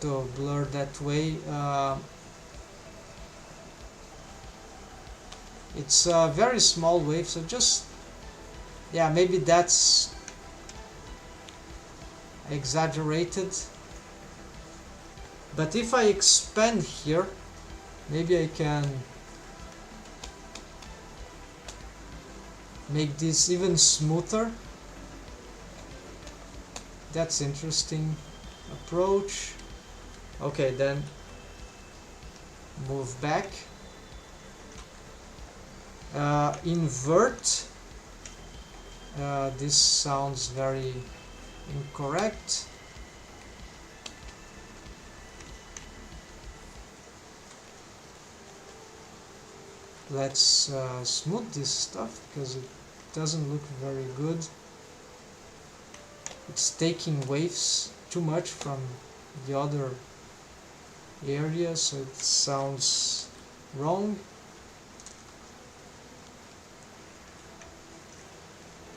to blur that way. It's a very small wave, so just, yeah, maybe that's exaggerated. But if I expand here, maybe I can make this even smoother. That's interesting approach. Okay, then move back. Invert. This sounds very incorrect. Let's smooth this stuff because it doesn't look very good. It's taking waves too much from the other area, so it sounds wrong.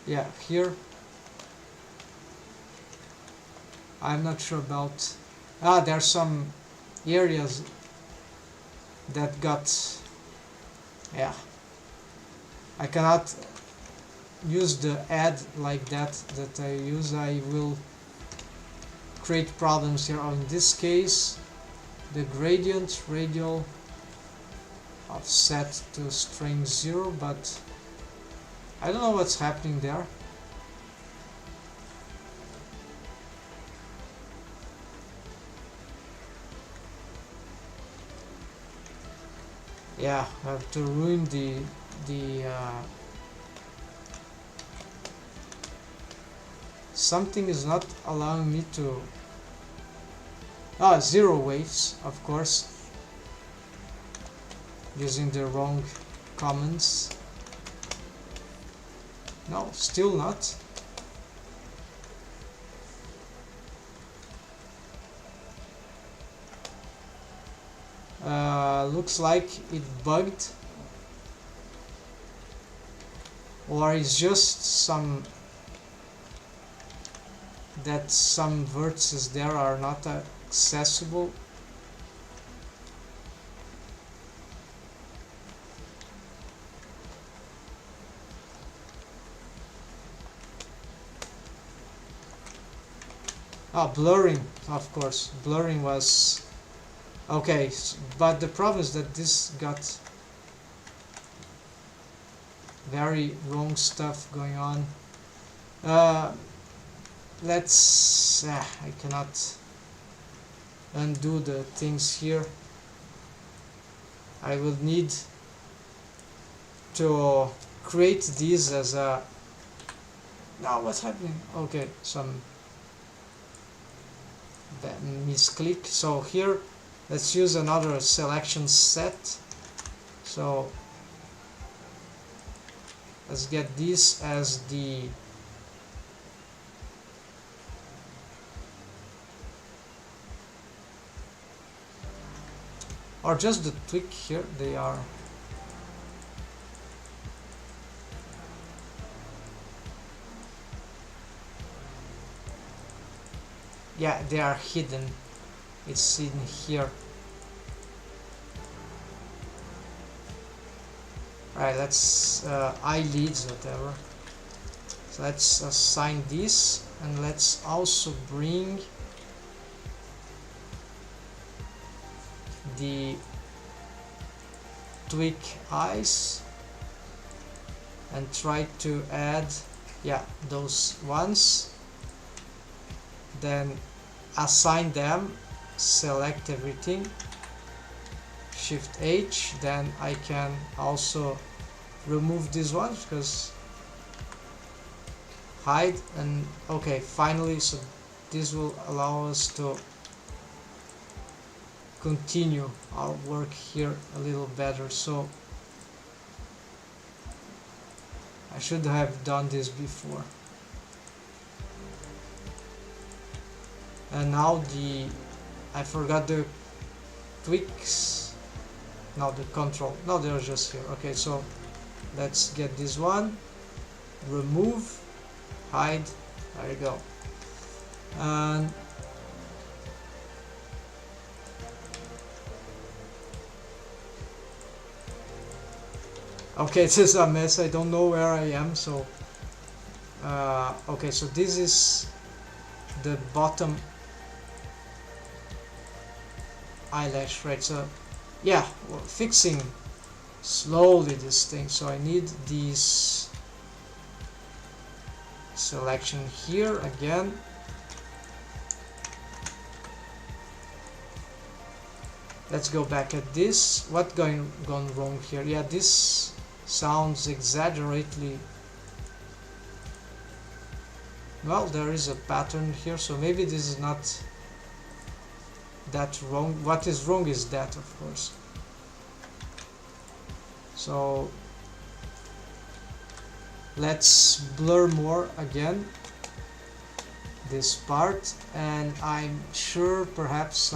Yeah, here I'm not sure about. There are some areas that got, yeah, I cannot use the add like that I use. I will create problems here. In this case, the gradient radial offset to string 0, but I don't know what's happening there. Yeah, I have to ruin the something is not allowing me to. 0 waves, of course, using the wrong comments. No, still not. Looks like it bugged, or it's just some vertices there are not accessible. Blurring, of course. Blurring was okay, but the problem is that this got very wrong stuff going on. Let's I cannot undo the things here. I will need to create these as a. Now what's happening? Okay, some misclick. So here let's use another selection set. So let's get this as the or just the tweak here. They are they are hidden. It's in here. Alright, let's eyelids, whatever. So let's assign this, and let's also bring the tweak eyes and try to add those ones, then assign them, select everything, Shift H, then I can also remove these ones because hide, and okay, finally, so this will allow us to continue our work here a little better. So I should have done this before. And now I forgot the tweaks. Now the control. No, they're just here. Okay, so let's get this one. Remove, hide. There you go. And Okay, this is a mess. I don't know where I am. So okay, so this is the bottom eyelash, right? So yeah, we're fixing slowly this thing. So I need these selection here again. Let's go back at this. What gone wrong here? Yeah, this sounds exaggeratedly. Well, there is a pattern here, so maybe this is not that wrong. What is wrong is that, of course. So let's blur more again this part, and I'm sure perhaps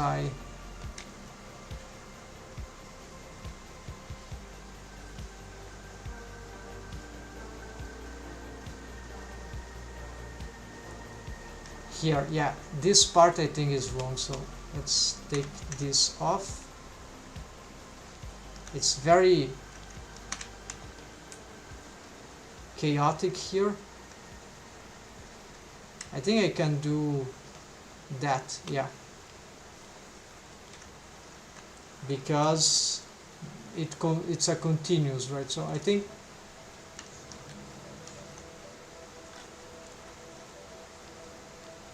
here, yeah, this part I think is wrong, so let's take this off. It's very chaotic here. I think I can do that, yeah, because it's a continuous, right? So I think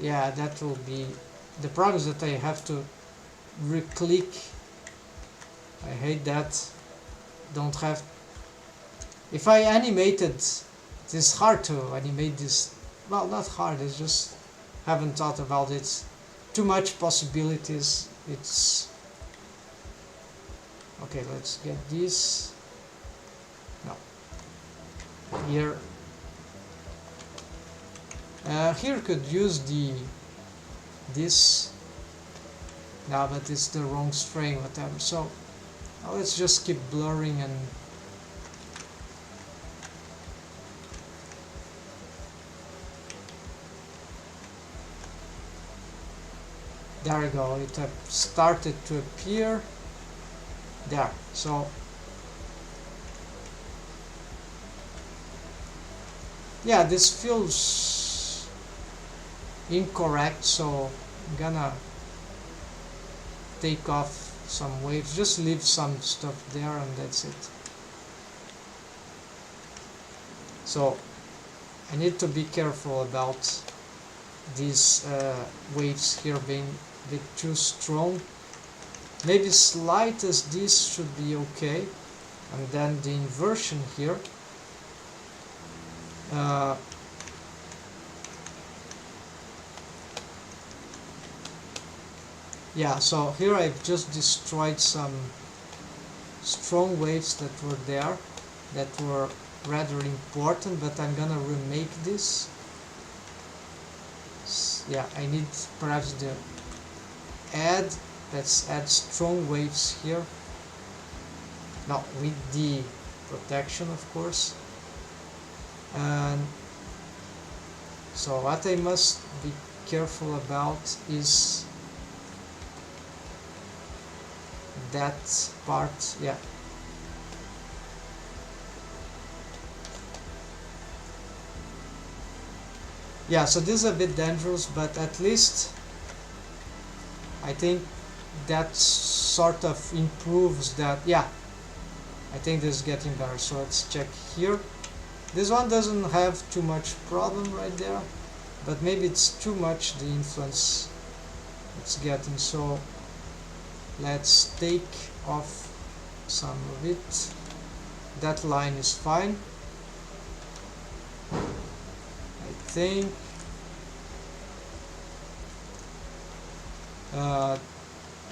yeah, that will be the problem, is that I have to re-click. I hate that. Don't have, if I animated, it's hard to animate this. Well, not hard, it's just haven't thought about it. Too much possibilities. It's okay. Let's get this. No, here. Here could use this. No, but it's the wrong string, whatever. So let's just keep blurring and there we go. It started to appear there. So yeah, this feels incorrect, so I'm gonna take off some waves, just leave some stuff there, and that's it. So I need to be careful about these waves here being a bit too strong. Maybe slight as this should be okay, and then the inversion here. Yeah, so here I've just destroyed some strong waves that were there, that were rather important, but I'm gonna remake this. Yeah, I need perhaps the add, let's add strong waves here. Now with the protection, of course. And so what I must be careful about is that part, yeah. Yeah, so this is a bit dangerous, but at least I think that sort of improves that. Yeah, I think this is getting better. So let's check here. This one doesn't have too much problem right there, but maybe it's too much the influence it's getting. So let's take off some of it. That line is fine, I think.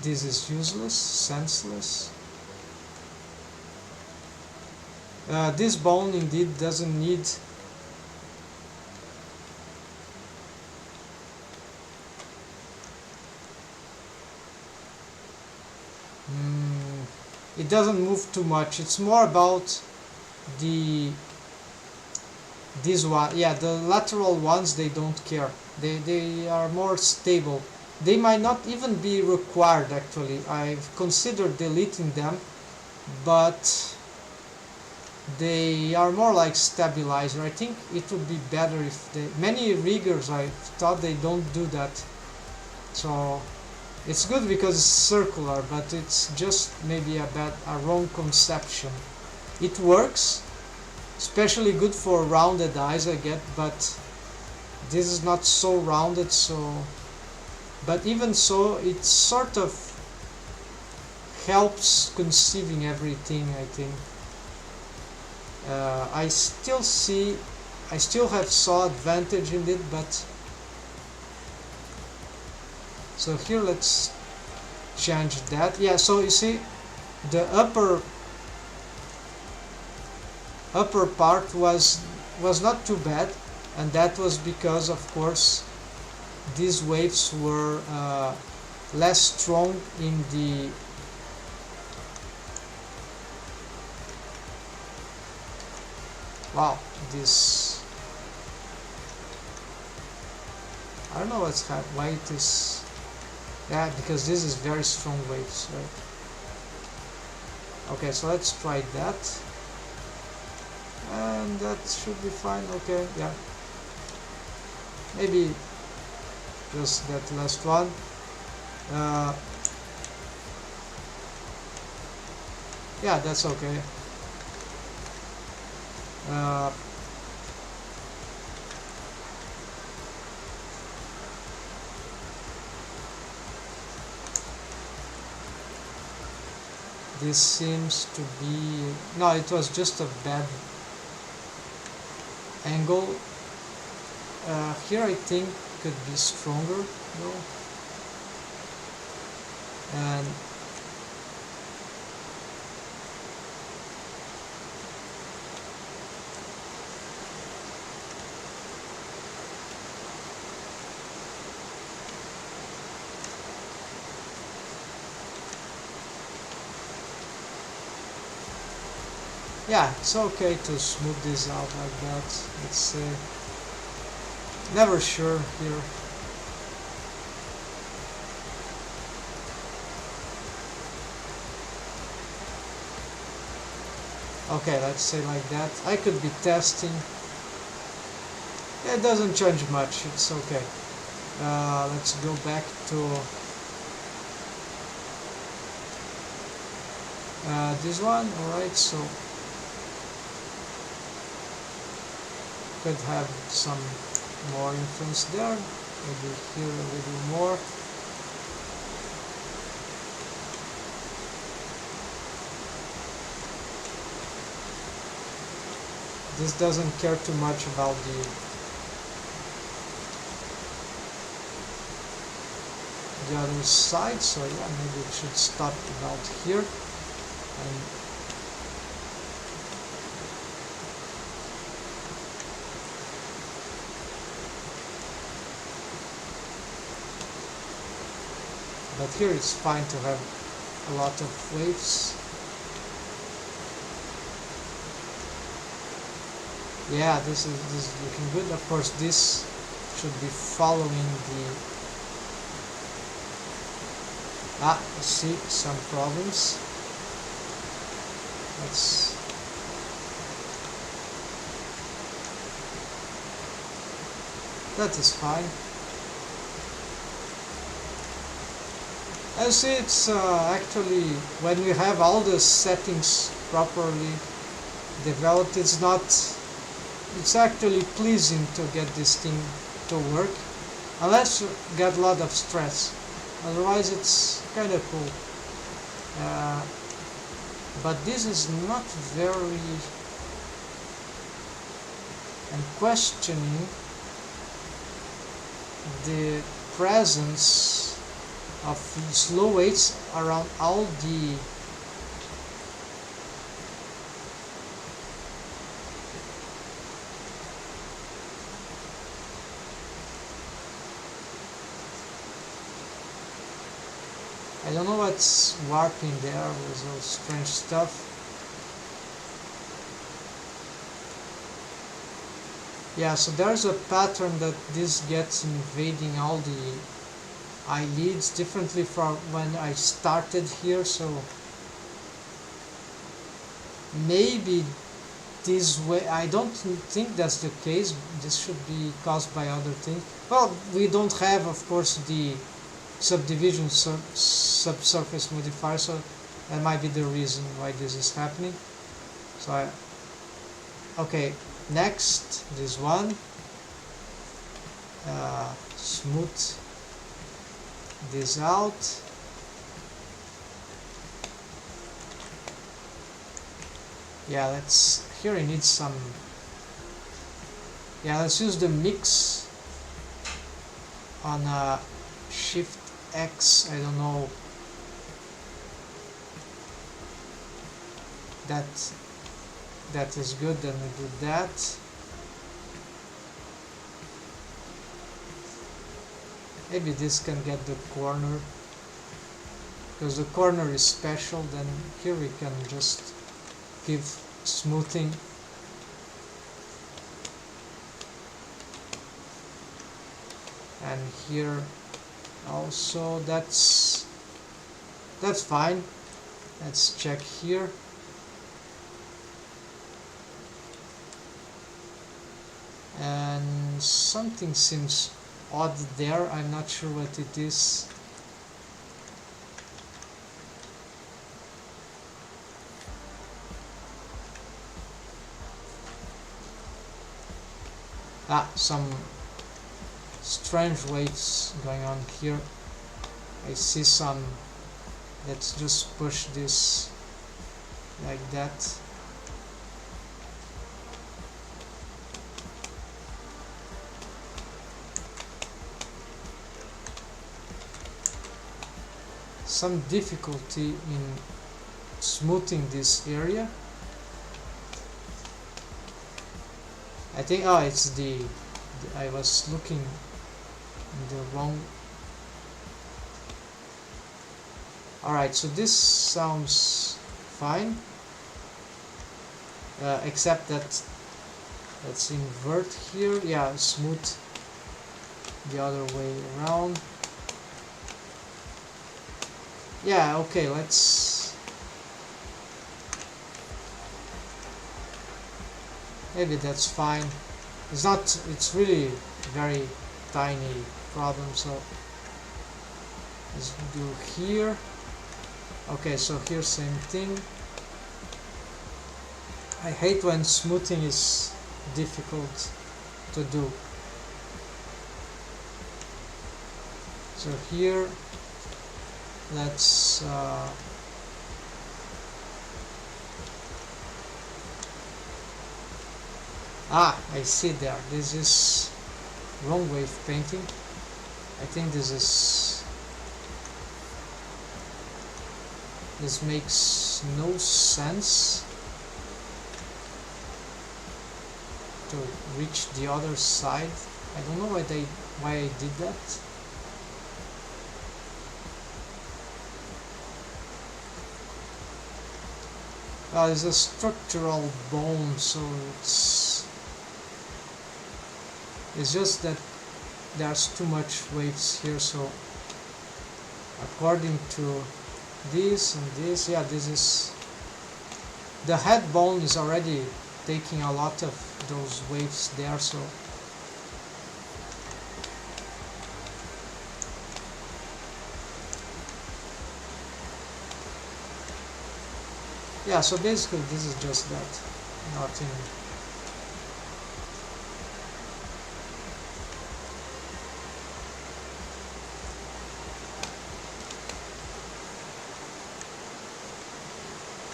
This is useless, senseless. This bone indeed doesn't need it doesn't move too much. It's more about this one. Yeah, the lateral ones, they don't care. They are more stable. They might not even be required, actually. I've considered deleting them, but they are more like stabilizer. I think it would be better if many riggers, I thought, they don't do that. So it's good because it's circular, but it's just maybe a wrong conception. It works, especially good for rounded eyes, I get, but this is not so rounded, so... But even so, it sort of helps conceiving everything, I think. I still have saw advantage in it, but... So here let's change that. Yeah, so you see, the upper part was not too bad, and that was because, of course, these waves were less strong in the wow, this, I don't know what's happening, why it is, yeah, because this is very strong waves, right? Okay, so let's try that, and that should be fine. Okay, yeah, maybe just that last one. Yeah, that's okay. This seems to be... No, it was just a bad angle. Here I think could be stronger though. And yeah, it's okay to smooth this out like that. It's never sure here. Okay, let's say like that. I could be testing. It doesn't change much, it's okay. Let's go back to this one. Alright, so could have some more influence there, maybe here a little more. This doesn't care too much about the other side, so yeah, maybe it should stop about here. And but here it's fine to have a lot of waves. Yeah, this is looking good. Of course, this should be following the... I see some problems. That is fine. As it's actually, when we have all the settings properly developed, it's actually pleasing to get this thing to work, unless you get a lot of stress. Otherwise it's kind of cool. But this is not very... I'm questioning the presence of slow weights around all the I don't know what's warping there with all strange stuff. Yeah, so there's a pattern that this gets invading all the eyelids differently from when I started here, so maybe this way. I don't think that's the case. This should be caused by other things. Well, we don't have, of course, the subdivision subsurface modifier, so that might be the reason why this is happening. So okay, next, this one, smooth this out. Yeah, here it needs some, yeah, let's use the mix on Shift X, I don't know, that is good, then we do that. Maybe this can get the corner, because the corner is special. Then here we can just give smoothing. And here also, that's fine. Let's check here. And something seems odd there. I'm not sure what it is. Some strange waves going on here. I see some. Let's just push this like that. Some difficulty in smoothing this area. I think, it's the I was looking in the wrong. Alright, so this sounds fine, except that let's invert here. Yeah, smooth the other way around. Yeah, okay, maybe that's fine. It's really very tiny problem, so let's do here. Okay, so here same thing. I hate when smoothing is difficult to do. So here let's I see there. This is wrong wave painting. I think this makes no sense to reach the other side. I don't know why I did that. It's a structural bone, so it's just that there's too much waves here. So according to this and this, yeah, this is the head bone is already taking a lot of those waves there, so yeah, so basically this is just that, nothing.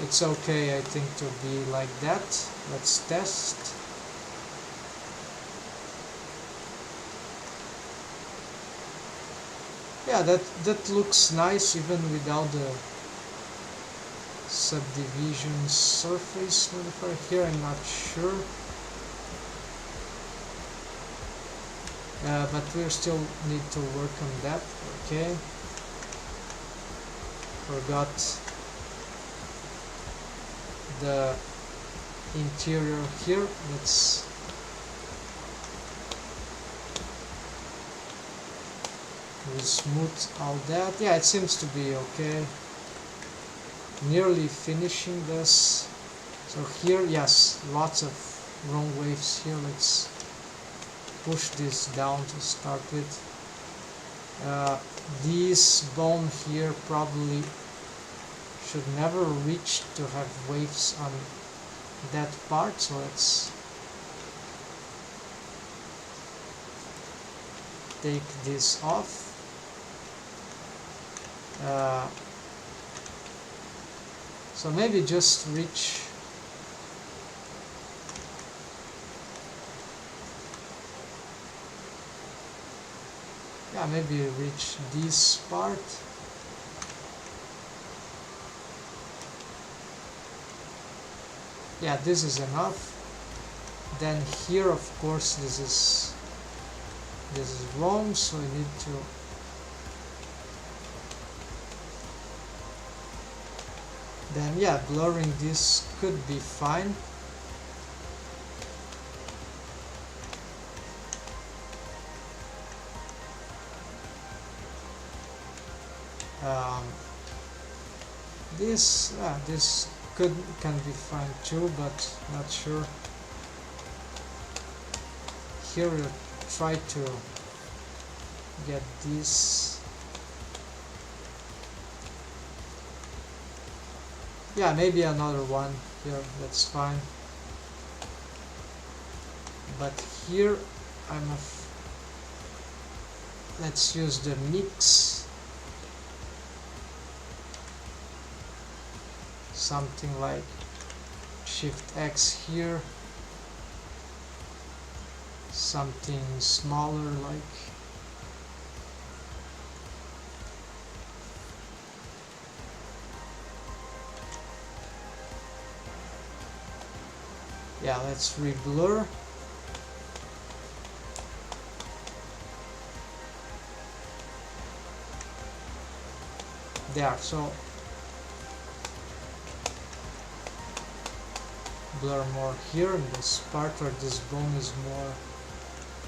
It's okay, I think, to be like that. Let's test. Yeah, that looks nice even without the subdivision surface modifier. Here I'm not sure, but we still need to work on that. Okay, forgot the interior here. Let's smooth all that. Yeah, it seems to be okay. Nearly finishing this, So here, yes, lots of wrong waves here. Let's push this down to start with. This bone here probably should never reach to have waves on that part, so let's take this off. So maybe just reach maybe reach this part. Yeah, this is enough. Then here, of course, this is wrong, so I need to then blurring this could be fine. This can be fine too, but not sure. Here we'll try to get this. Yeah, maybe another one here, that's fine. But here let's use the mix. Something like Shift X here. Something smaller like let's re-blur. There, so blur more here in this part where this bone is more,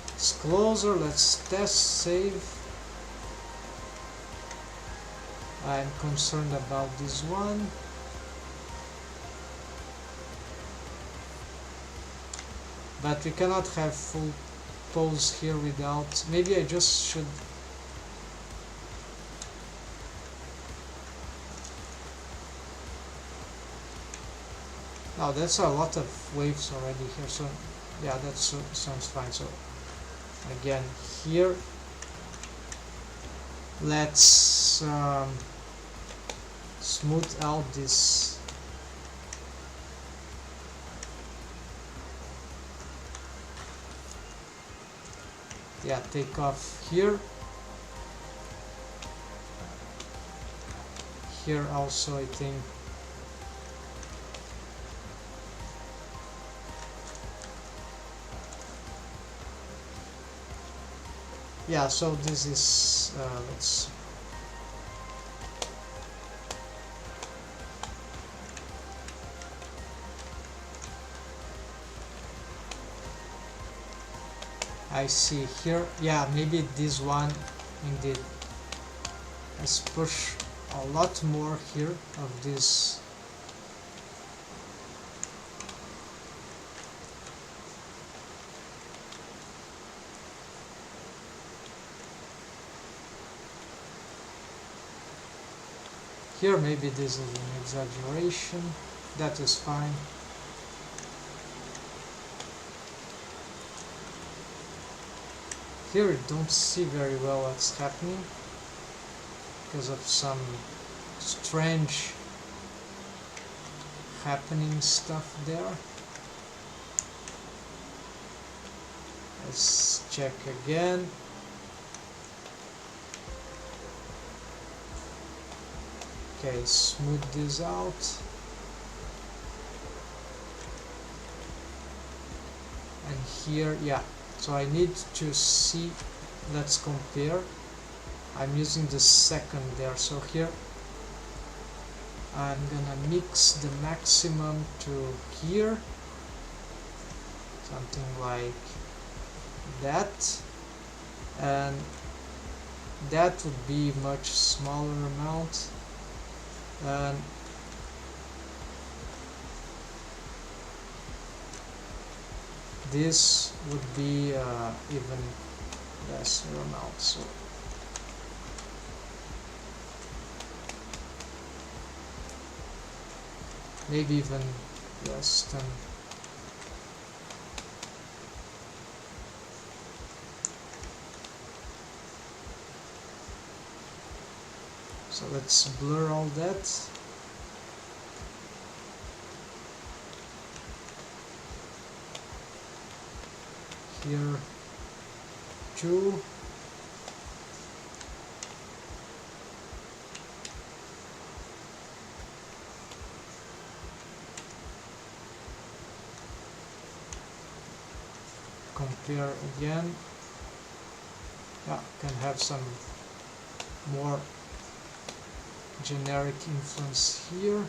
it's closer. Let's test save. I'm concerned about this one. But we cannot have full pose here without, maybe I just should now that's a lot of waves already here, so yeah, that sounds fine. So again here let's smooth out this take off here also I think. Yeah, so this is let's I see here, yeah, maybe this one indeed. Let's push a lot more here of this. Here maybe this is an exaggeration, that is fine. Here you don't see very well what's happening because of some strange happening stuff there. Let's check again. Okay, smooth this out. And here, yeah, so I need to see, let's compare. I'm using the second there, so here I'm gonna mix the maximum to here, something like that, and that would be much smaller amount. And this would be even lesser amount. So maybe even less than. So let's blur all that. Here too. Compare again. Yeah, can have some more generic influence here.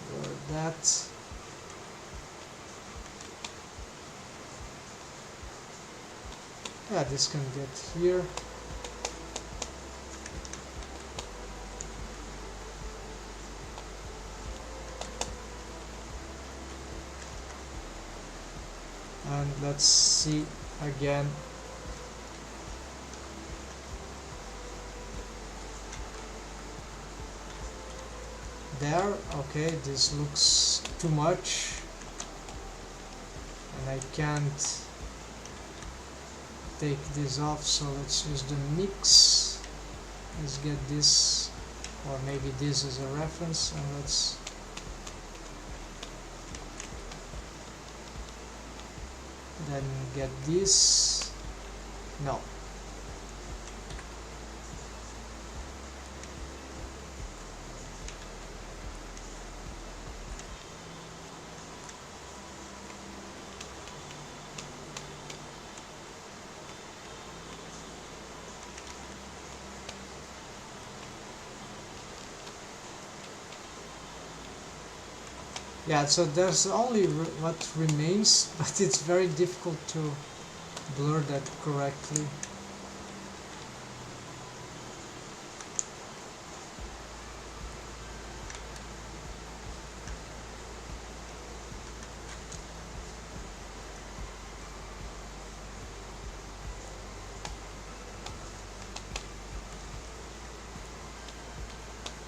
Blur that. Yeah, this can get here. And let's see again. There, okay, this looks too much, and I can't take this off, so let's use the mix. Let's get this, or maybe this as a reference, and let's then get this. No. Yeah, so there's only what remains, but it's very difficult to blur that correctly.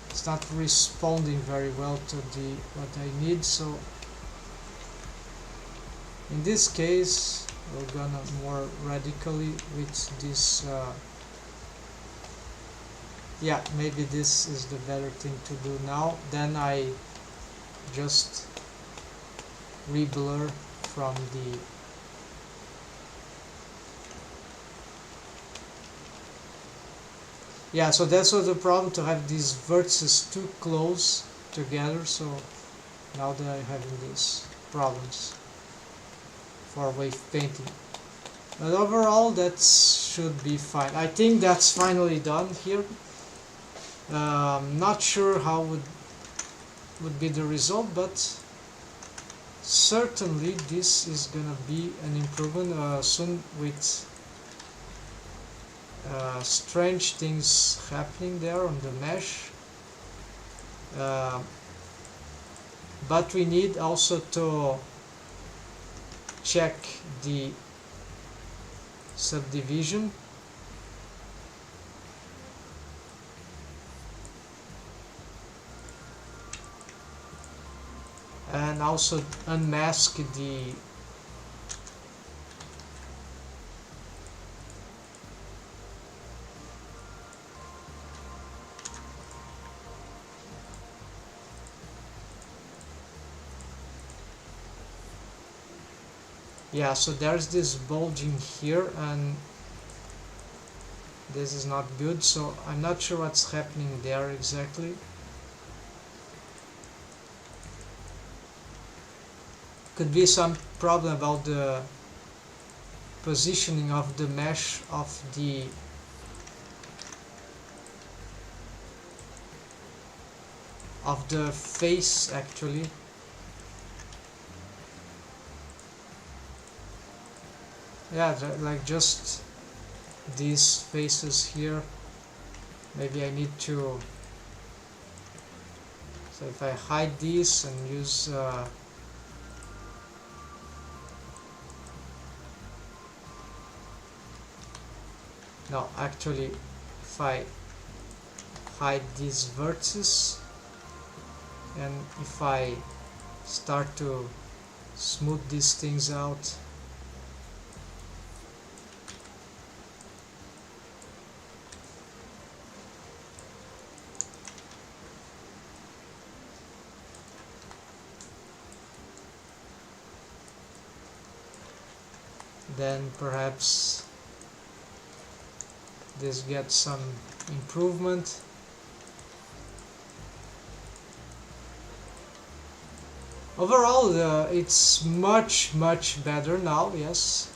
It's not responding very well to what I need, so in this case we're gonna more radically with this. Yeah, maybe this is the better thing to do now. Then I just re-blur from the yeah, so that's what the problem, to have these vertices too close together. So now that I'm having these problems for wave painting, but overall that should be fine. I think that's finally done here. Not sure how would be the result, but certainly this is gonna be an improvement soon, with strange things happening there on the mesh. But we need also to check the subdivision. And also unmask the yeah, so there's this bulging here, and this is not good, so I'm not sure what's happening there exactly. Could be some problem about the positioning of the mesh of the face, actually. Yeah, like just these faces here. Maybe I need to, so if I hide these and use No, actually, if I hide these vertices and if I start to smooth these things out, then perhaps this gets some improvement. Overall, it's much better now. Yes,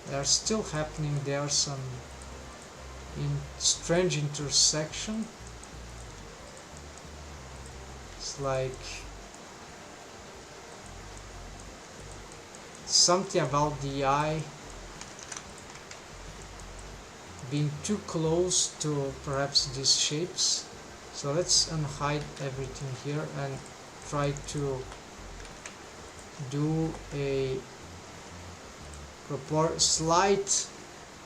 they're still happening. There are some strange intersection. It's like something about the eye being too close to perhaps these shapes. So let's unhide everything here and try to do a slight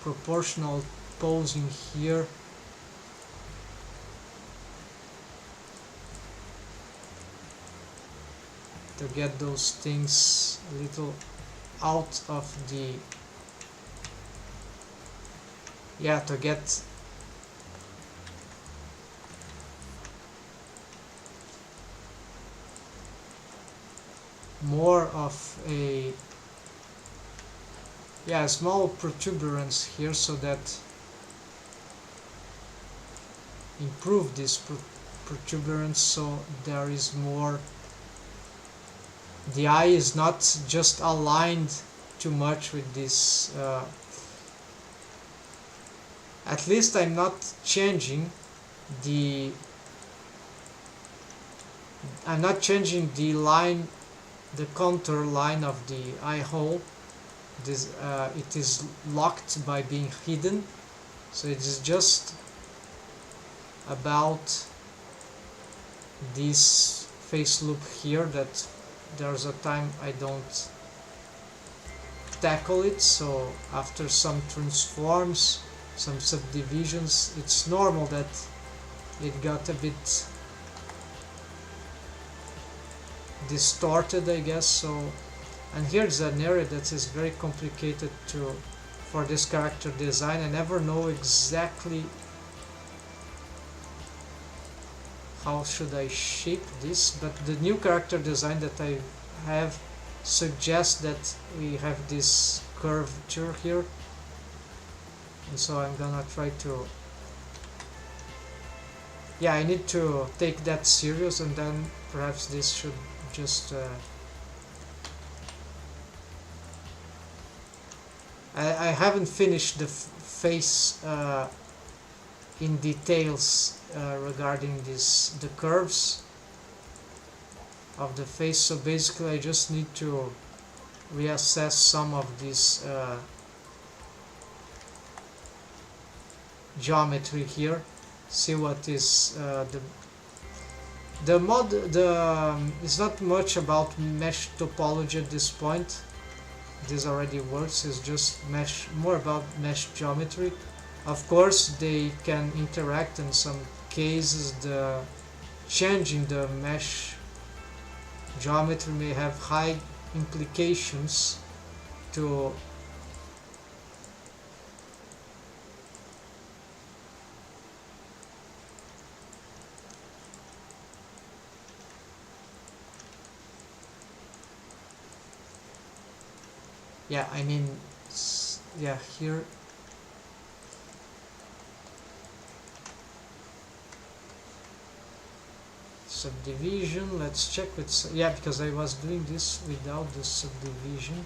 proportional posing here. To get those things a little out of the, yeah, to get more of a, yeah, small protuberance here, so that improve this protuberance, so there is more, the eye is not just aligned too much with this. At least I'm not changing the line, the contour line of the eye hole. This it is locked by being hidden, so it is just about this face loop here that there's a time I don't tackle it. So after some transforms, some subdivisions, it's normal that it got a bit distorted, I guess. So, and here's an area that is very complicated for this character design. I never know exactly how should I shape this, but the new character design that I have suggests that we have this curvature here, and so I'm gonna try to, yeah, I need to take that serious, and then perhaps this should just I haven't finished the face in details regarding the curves of the face, so basically I just need to reassess some of this geometry here, see what is it's not much about mesh topology at this point. This already works. It's just more about mesh geometry. Of course, they can interact in some cases. The changing the mesh geometry may have high implications to yeah, I mean, yeah, here subdivision, let's check with, yeah, because I was doing this without the subdivision.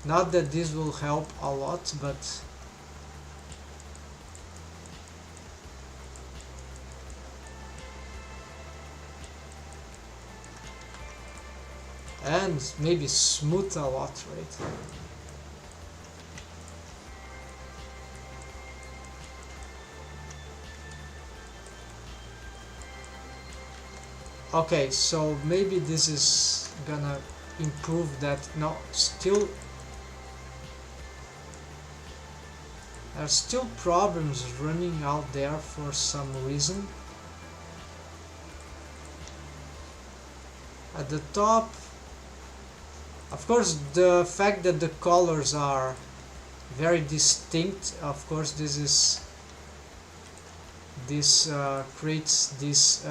Not that this will help a lot, but and maybe smooth a lot, right? Okay, so maybe this is gonna improve that. No, still There are still problems running out there for some reason. At the top, of course, the fact that the colors are very distinct, of course this creates this,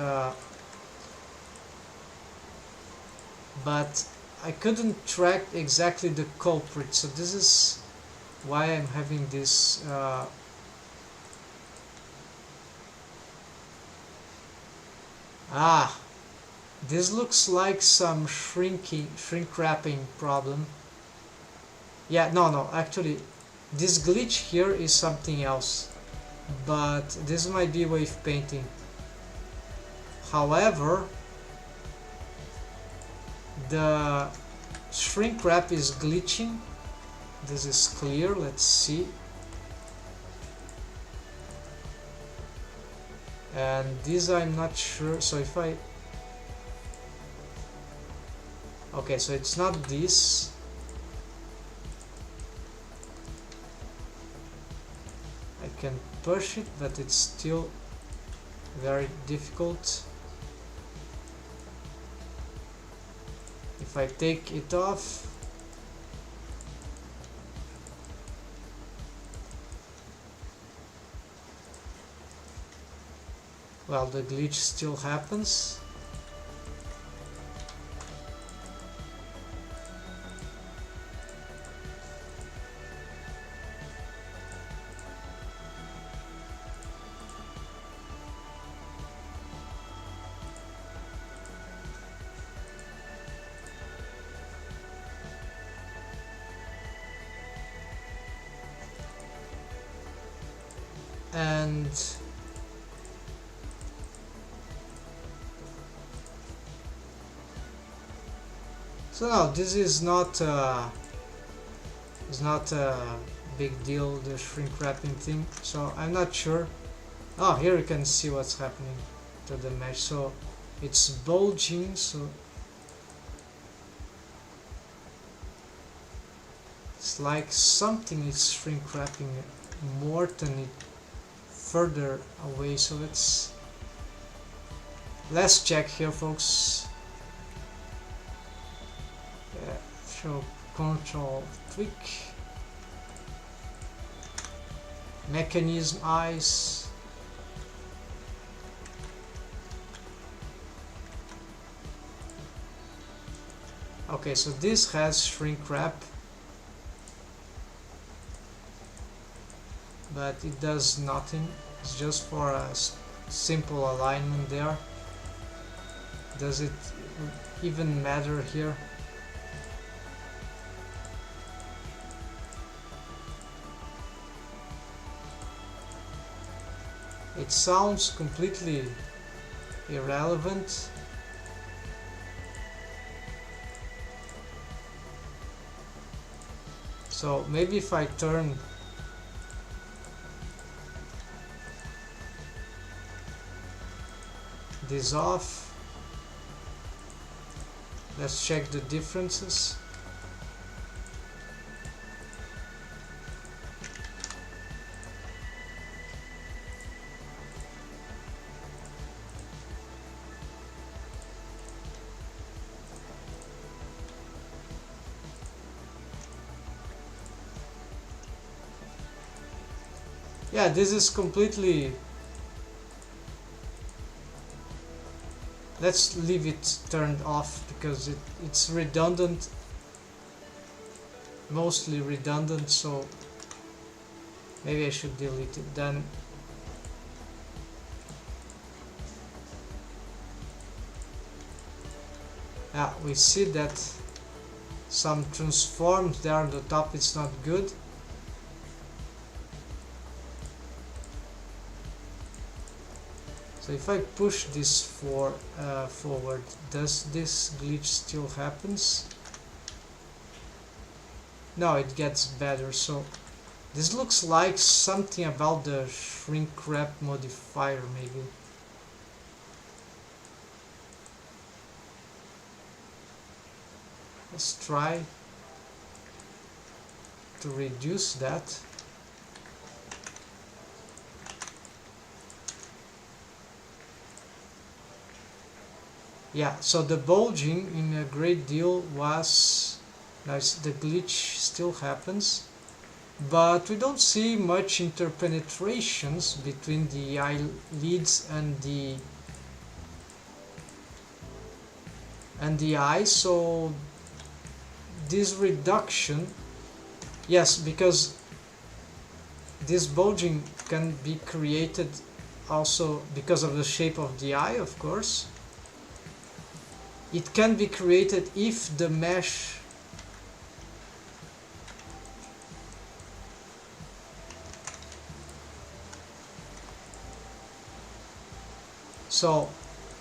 but I couldn't track exactly the culprit, so this is why I'm having this this looks like some shrink wrapping problem. Yeah, no, actually this glitch here is something else, but this might be wave painting. However, the shrink wrap is glitching. This is clear. Let's see. And this I'm not sure, so if I... Okay, so it's not this. I can push it, but it's still very difficult. If I take it off, well, the glitch still happens. And so now this is not a big deal, the shrink wrapping thing, so I'm not sure. Oh, here you can see what's happening to the mesh, so it's bulging, so it's like something is shrink wrapping more than it further away. So let's check here, folks. Show control tweak, mechanism eyes, okay, so this has shrink wrap, but it does nothing. It's just for a simple alignment there. Does it even matter here? It sounds completely irrelevant. So maybe if I turn this off, let's check the differences. Yeah, this is completely... Let's leave it turned off because it's redundant, mostly redundant, so maybe I should delete it then. Yeah, we see that some transforms there on the top, it's not good. So if I push this forward, does this glitch still happens? No, it gets better. So this looks like something about the shrink wrap modifier, maybe. Let's try to reduce that. Yeah, so the bulging in a great deal was nice. The glitch still happens, but we don't see much interpenetrations between the eyelids and the eye. So this reduction, yes, because this bulging can be created also because of the shape of the eye, of course. It can be created if the mesh so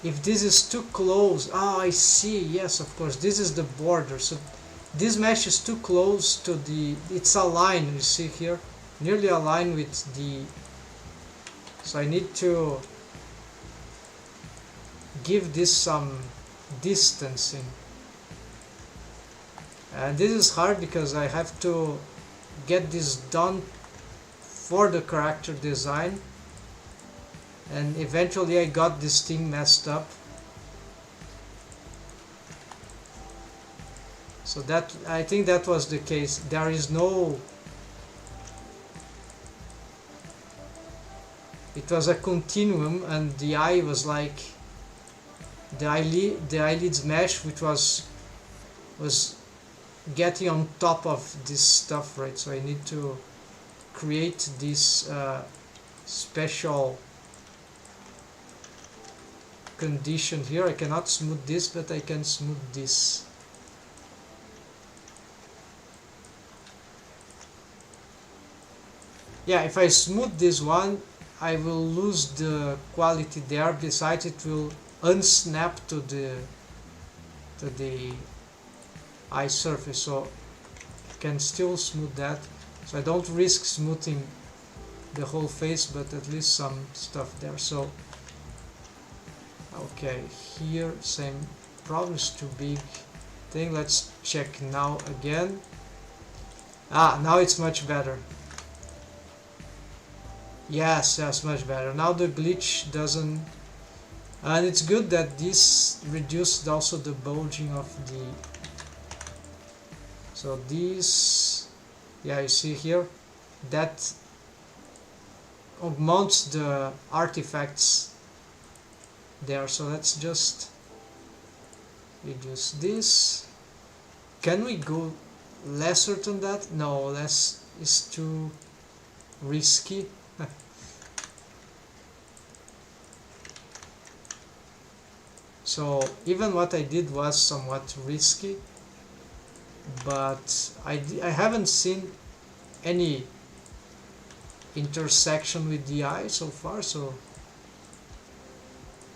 if this is too close. Oh, I see. Yes, of course, this is the border. So this mesh is too close to it's aligned, you see here, nearly aligned with the, so I need to give this some distancing, and this is hard because I have to get this done for the character design, and eventually I got this thing messed up. So that, I think that was the case. There is no, it was a continuum, and the eye was like the eyelids mesh, which was getting on top of this stuff, right? So I need to create this special condition here. I cannot smooth this, but I can smooth this. Yeah, if I smooth this one, I will lose the quality there. Besides, it will unsnap to the eye surface, so I can still smooth that. So I don't risk smoothing the whole face, but at least some stuff there. So okay, here same problem, is too big thing. Let's check now again. Now it's much better. Yes, much better. Now the glitch doesn't, and it's good that this reduced also the bulging of the, so this, yeah, you see here, that augments the artifacts there. So let's just reduce this. Can we go lesser than that? No, less is too risky. So even what I did was somewhat risky, but I haven't seen any intersection with the eye so far, so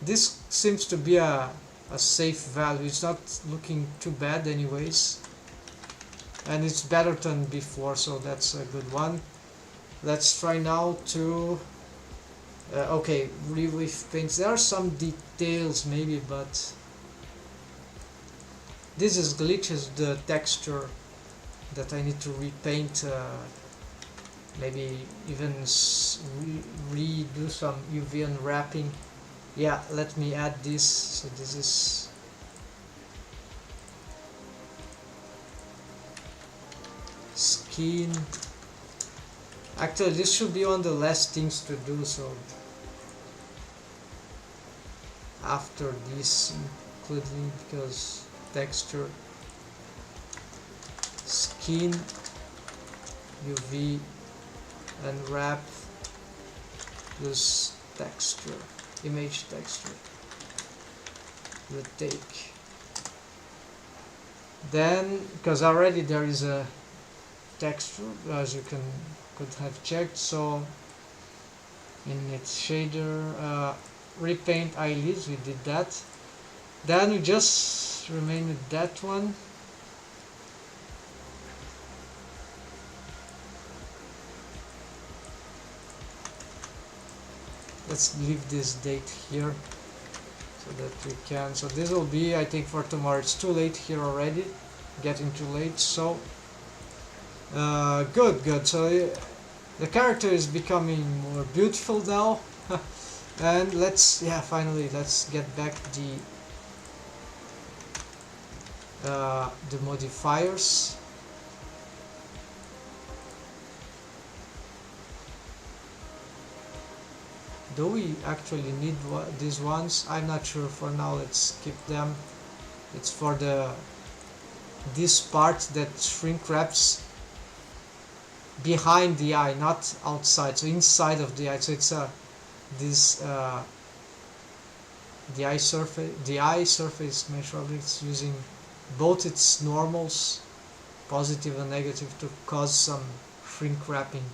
this seems to be a safe value. It's not looking too bad anyways, and it's better than before, so that's a good one. Let's try now to okay, reweave paints. There are some details maybe, but this is glitches the texture that I need to repaint, maybe even redo some UV unwrapping. Yeah, let me add this. So this is skin. Actually, this should be one of the last things to do, so after this, including, because texture, skin, UV, unwrap, plus texture, image texture, retake. Then, because already there is a texture, as you could have checked, so in its shader, repaint eyelids, we did that. Then we just remain with that one. Let's leave this date here so that we can, so this will be, I think, for tomorrow. It's too late here already, getting too late. So good. So the character is becoming more beautiful now. And let's, yeah, finally let's get back the modifiers. Do we actually need these ones? I'm not sure. For now, let's skip them. It's for this part that shrink wraps behind the eye, not outside, so inside of the eye. So it's the eye surface mesh objects using both its normals, positive and negative, to cause some shrink wrapping.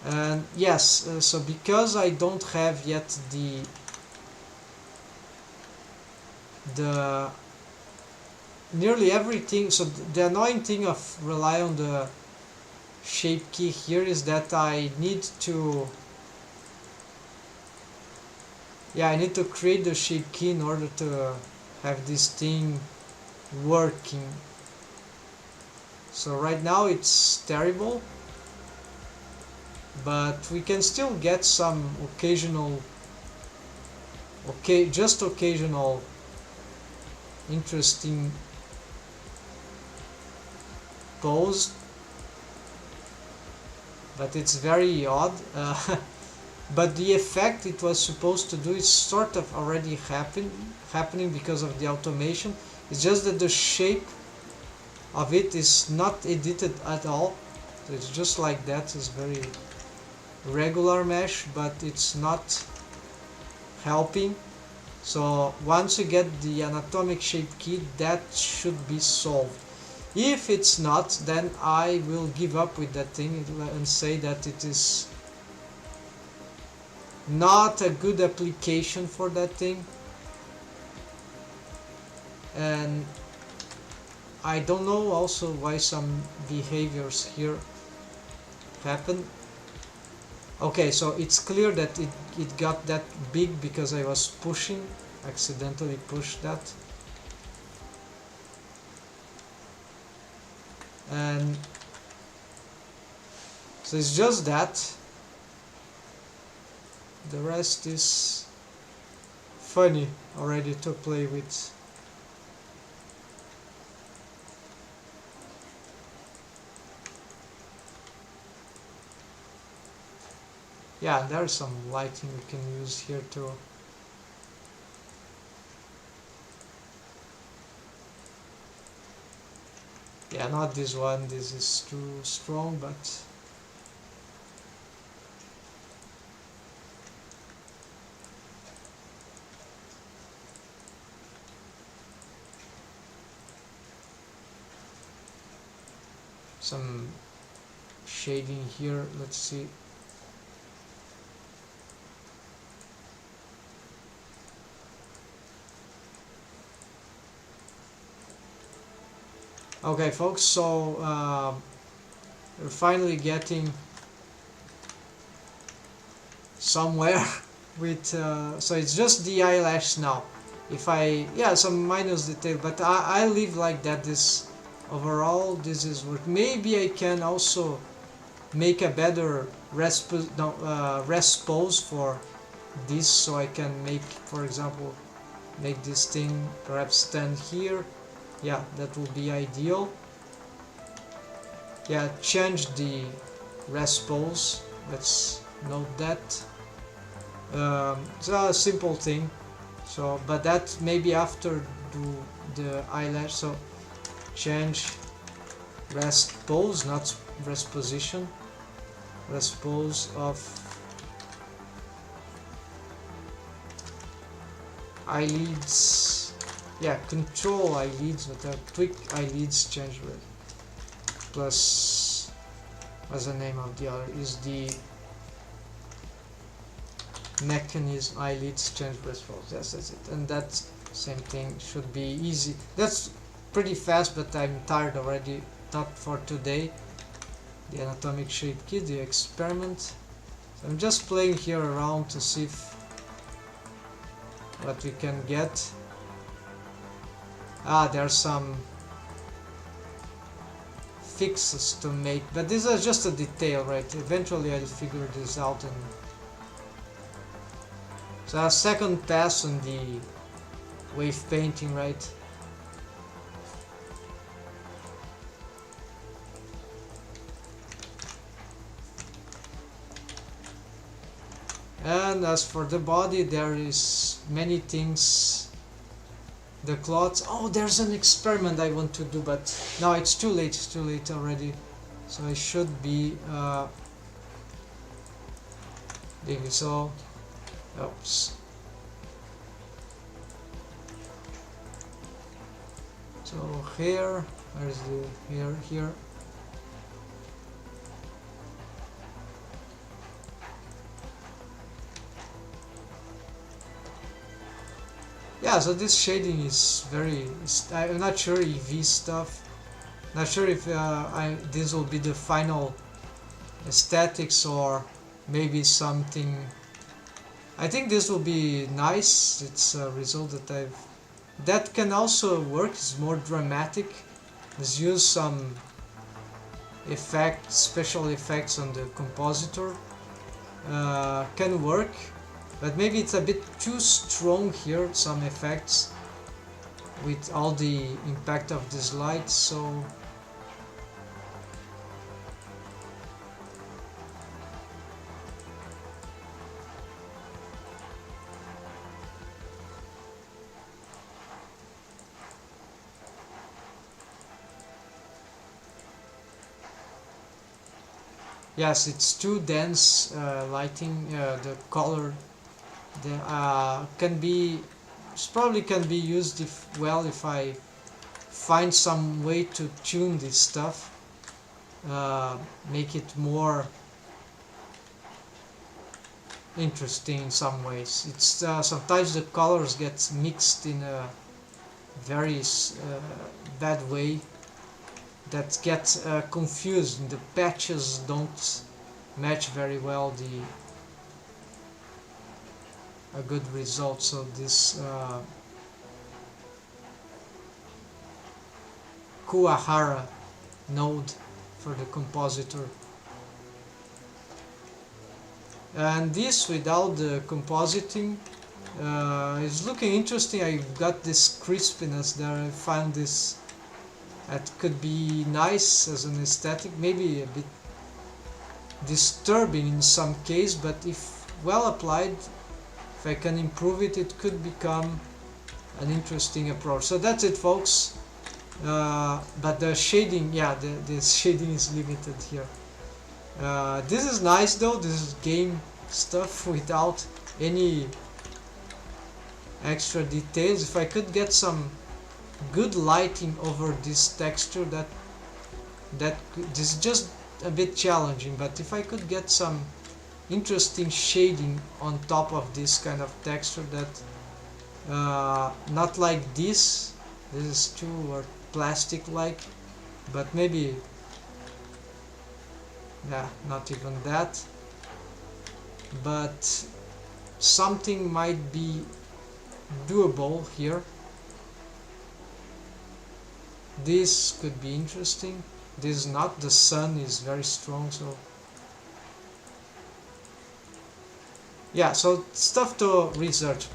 And yes, so because I don't have yet the nearly everything, so the annoying thing of rely on the shape key here is that I need to create the shape key in order to have this thing working. So right now it's terrible, but we can still get some occasional interesting pose, but it's very odd. But the effect it was supposed to do is sort of already happening because of the automation. It's just that the shape of it is not edited at all, so it's just like that. It's very regular mesh, but it's not helping. So once you get the anatomic shape key, that should be solved. If it's not, then I will give up with that thing and say that it is not a good application for that thing. And I don't know also why some behaviors here happen. Okay, so it's clear that it got that big because I was accidentally pushed that. And so it's just that. The rest is funny already to play with. Yeah, there's some lighting we can use here too. Yeah, not this one, this is too strong, but some shading here, let's see. Okay folks, so we're finally getting somewhere with so it's just the eyelash now. If some minus detail, but I leave like that. This overall, this is what maybe I can also make a better rest pose for this, so I can make, for example, make this thing perhaps stand here. Yeah, that will be ideal. Yeah, change the rest pose, let's note that. It's a simple thing, so but that maybe after do the eyelash. So change rest pose, not rest position, rest pose of eyelids. Yeah, control eyelids, but tweak eyelids, change with plus, what's the name of the other, is the mechanism eyelids change rest pose. Yes, that's it. And that same thing should be easy. That's pretty fast, but I'm tired already. Not for today. The anatomic shape key, the experiment. So I'm just playing here around to see what we can get. There's some fixes to make, but this is just a detail, right? Eventually I'll figure this out. And so a second pass on the wave painting, right? And as for the body, there is many things. The cloths, oh, there's an experiment I want to do, but now it's too late already, so I should be doing so. Oops. So here, where's the here? Yeah, so this shading is very. I'm not sure EV stuff. Not sure if this will be the final aesthetics or maybe something. I think this will be nice. It's a result that can also work. It's more dramatic. Let's use some effects, special effects on the compositor. Can work. But maybe it's a bit too strong here, some effects, with all the impact of this light, so... Yes, it's too dense lighting, the color probably can be used if I find some way to tune this stuff, make it more interesting in some ways. It's sometimes the colors get mixed in a very bad way that gets confused. The patches don't match very well a good result. So this Kuwahara node for the compositor, and this without the compositing is looking interesting. I got this crispiness there. I found this that could be nice as an aesthetic, maybe a bit disturbing in some case, but if well applied, if I can improve it, it could become an interesting approach. So that's it, folks. But the shading, yeah, the shading is limited here. This is nice though. This is game stuff without any extra details. If I could get some good lighting over this texture, this is just a bit challenging, but if I could get some interesting shading on top of this kind of texture, that not like this is too plastic like, but maybe, yeah, not even that, but something might be doable here. This could be interesting. This is not, the sun is very strong, so yeah, so stuff to research.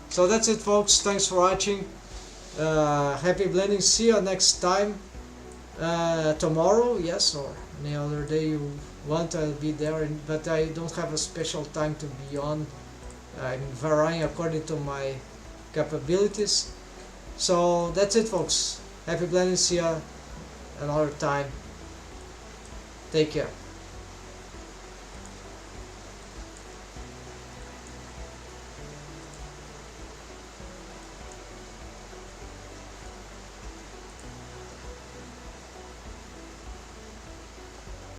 So that's it, folks. Thanks for watching. Happy blending. See you next time. Tomorrow, yes, or any other day you want, I'll be there, but I don't have a special time to be on. I'm varying according to my capabilities. So that's it, folks. Happy blending. See you another time. Take care.